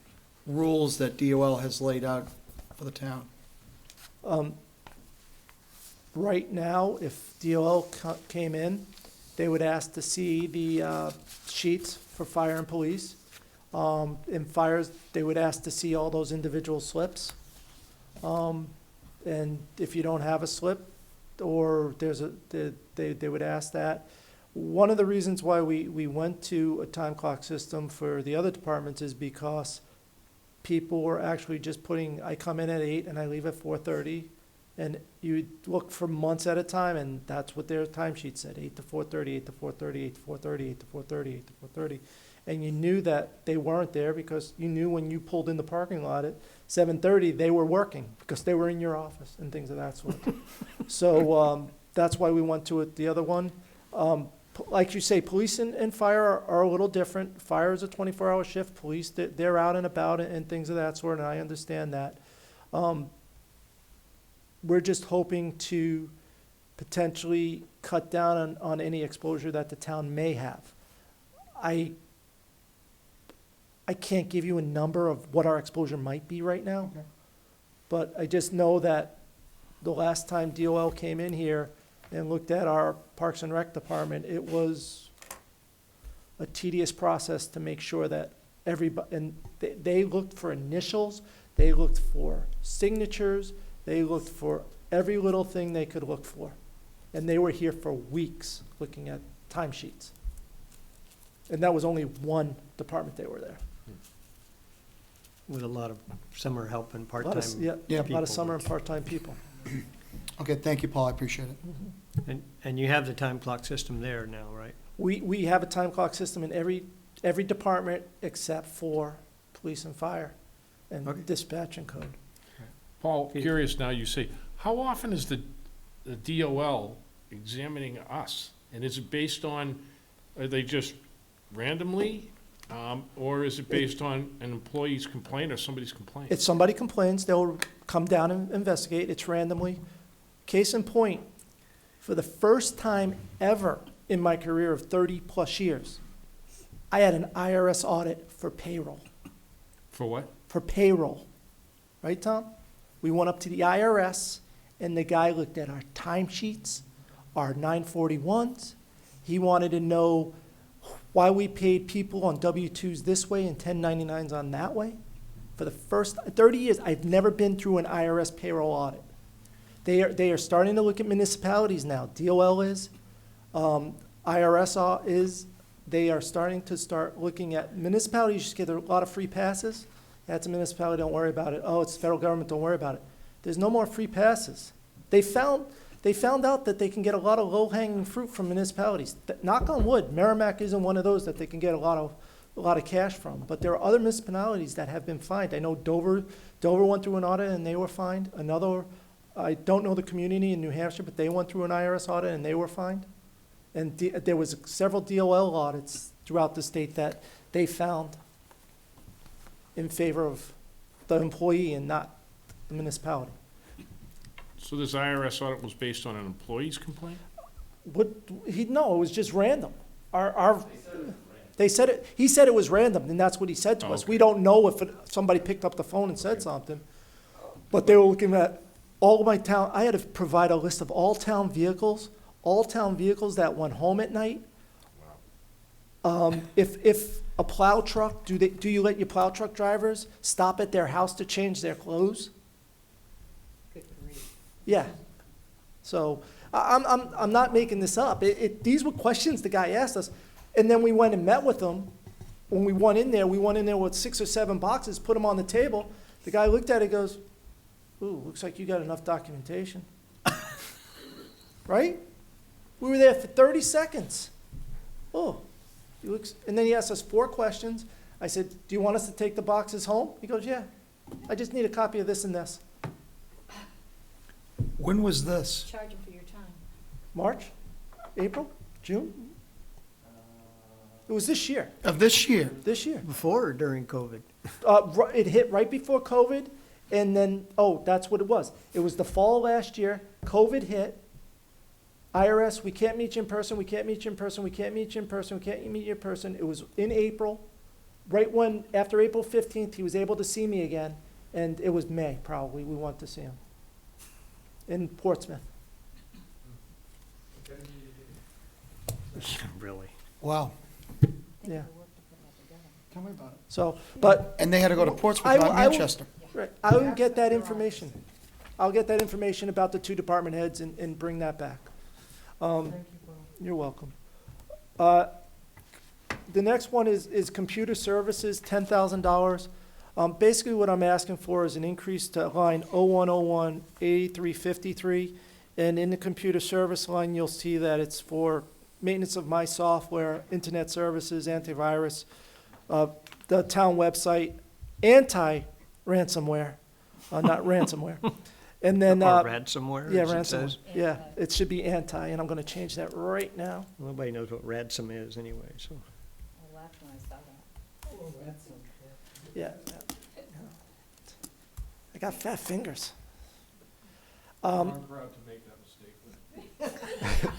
rules that DOL has laid out for the town? Right now, if DOL came in, they would ask to see the sheets for fire and police. In fires, they would ask to see all those individual slips. And if you don't have a slip, or they would ask that. One of the reasons why we went to a time clock system for the other departments is because people were actually just I come in at 8 and I leave at 4:30. And you look for months at a time, and that's what their timesheet said, 8 to 4:30, 8 to 4:30, 8 to 4:30, 8 to 4:30, 8 to 4:30. And you knew that they weren't there because you knew when you pulled in the parking lot at 7:30, they were working because they were in your office and things of that sort. So that's why we went to the other one. like you say, police and fire are a little different. Fire is a 24-hour shift. Police, they're out and about and things of that sort, and I understand that. We're just hoping to potentially cut down on any exposure that the town may have. I can't give you a number of what our exposure might be right now, Okay. but I just know that the last time DOL came in here and looked at our Parks and Rec department, it was a tedious process to make sure that everybody, and they looked for initials, they looked for signatures, they looked for every little thing they could look for. And they were here for weeks looking at timesheets. And that was only one department they were there. With a lot of summer help and A lot part-time. of, yeah, Yeah. a lot people. of summer and part-time people. Okay, thank you, Paul, I appreciate it. And you have the time clock system there now, right? We have a time clock system in every department except for police and fire and Okay. dispatch and code. Paul, Peter. curious now, you say, how often is the DOL examining us? And is it based on, are they just randomly? Or is it based on an employee's complaint or somebody's complaint? If somebody complains, they'll come down and investigate. It's randomly. Case in point, for the first time ever in my career of 30-plus years, I had an IRS audit for payroll. For what? For payroll. Right, Tom? We went up to the IRS, and the guy looked at our timesheets, our 941s. He wanted to know why we paid people on W-2s this way and 1099s on that way. For the first 30 years, I've never been through an IRS payroll audit. They are starting to look at municipalities now. DOL is, IRS is. They are starting to looking at municipalities. Just get a lot of free passes. That's a municipality, don't worry about it. Oh, it's the federal government, don't worry about it. There's no more free passes. They found out that they can get a lot of low-hanging fruit from municipalities. Knock on wood, Merrimack isn't one of those that they can get a lot of cash from. But there are other municipalities that have been fined. I know Dover went through an audit and they were fined. Another, I don't know the community in New Hampshire, but they went through an IRS audit and they were fined. And there was several DOL audits throughout the state that they found in favor of the employee and not the municipality. So this IRS audit was based on an employee's complaint? No, it was just random. He said it was random, and that's what he said to us. Okay. We don't know if somebody picked up the phone and said something. But they were looking at all my town, I had to provide a list of all town vehicles that went home at night. If a plow truck, do you let your plow truck drivers stop at their house to change their clothes? Yeah. So I'm not making this up. These were questions the guy asked us. And then we went and met with him. When we went in there with 6 or 7 boxes, put them on the table. The guy looked at it and goes, ooh, looks like you got enough documentation. Right? We were there for 30 seconds. Oh, and then he asked us 4 questions. I said, do you want us to take the boxes home? He goes, yeah. I just need a copy of this and this. When was this? Charge them for your time. March? April? June? It was this year. Of this year? This year. Before or during COVID? It hit right before COVID, and then, that's what it was. It was the fall last year, COVID hit. IRS, we can't meet you in person, we can't meet you in person, we can't meet you in person, we can't meet you in person. It was in April, right when, after April 15th, he was able to see me again, and it was May, probably, we wanted to see him. In Portsmouth. Really? Wow. Yeah. Tell me about it. So, but, And they had to go to Portsmouth, I will- not I will- Manchester. right, I will get that information. I'll get that information about the 2 department heads and bring that back. You're welcome. The next one is computer services, $10,000. Basically, what I'm asking for is an increase to line 0101 8353. And in the computer service line, you'll see that it's for maintenance of my software, internet services, antivirus, the town website, anti-ransomware, not ransomware, And then, Or ransomware, yeah, as it ransomware. says. Yeah, it should be anti, and I'm gonna change that right now. Nobody knows what ransom is anyway, so. Yeah. I got fat fingers. I'm proud to make that mistake.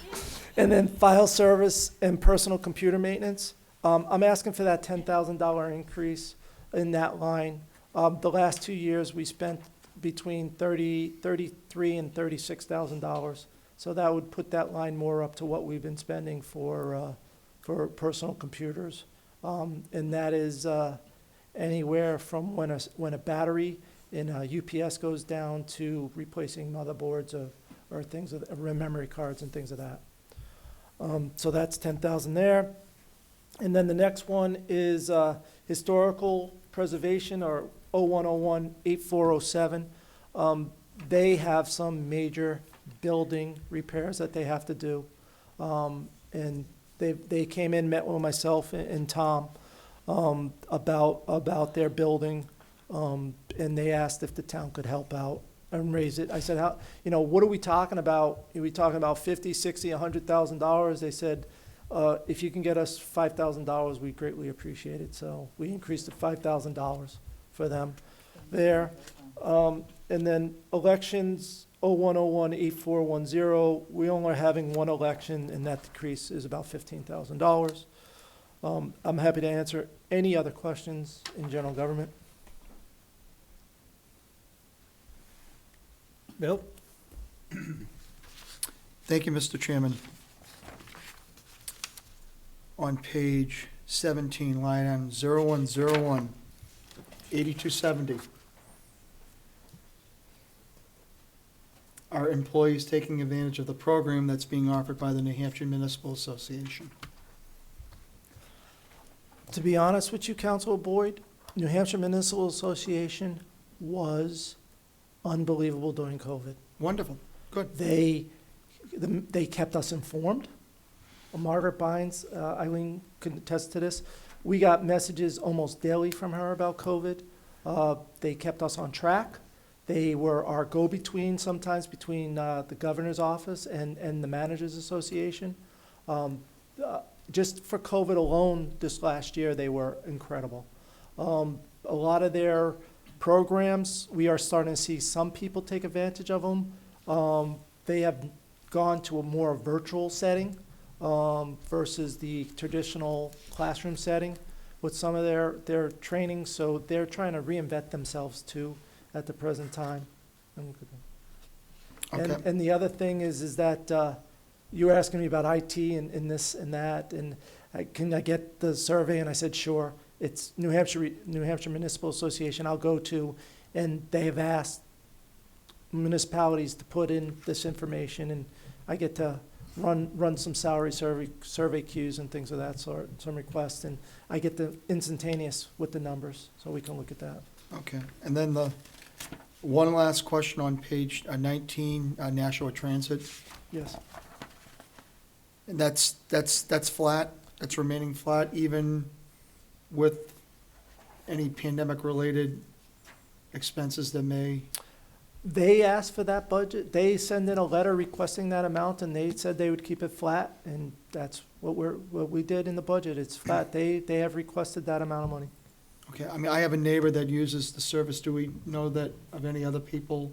And then file service and personal computer maintenance. I'm asking for that $10,000 increase in that line. The last 2 years, we spent between $33,000 and $36,000. So that would put that line more up to what we've been spending for personal computers. And that is anywhere from when a battery in a UPS goes down to replacing motherboards or things of memory cards and things of that. So that's 10,000 there. And then the next one is historical preservation, or 0101-8407. They have some major building repairs that they have to do. And they came in, met with myself and Tom about their building, and they asked if the town could help out and raise it. I said, how, what are we talking about? Are we talking about $50,000, $60,000, $100,000? They said, if you can get us $5,000, we greatly appreciate it. So we increased it $5,000 for them there. And then elections, 0101-8410, we only are having one election, and that decrease is about $15,000. I'm happy to answer any other questions in general government. Bill? Thank you, Mr. Chairman. On page 17, line item 0101, 8270. Are employees taking advantage of the program that's being offered by the New Hampshire Municipal Association? To be honest with you, Councilor Boyd, New Hampshire Municipal Association was unbelievable during COVID. Wonderful, good. They kept us informed. Margaret Bynes, Eileen can attest to this. We got messages almost daily from her about COVID. They kept us on track. They were our go-between sometimes between the governor's office and the managers association. Just for COVID alone this last year, they were incredible. A lot of their programs, we are starting to see some people take advantage of them. They have gone to a more virtual setting versus the traditional classroom setting with some of their training. So they're trying to reinvent themselves too at the present time. Okay. And the other thing is that you were asking me about IT and this and that, and can I get the survey? And I said, sure. It's New Hampshire Municipal Association I'll go to, and they have asked municipalities to put in this information, and I get to run some salary survey queues and things of that sort, some requests, and I get the instantaneous with the numbers, so we can look at that. Okay, and then the one last question on page 19, Nashua Transit. Yes. And that's flat, that's remaining flat, even with any pandemic-related expenses that may, They asked for that budget. They send in a letter requesting that amount, and they said they would keep it flat, and that's what we did in the budget. It's flat. They have requested that amount of money. okay, I mean, I have a neighbor that uses the service. Do we know that of any other people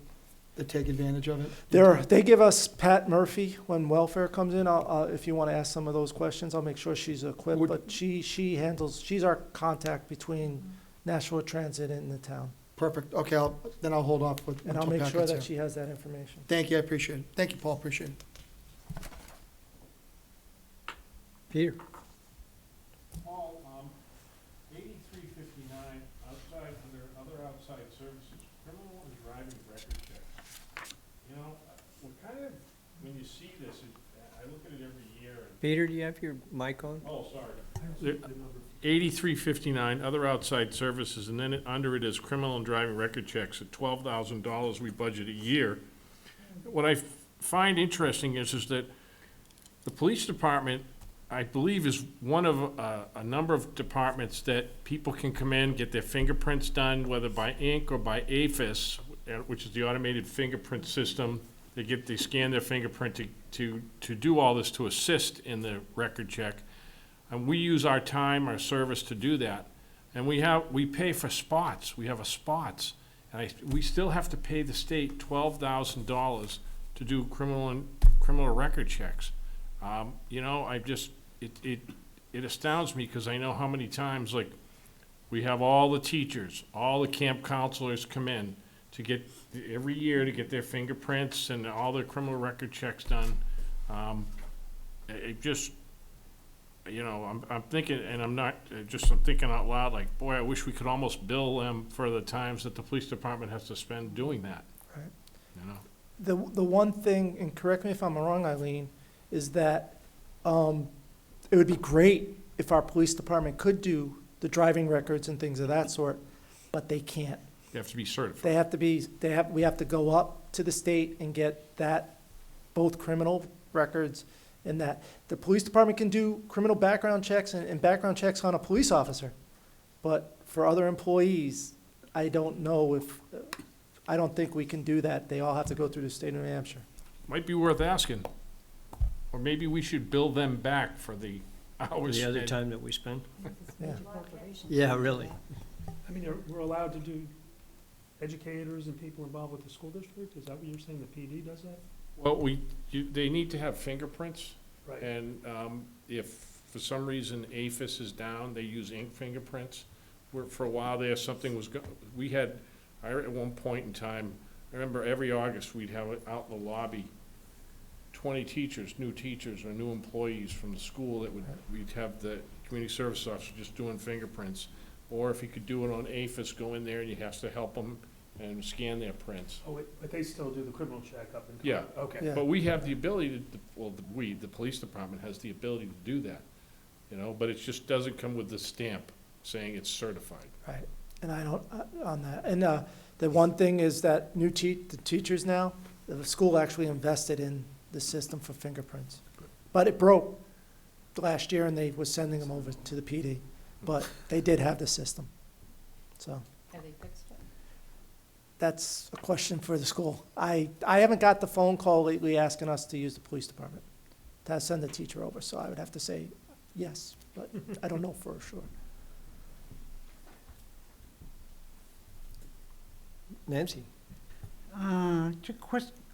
that take advantage of it? They give us Pat Murphy when welfare comes in. If you want to ask some of those questions, I'll make sure she's equipped, Would- but she's our contact between Nashua Transit and the town. Perfect, okay, then I'll hold off with. And I'll until make Pat sure gets that here. she has that information. Thank you, I appreciate it. Thank you, Paul, appreciate it. Peter? Paul, 8359, outside, under other outside services, criminal and driving record checks. What kind of, when you see this, I look at it every year and, Peter, do you have your mic on? oh, sorry. 8359, other outside services, and then under it is criminal and driving record checks at $12,000 we budget a year. What I find interesting is that the police department, I believe, is one of a number of departments that people can come in, get their fingerprints done, whether by ink or by AFIS, which is the automated fingerprint system. They scan their fingerprint to do all this, to assist in the record check. And we use our time, our service to do that. And we pay for spots. We have a spots. And we still have to pay the state $12,000 to do criminal record checks. You know, it astounds me, because I know how many times, like, we have all the teachers, all the camp counselors come in to get, every year, to get their fingerprints and all their criminal record checks done. It just, you know, I'm thinking, and I'm thinking out loud, like, boy, I wish we could almost bill them for the times that the police department has to spend doing that. Right. You know? The one thing, and correct me if I'm wrong, Eileen, is that it would be great if our police department could do the driving records and things of that sort, but they can't. You have to be certified. We have to go up to the state and get that, both criminal records and that. The police department can do criminal background checks and background checks on a police officer. But for other employees, I don't think we can do that. They all have to go through the state of New Hampshire. Might be worth asking. Or maybe we should bill them back for the hours. The other spent. time that we spend? Yeah. Yeah, really. I mean, we're allowed to do educators and people involved with the school district? Is that what you're saying, the PD does that? Well, they need to have fingerprints. Right. And if for some reason APHIS is down, they use ink fingerprints. For a while there, something was, at one point in time, I remember every August, we'd have it out in the lobby, 20 teachers, new teachers or new employees from the school we'd have the community service officer just doing fingerprints. Or if he could do it on APHIS, go in there and you have to help them and scan their prints. Oh, but they still do the criminal check up in. Yeah. Okay. Yeah. But we have the ability the police department has the ability to do that, you know, but it just doesn't come with the stamp saying it's certified. Right, and I don't, on that, and the one thing is that the teachers now, the school actually invested in the system for fingerprints. But it broke last year and they was sending them over to the PD, but they did have the system, so. Have they fixed it? That's a question for the school. I haven't got the phone call lately asking us to use the police department to send the teacher over, so I would have to say yes, but I don't know for sure. Nancy?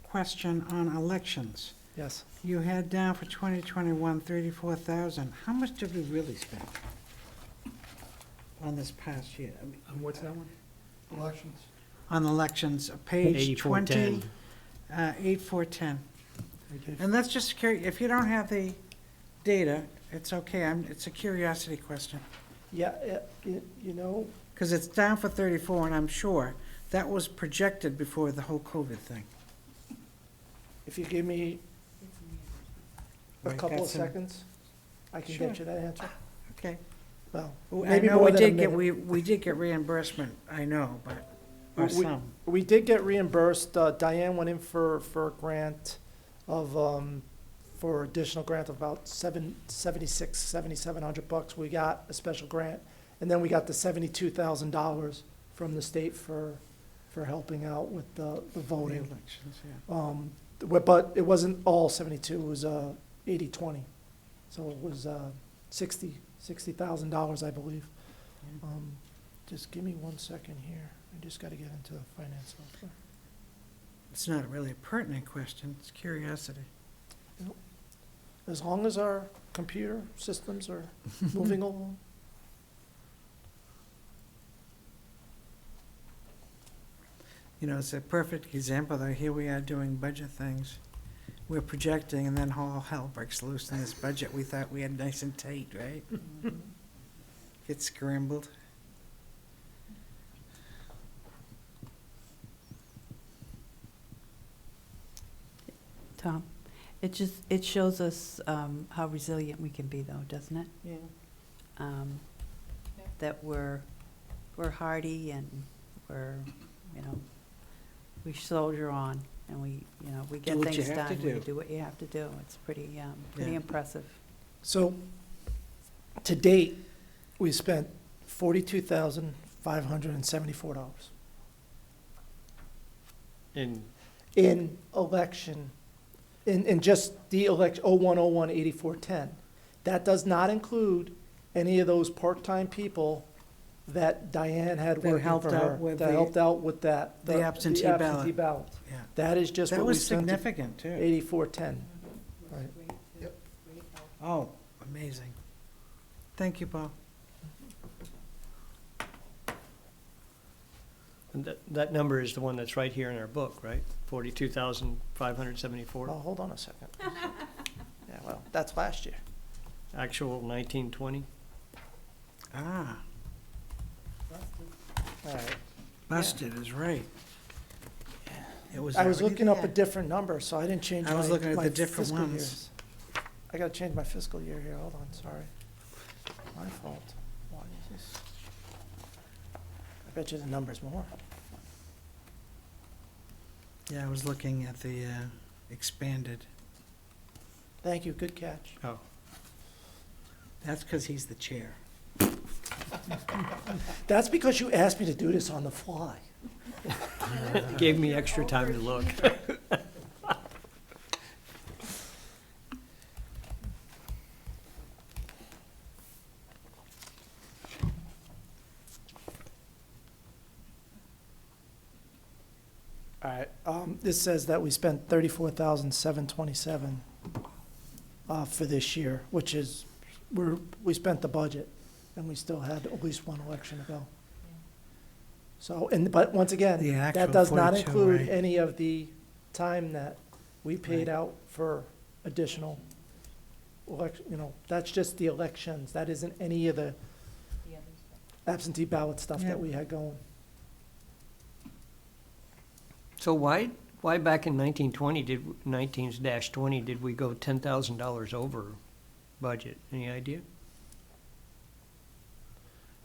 Question on elections. Yes. You had down for 2021, 34,000. How much did we really spend on this past year? I mean, What's that one? Elections. on elections, page 20, 8410. 8410. And that's just if you don't have the data, it's okay. It's a curiosity question. Yeah, you know, Because it's down for 34, and I'm sure that was projected before the whole COVID thing. if you give me a Right, couple of that's in- seconds, I can Sure. get you that answer. Okay. Well, I maybe know more we than a did get, minute. we did get reimbursement, I know, but, or some. We did get reimbursed. Diane went in for a grant of, for additional grant of about $7,700. We got a special grant. And then we got the $72,000 from the state for helping out with the voting. Elections, yeah. But it wasn't all 72, it was 80/20. So it was $60,000, I believe. Just give me 1 second here. I just got to get into the finance software. It's not really a pertinent question, it's curiosity. As long as our computer systems are moving along. You know, it's a perfect example, though. Here we are doing budget things. We're projecting, and then all hell breaks loose in this budget we thought we had nice and tight, right? Get scrambled. Tom, it shows us how resilient we can be, though, doesn't it? Yeah. That we're hardy and we're, we soldier on and we get what you things have to done. We do. do what you have to do. It's pretty Yeah. impressive. So, to date, we spent $42,574. in election, in just the election, 0101-8410. That does not include any of those part-time people that Diane had That working helped for her. out with That the- helped out with that. the absentee ballot. absentee ballot. Yeah. That is just That what we was sent to significant, too. 8410. Oh, amazing. Thank you, Paul. And that number is the one that's right here in our book, right? 42,574. Oh, hold on a second. Yeah, well, that's last year. Actual 1920. Ah, All right. busted is right. It was I was already looking up a there. different number, so I didn't change I was looking at my the different fiscal ones. years. I gotta change my fiscal year here, hold on, sorry. My fault. Why is this? I bet you the number's more. Yeah, I was looking at the expanded. Thank you, good catch. Oh, That's because he's the chair. That's because you asked me to do this on the fly. gave me extra time to look. All right, this says that we spent 34,727 for this year, which is, we spent the budget, and we still had at least one election to go. So, but once The again, actual that does not 42, include right. any of the time that we paid Right. out for additional election, that's just the elections. That isn't any of the absentee ballot stuff Yeah. that we had going. So why back in 1920 did we go $10,000 over budget? Any idea?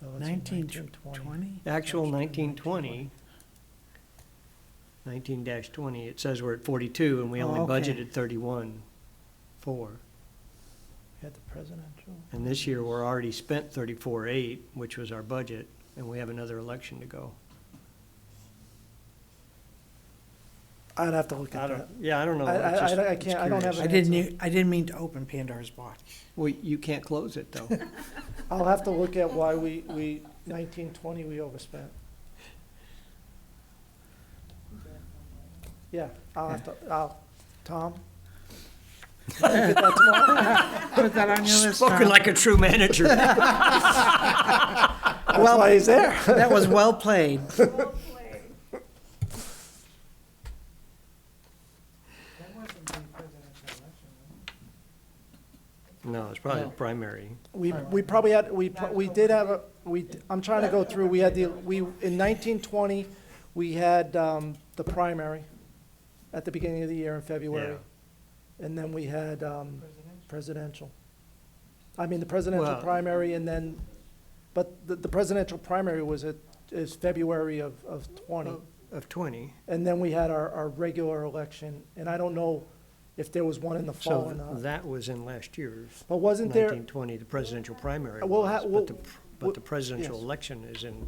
Oh, let's see, 1920? Actual 1920, 19-20, it says we're at 42 and we only Oh, okay. budgeted 31.4. We had the presidential. And this year, we're already spent 34.8, which was our budget, and we have another election to go. I'd have to look I at don't, that. yeah, I don't know. I It's just- I it's can't, I don't have curious. an answer. I didn't mean to open Pandora's box. Well, you can't close it, though. I'll have to look at why we 1920 we overspent. Yeah, I'll have to, Tom? I'll get that tomorrow. Put that on your list, Spoken Tom. like a true manager. That's why he's there. That was well played. No, it's probably No. the primary. We probably had, we did have I'm trying to go through, we had in 1920, we had the primary at the beginning of the year in February. And then we had presidential. I mean, the presidential Well- primary and then, but the presidential primary is February of 20. Of 20. And then we had our regular election, and I don't know if there was one in the fall or So not. that was in last year's, But wasn't there, 1920, the presidential primary We'll was, we'll- but the presidential yes. election is in yeah,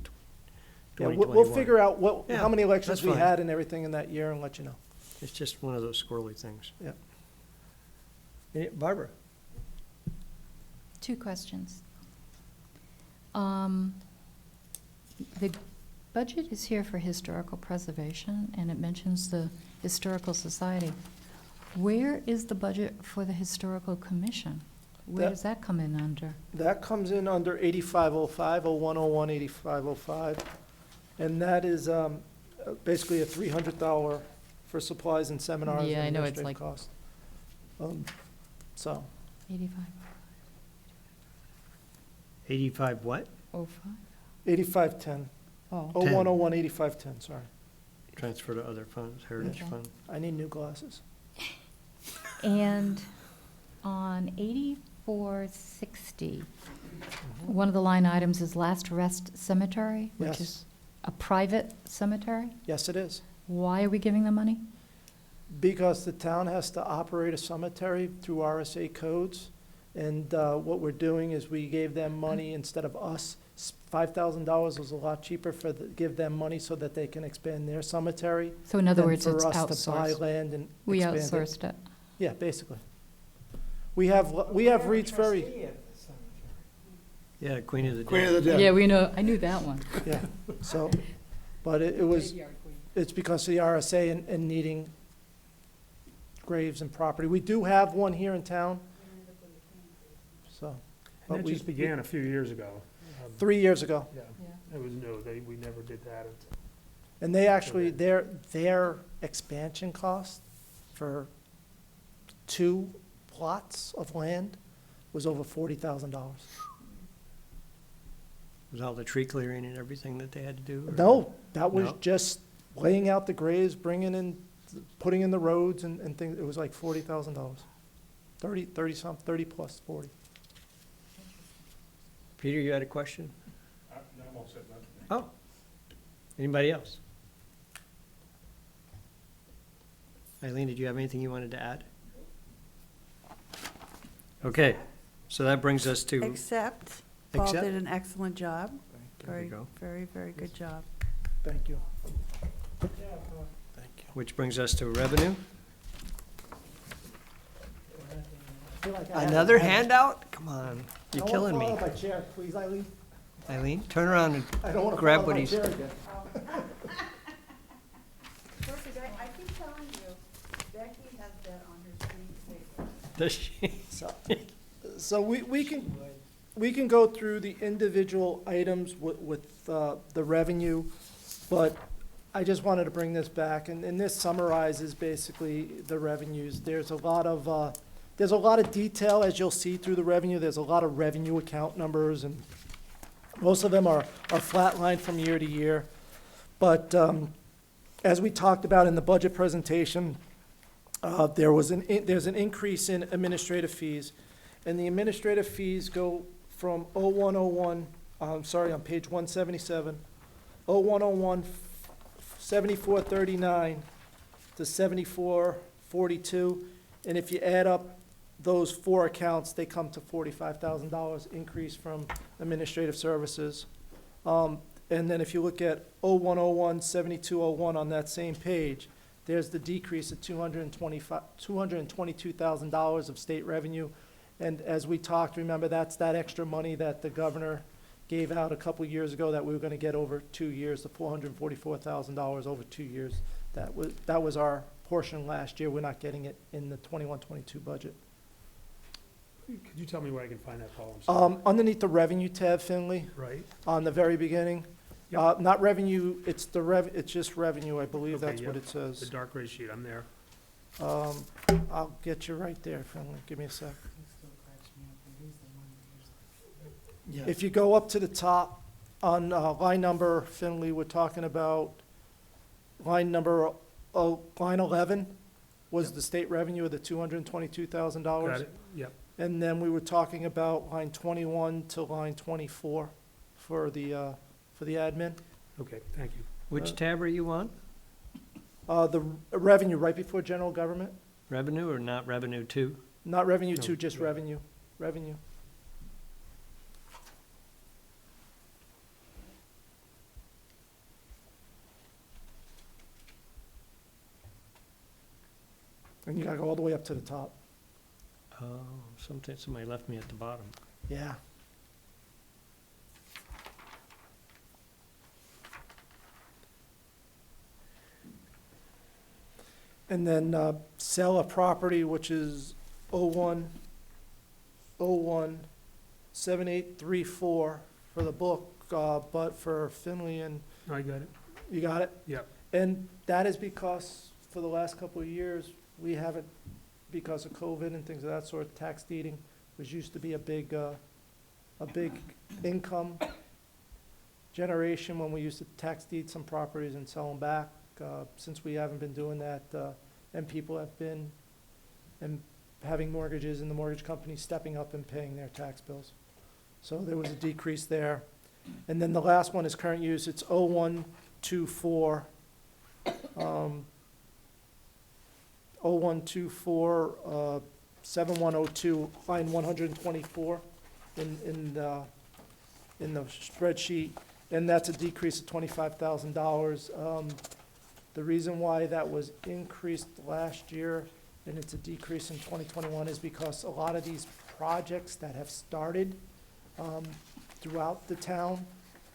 2021. we'll figure out Yeah, how many elections that's we fine. had and everything in that year and let you know. It's just one of those squirrely things. Yep. Barbara? Two questions. The budget is here for historical preservation, and it mentions the Historical Society. Where is the budget for the Historical Commission? Where That- does that come in under? That comes in under 8505, 0101, 8505. And that is basically a $300 for supplies and seminars and Yeah, I know, it's administrative like- costs. So, 8505? 85 what? 8510, Oh. 0101, 8510, sorry. Transfer to other funds, Heritage Okay. Fund. I need new glasses. And on 8460, one of the line items is Last Rest Cemetery, which Yes. is a private cemetery. Yes, it is. Why are we giving them money? Because the town has to operate a cemetery through RSA codes. And what we're doing is we gave them money instead of us $5,000 was a lot cheaper give them money so that they can expand their cemetery. So in other than words, it's for us to buy outsourced. land and We expand it. outsourced it. Yeah, basically. We have Reed's Ferry, Yeah, Queen of the Dead. Queen of the Dead. Yeah, we know, I knew that one. yeah, so, but it was, it's because of the RSA and needing graves and property. We do have one here in town, so. And but that we- just began a few years ago. 3 years ago. Yeah, it was new, we never did that. And they actually, their expansion cost for 2 plots of land was over $40,000. Was all the tree clearing and everything that they had to do? or- No, that was No? just laying out the graves, bringing in, putting in the roads and things. It was like $40,000. 30 plus 40. Peter, you had a question? No, I'm all set, man. Oh, anybody else? Eileen, did you have anything you wanted to add? Okay, so that brings us to, Except, Paul Except? did an excellent job. there we go, Very, very good job. Thank you. which brings us to revenue. I feel like I have Another to- handout? Come on, you're I killing don't me. wanna fall out of my chair, please, Eileen. Eileen, turn around and I don't want to Grab fall out what of my he's- chair again. I keep telling you, Becky has that on her screensaver. does she? So we can go through the individual items with the revenue, but I just wanted to bring this back, and this summarizes basically the revenues. There's a lot of detail, as you'll see through the revenue. There's a lot of revenue account numbers, and most of them are flatlined from year to year. But as we talked about in the budget presentation, there's an increase in administrative fees. And the administrative fees go from 0101, on page 177, 0101, 7439 to 7442. And if you add up those 4 accounts, they come to $45,000 increase from administrative services. And then if you look at 0101, 7201 on that same page, there's the decrease of $222,000 of state revenue. And as we talked, remember, that's that extra money that the governor gave out a couple years ago that we were gonna get over 2 years, the $444,000 over 2 years. That was our portion last year. We're not getting it in the 21-22 budget. Could you tell me where I can find that, Paul? I'm sorry. Underneath the revenue tab, Finley, Right? on the very beginning, Yep. not revenue, it's it's just revenue, I believe Okay, that's what yep. it The says. dark gray sheet, I'm there. I'll get you right there, Finley. Give me a sec. Yeah. If you go up to the top on line number, Finley, we're talking about line 11 was the state revenue of the $222,000. Got it, yep. And then we were talking about line 21 to line 24 for the admin. Okay, thank you. Which tab are you on? The revenue, right before general government, Revenue or not revenue two? not revenue No, two, just yeah. revenue. And you gotta go all the way up to the top. Oh, somebody left me at the bottom. Yeah. And then sell a property, which is 7834 for the book, but for Finley and, I got it. you got it? Yep. And that is because for the last couple of years, we haven't, because of COVID and things of that sort, tax deeding was used to be a big income generation when we used to tax deed some properties and sell them back. Since we haven't been doing that, and people have been having mortgages and the mortgage companies stepping up and paying their tax bills. So there was a decrease there. And then the last one is current use. It's 0124, 7102, line 124 in in the spreadsheet, and that's a decrease of $25,000. The reason why that was increased last year and it's a decrease in 2021 is because a lot of these projects that have started throughout the town,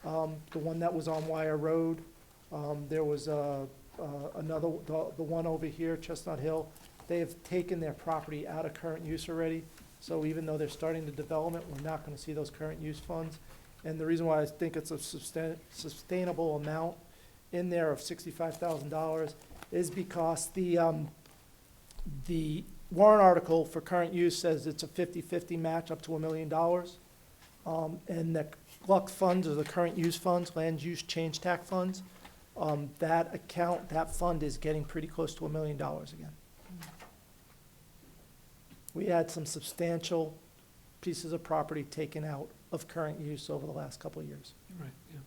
the one that was on Wire Road, there was another, the one over here, Chestnut Hill, they have taken their property out of current use already. So even though they're starting the development, we're not gonna see those current use funds. And the reason why I think it's a sustainable amount in there of $65,000 is because the warrant article for current use says it's a 50-50 match up to $1 million. And the CLUC funds, or the current use funds, land use change tax funds, that fund is getting pretty close to $1 million again. We had some substantial pieces of property taken out of current use over the last couple of years. Right, yeah.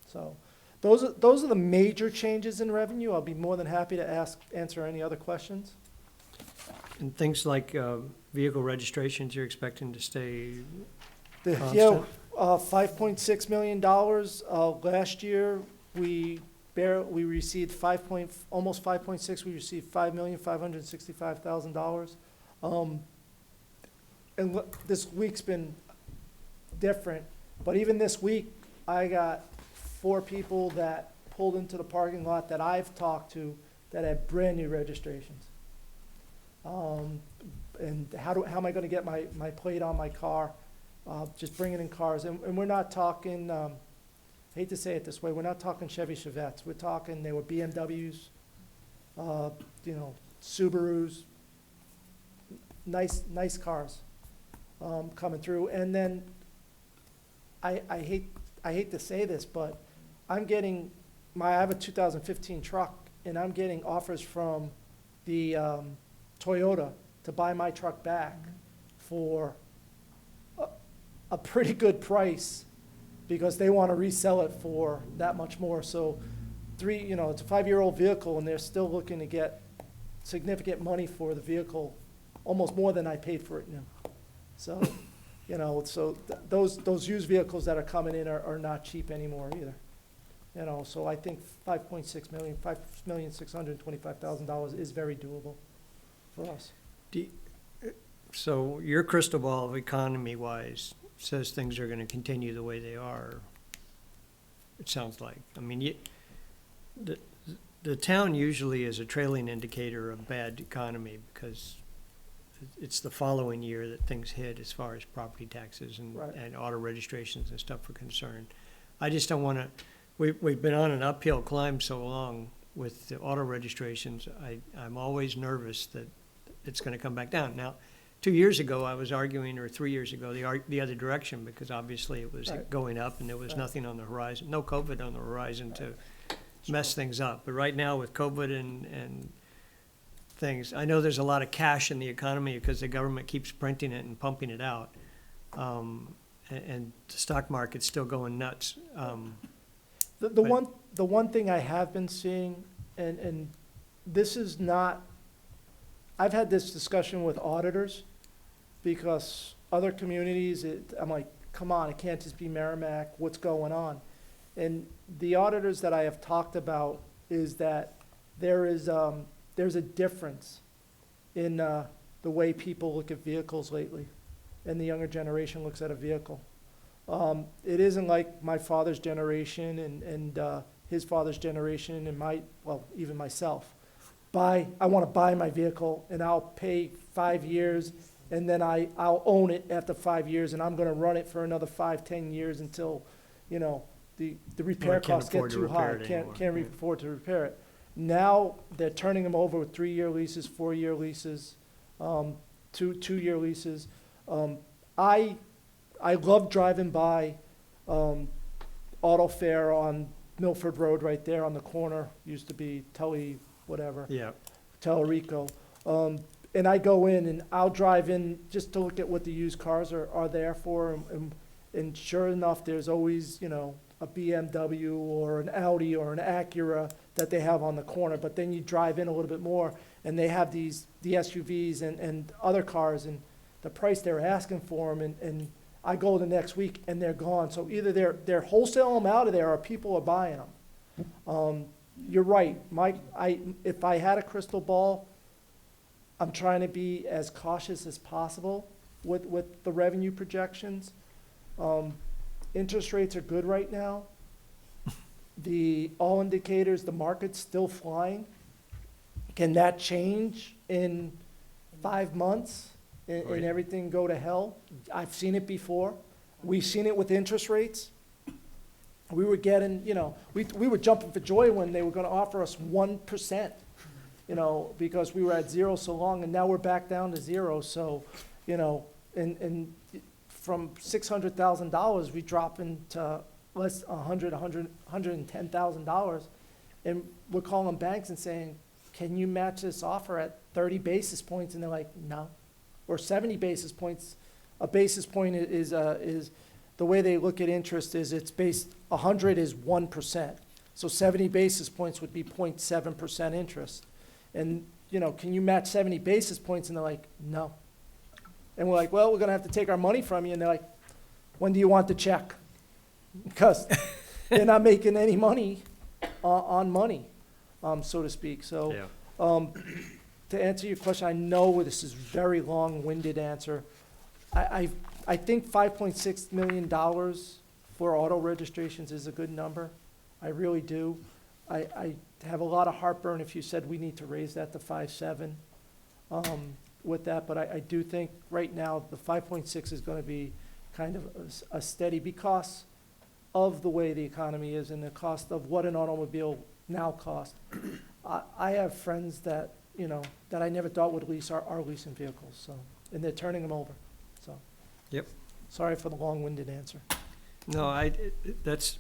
So those are the major changes in revenue. I'll be more than happy to answer any other questions. And things like vehicle registrations, you're expecting to stay Yeah, constant? $5.6 million. Last year, we received almost 5.6. We received $5,565,000. And this week's been different, but even this week, I got 4 people that pulled into the parking lot that I've talked to that had brand-new registrations. And how am I gonna get my plate on my car? Just bringing in cars, and we're not talking, I hate to say it this way, we're not talking Chevy Chevettes, we're talking, they were BMWs, Subarus, nice cars, coming through. And then, I hate to say this, but I have a 2015 truck, and I'm getting offers from the Toyota to buy my truck back for a pretty good price, because they want to resell it for that much more. So it's a 5-year-old vehicle, and they're still looking to get significant money for the vehicle, almost more than I paid for it new. So, those used vehicles that are coming in are not cheap anymore either. So I think $5,625,000 is very doable for us. So your crystal ball, economy-wise, says things are gonna continue the way they are, it sounds like. I mean, the town usually is a trailing indicator of bad economy, because it's the following year that things hit as far as property taxes Right. and auto registrations and stuff are concerned. I just don't wanna, we've been on an uphill climb so long with the auto registrations. I'm always nervous that it's gonna come back down. Now, 2 years ago, I was arguing, or 3 years ago, the other direction, because obviously it was Right. going up and there was Right. nothing on the horizon, no COVID on the horizon to mess things up. But right now with COVID and things, I know there's a lot of cash in the economy because the government keeps printing it and pumping it out. And the stock market's still going nuts. The one thing I have been seeing, and this is not, I've had this discussion with auditors, because other communities, I'm like, come on, it can't just be Merrimack, what's going on? And the auditors that I have talked about is that there's a difference in the way people look at vehicles lately, and the younger generation looks at a vehicle. It isn't like my father's generation and his father's generation and even myself. I want to buy my vehicle, and I'll pay 5 years, and then I'll own it after 5 years, and I'm going to run it for another 5-10 years until, the repair can't costs get afford to too high. repair it anymore. Can't afford to repair it. Now, they're turning them over with 3-year leases, 4-year leases, 2-year leases. I love driving by Auto Fair on Milford Road right there on the corner, used to be Yeah, Tellerico. And I go in and I'll drive in just to look at what the used cars are there for. And sure enough, there's always, a BMW or an Audi or an Acura that they have on the corner. But then you drive in a little bit more and they have the SUVs and other cars, and the price they're asking for them. And I go the next week and they're gone. So either they're wholesaling them out of there or people are buying them. You're right, if I had a crystal ball, I'm trying to be as cautious as possible with the revenue projections. Interest rates are good right now. All indicators, the market's still flying. Can that change in 5 months and everything go to hell? I've seen it before. We've seen it with interest rates. We were getting, we were jumping for joy when they were gonna offer us 1%, because we were at zero so long, and now we're back down to zero. So, and from $600,000, we drop into $110,000, and we're calling banks and saying, can you match this offer at 30 basis points? And they're like, no. Or 70 basis points. A basis point is the way they look at interest is it's based, 100 is 1%. So 70 basis points would be 0.7% interest. And, can you match 70 basis points? And they're like, no. And we're like, well, we're gonna have to take our money from you. And they're like, when do you want the check? Because they're not making any money on money, so to speak. So, to answer your question, I know this is very long-winded answer. I think $5.6 million for auto registrations is a good number. I really do. I have a lot of heartburn if you said we need to raise that to 5.7 with that, but I do think right now the 5.6 is gonna be kind of a steady because of the way the economy is and the cost of what an automobile now costs. I have friends that, that I never thought would lease are leasing vehicles, so, and they're turning them over, so. Yep. Sorry for the long-winded answer. No, that's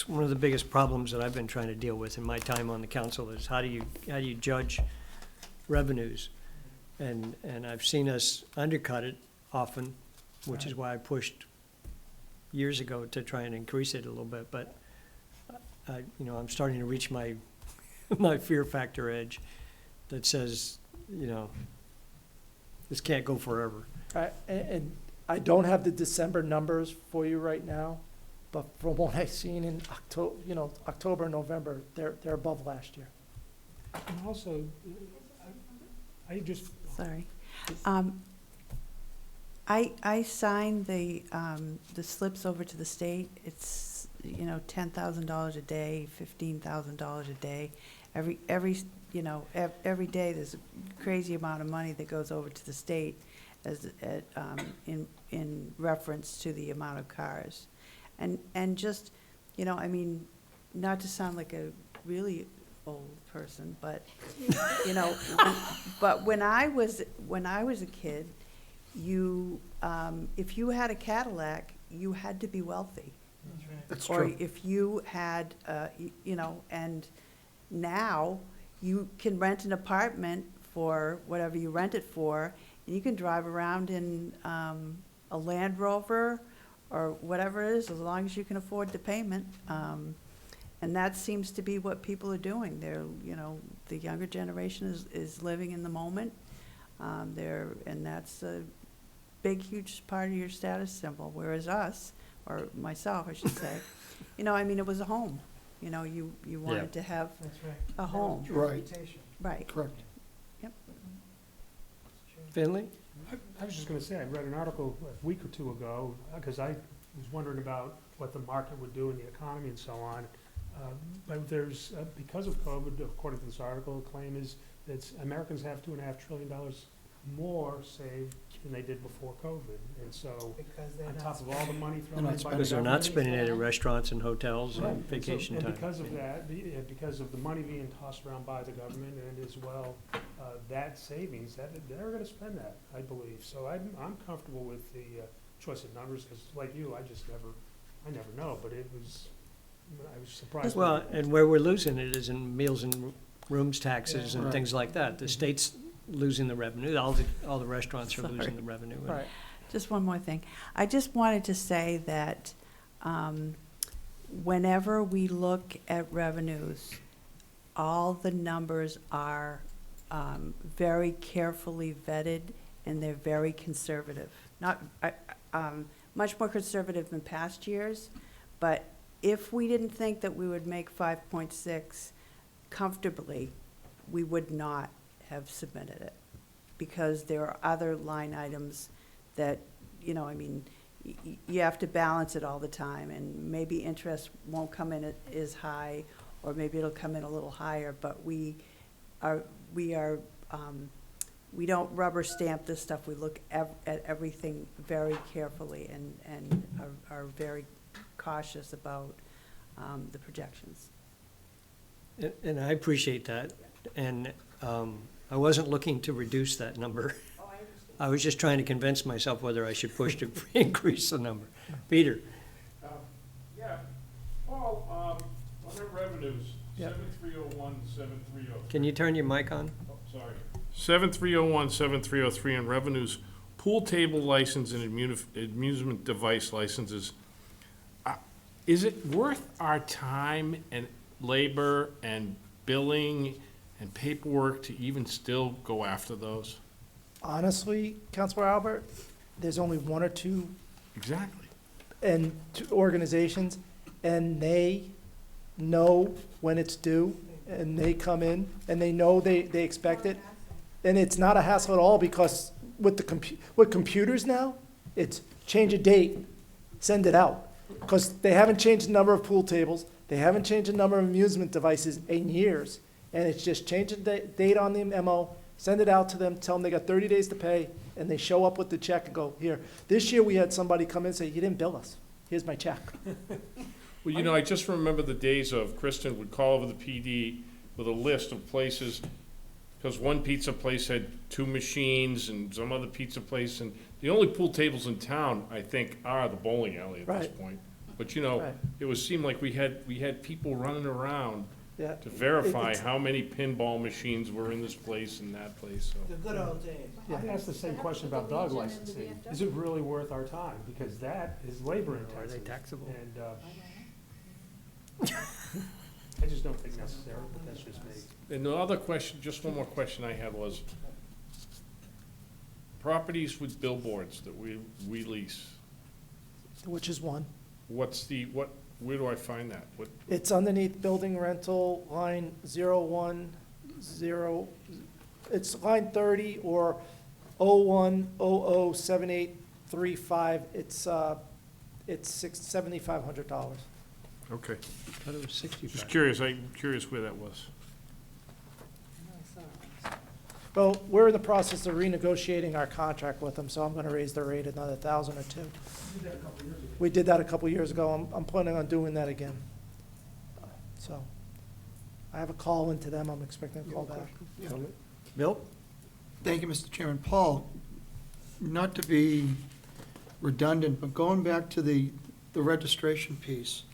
one of the biggest problems that I've been trying to deal with in my time on the council is how do you judge revenues? And I've seen us undercut it often, which is why I pushed years ago to try and increase it a little bit, but I'm starting to reach my fear factor edge that says, this can't go forever. And I don't have the December numbers for you right now, but from what I've seen in October, November, they're above last year. And also, I just, Sorry. I signed the slips over to the state. It's, $10,000 a day, $15,000 a day. Every day there's a crazy amount of money that goes over to the state in reference to the amount of cars. And just, not to sound like a really old person, but, but when I was a kid, if you had a Cadillac, you had to be wealthy. That's Or true. if you had, and now you can rent an apartment for whatever you rent it for, and you can drive around in a Land Rover or whatever it is, as long as you can afford the payment. And that seems to be what people are doing. They're, the younger generation is living in the moment. And that's a big, huge part of your status symbol, whereas us, or myself, I should say, it was a home. You wanted to have a home. Right. Right. Correct. Finley? I was just gonna say, I read an article a week or two ago, because I was wondering about what the market would do in the economy and so on. But there's, because of COVID, according to this article, the claim is that Americans have $2.5 trillion more saved than they did before COVID. And so, on top of all the money thrown in by the government. Because they're not spending it at restaurants and hotels Right. and vacation And time. because of that, because of the money being tossed around by the government and as well, that savings, they're gonna spend that, I believe. So I'm comfortable with the choice of numbers, because like you, I never know, but I was surprised. Well, and where we're losing it is in meals and rooms taxes and Right. things like that. The state's losing the revenue, all the restaurants are losing Sorry. the revenue. and- Right. Just one more thing. I just wanted to say that whenever we look at revenues, all the numbers are very carefully vetted and they're very conservative. much more conservative than past years. But if we didn't think that we would make 5.6 comfortably, we would not have submitted it. Because there are other line items that, you know, I mean, you have to balance it all the time, and maybe interest won't come in as high, or maybe it'll come in a little higher, but we don't rubber stamp this stuff. We look at everything very carefully and are very cautious about the projections. And I appreciate that, and I wasn't looking to reduce that number. I was just trying to convince myself whether I should push to increase the number. Peter? Yeah, Paul, under revenues, Yeah. 7301, 7303. Can you turn your mic on? Oh, sorry. 7301, 7303 in revenues, pool table license and amusement device licenses. Is it worth our time and labor and billing and paperwork to even still go after those? Honestly, Councilor Albert, there's only one or two Exactly. organizations, and they know when it's due, and they come in, and they know they expect it. And it's not a hassle at all, because with with computers now, it's change a date, send it out. Because they haven't changed the number of pool tables, they haven't changed the number of amusement devices in years. And it's just change the date on the memo, send it out to them, tell them they got 30 days to pay, and they show up with the check and go, here. This year, we had somebody come in and say, you didn't bill us, here's my check. Well, you know, I just remember the days of Kristen would call over the PD with a list of places, because one pizza place had 2 machines and some other pizza place, and the only pool tables in town, I think, are the bowling alley at this Right. point. But, you know, Right. it seemed like we had people running around Yeah. to verify It's- how many pinball machines were in this place and that place, so. The good old days. I asked the same question about dog licensing. Is it really worth our time? Because that is labor Are they intensive. taxable? And, I just don't think necessary, but that's just me. And the other question, just one more question I had was, properties with billboards that we lease, Which is one. where do I find that? What, It's underneath building rental, line 010, it's line 30 or 01007835. It's $7,500. okay. I thought it was 65. Just curious, I'm curious where that was. Well, we're in the process of renegotiating our contract with them, so I'm gonna raise their rate another 1,000 or 2. We did that a couple years ago. I'm planning on doing that again. So, I have a call into them. I'm expecting a call back. Bill? Thank you, Mr. Chairman. Paul, not to be redundant, but going back to the registration piece,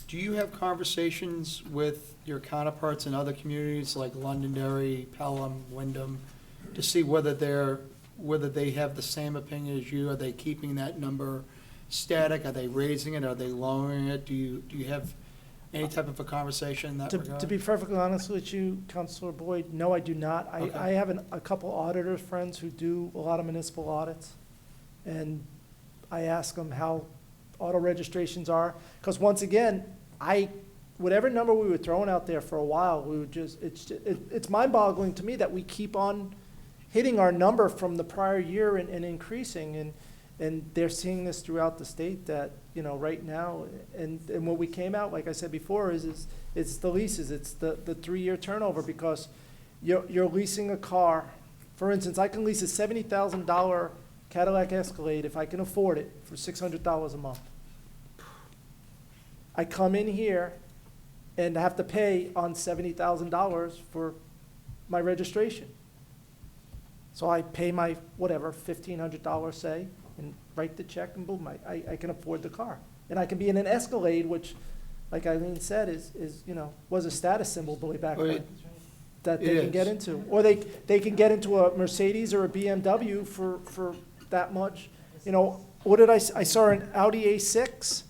do you have conversations with your counterparts in other communities like Londonderry, Pelham, Wyndham, to see whether they have the same opinion as you? Are they keeping that number static? Are they raising it? Are they lowering it? Do you have any type of a conversation in that regard? To be perfectly honest with you, Counselor Boyd, no, I do not. Okay. I have a couple auditor friends who do a lot of municipal audits, and I ask them how auto registrations are, because once again, whatever number we were throwing out there for a while, we would it's mind-boggling to me that we keep on hitting our number from the prior year and increasing, and they're seeing this throughout the state that, you know, right now, and what we came out, like I said before, is it's the leases, it's the 3-year turnover, because you're leasing a car. For instance, I can lease a $70,000 Cadillac Escalade if I can afford it for $600 a month. I come in here and have to pay on $70,000 for my registration. So I pay my, whatever, $1,500, say, and write the check, and boom, I can afford the car. And I can be in an Escalade, which, like Eileen said, is, you know, was a status symbol way back Well, when, that they it can get is. into. Or they can get into a Mercedes or a BMW for that much. You know, what did I saw an Audi A6,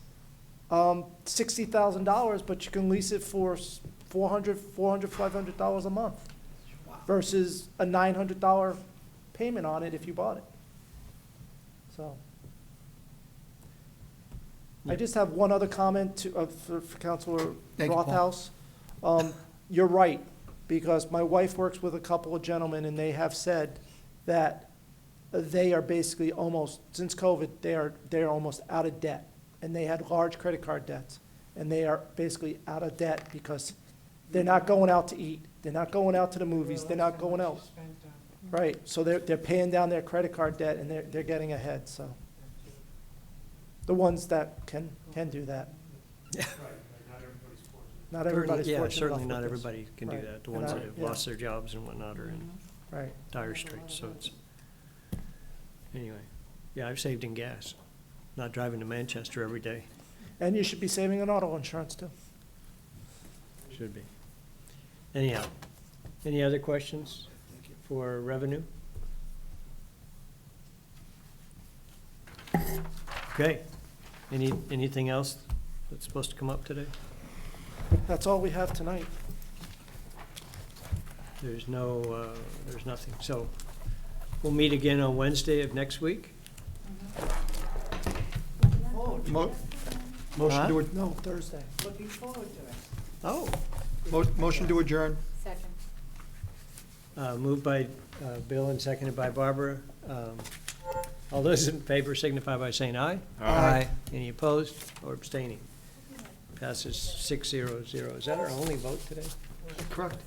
$60,000, but you can lease it for $500 a month versus a $900 payment on it if you bought it. So. I just have one other comment for Counselor Thank you, Paul. Rothaus. You're right, because my wife works with a couple of gentlemen, and they have said that they are basically almost, since COVID, they're almost out of debt. And they had large credit card debts, and they are basically out of debt because they're not going out to eat. They're not going out to the movies. They're not going out. Right, so they're paying down their credit card debt, and they're getting ahead, so. The ones that can do that. Not everybody's Yeah, fortunate certainly enough not with this. everybody can do Right. that. The And ones I- that have yeah. lost their jobs and whatnot are in Right, dire straits, so it's, anyway. Yeah, I've saved in gas, not driving to Manchester every day. and you should be saving on auto insurance too. Should be. Anyhow, any other questions for revenue? Okay. Anything else that's supposed to come up today? That's all we have tonight. There's nothing. So we'll meet again on Wednesday of next week. Motion to, No, Thursday. Looking forward to it. Oh. motion to adjourn. Second. Moved by Bill and seconded by Barbara. All those in favor signify by saying aye. Aye. Any opposed or abstaining? Passes 6-0-0. Is that our only vote today? Correct.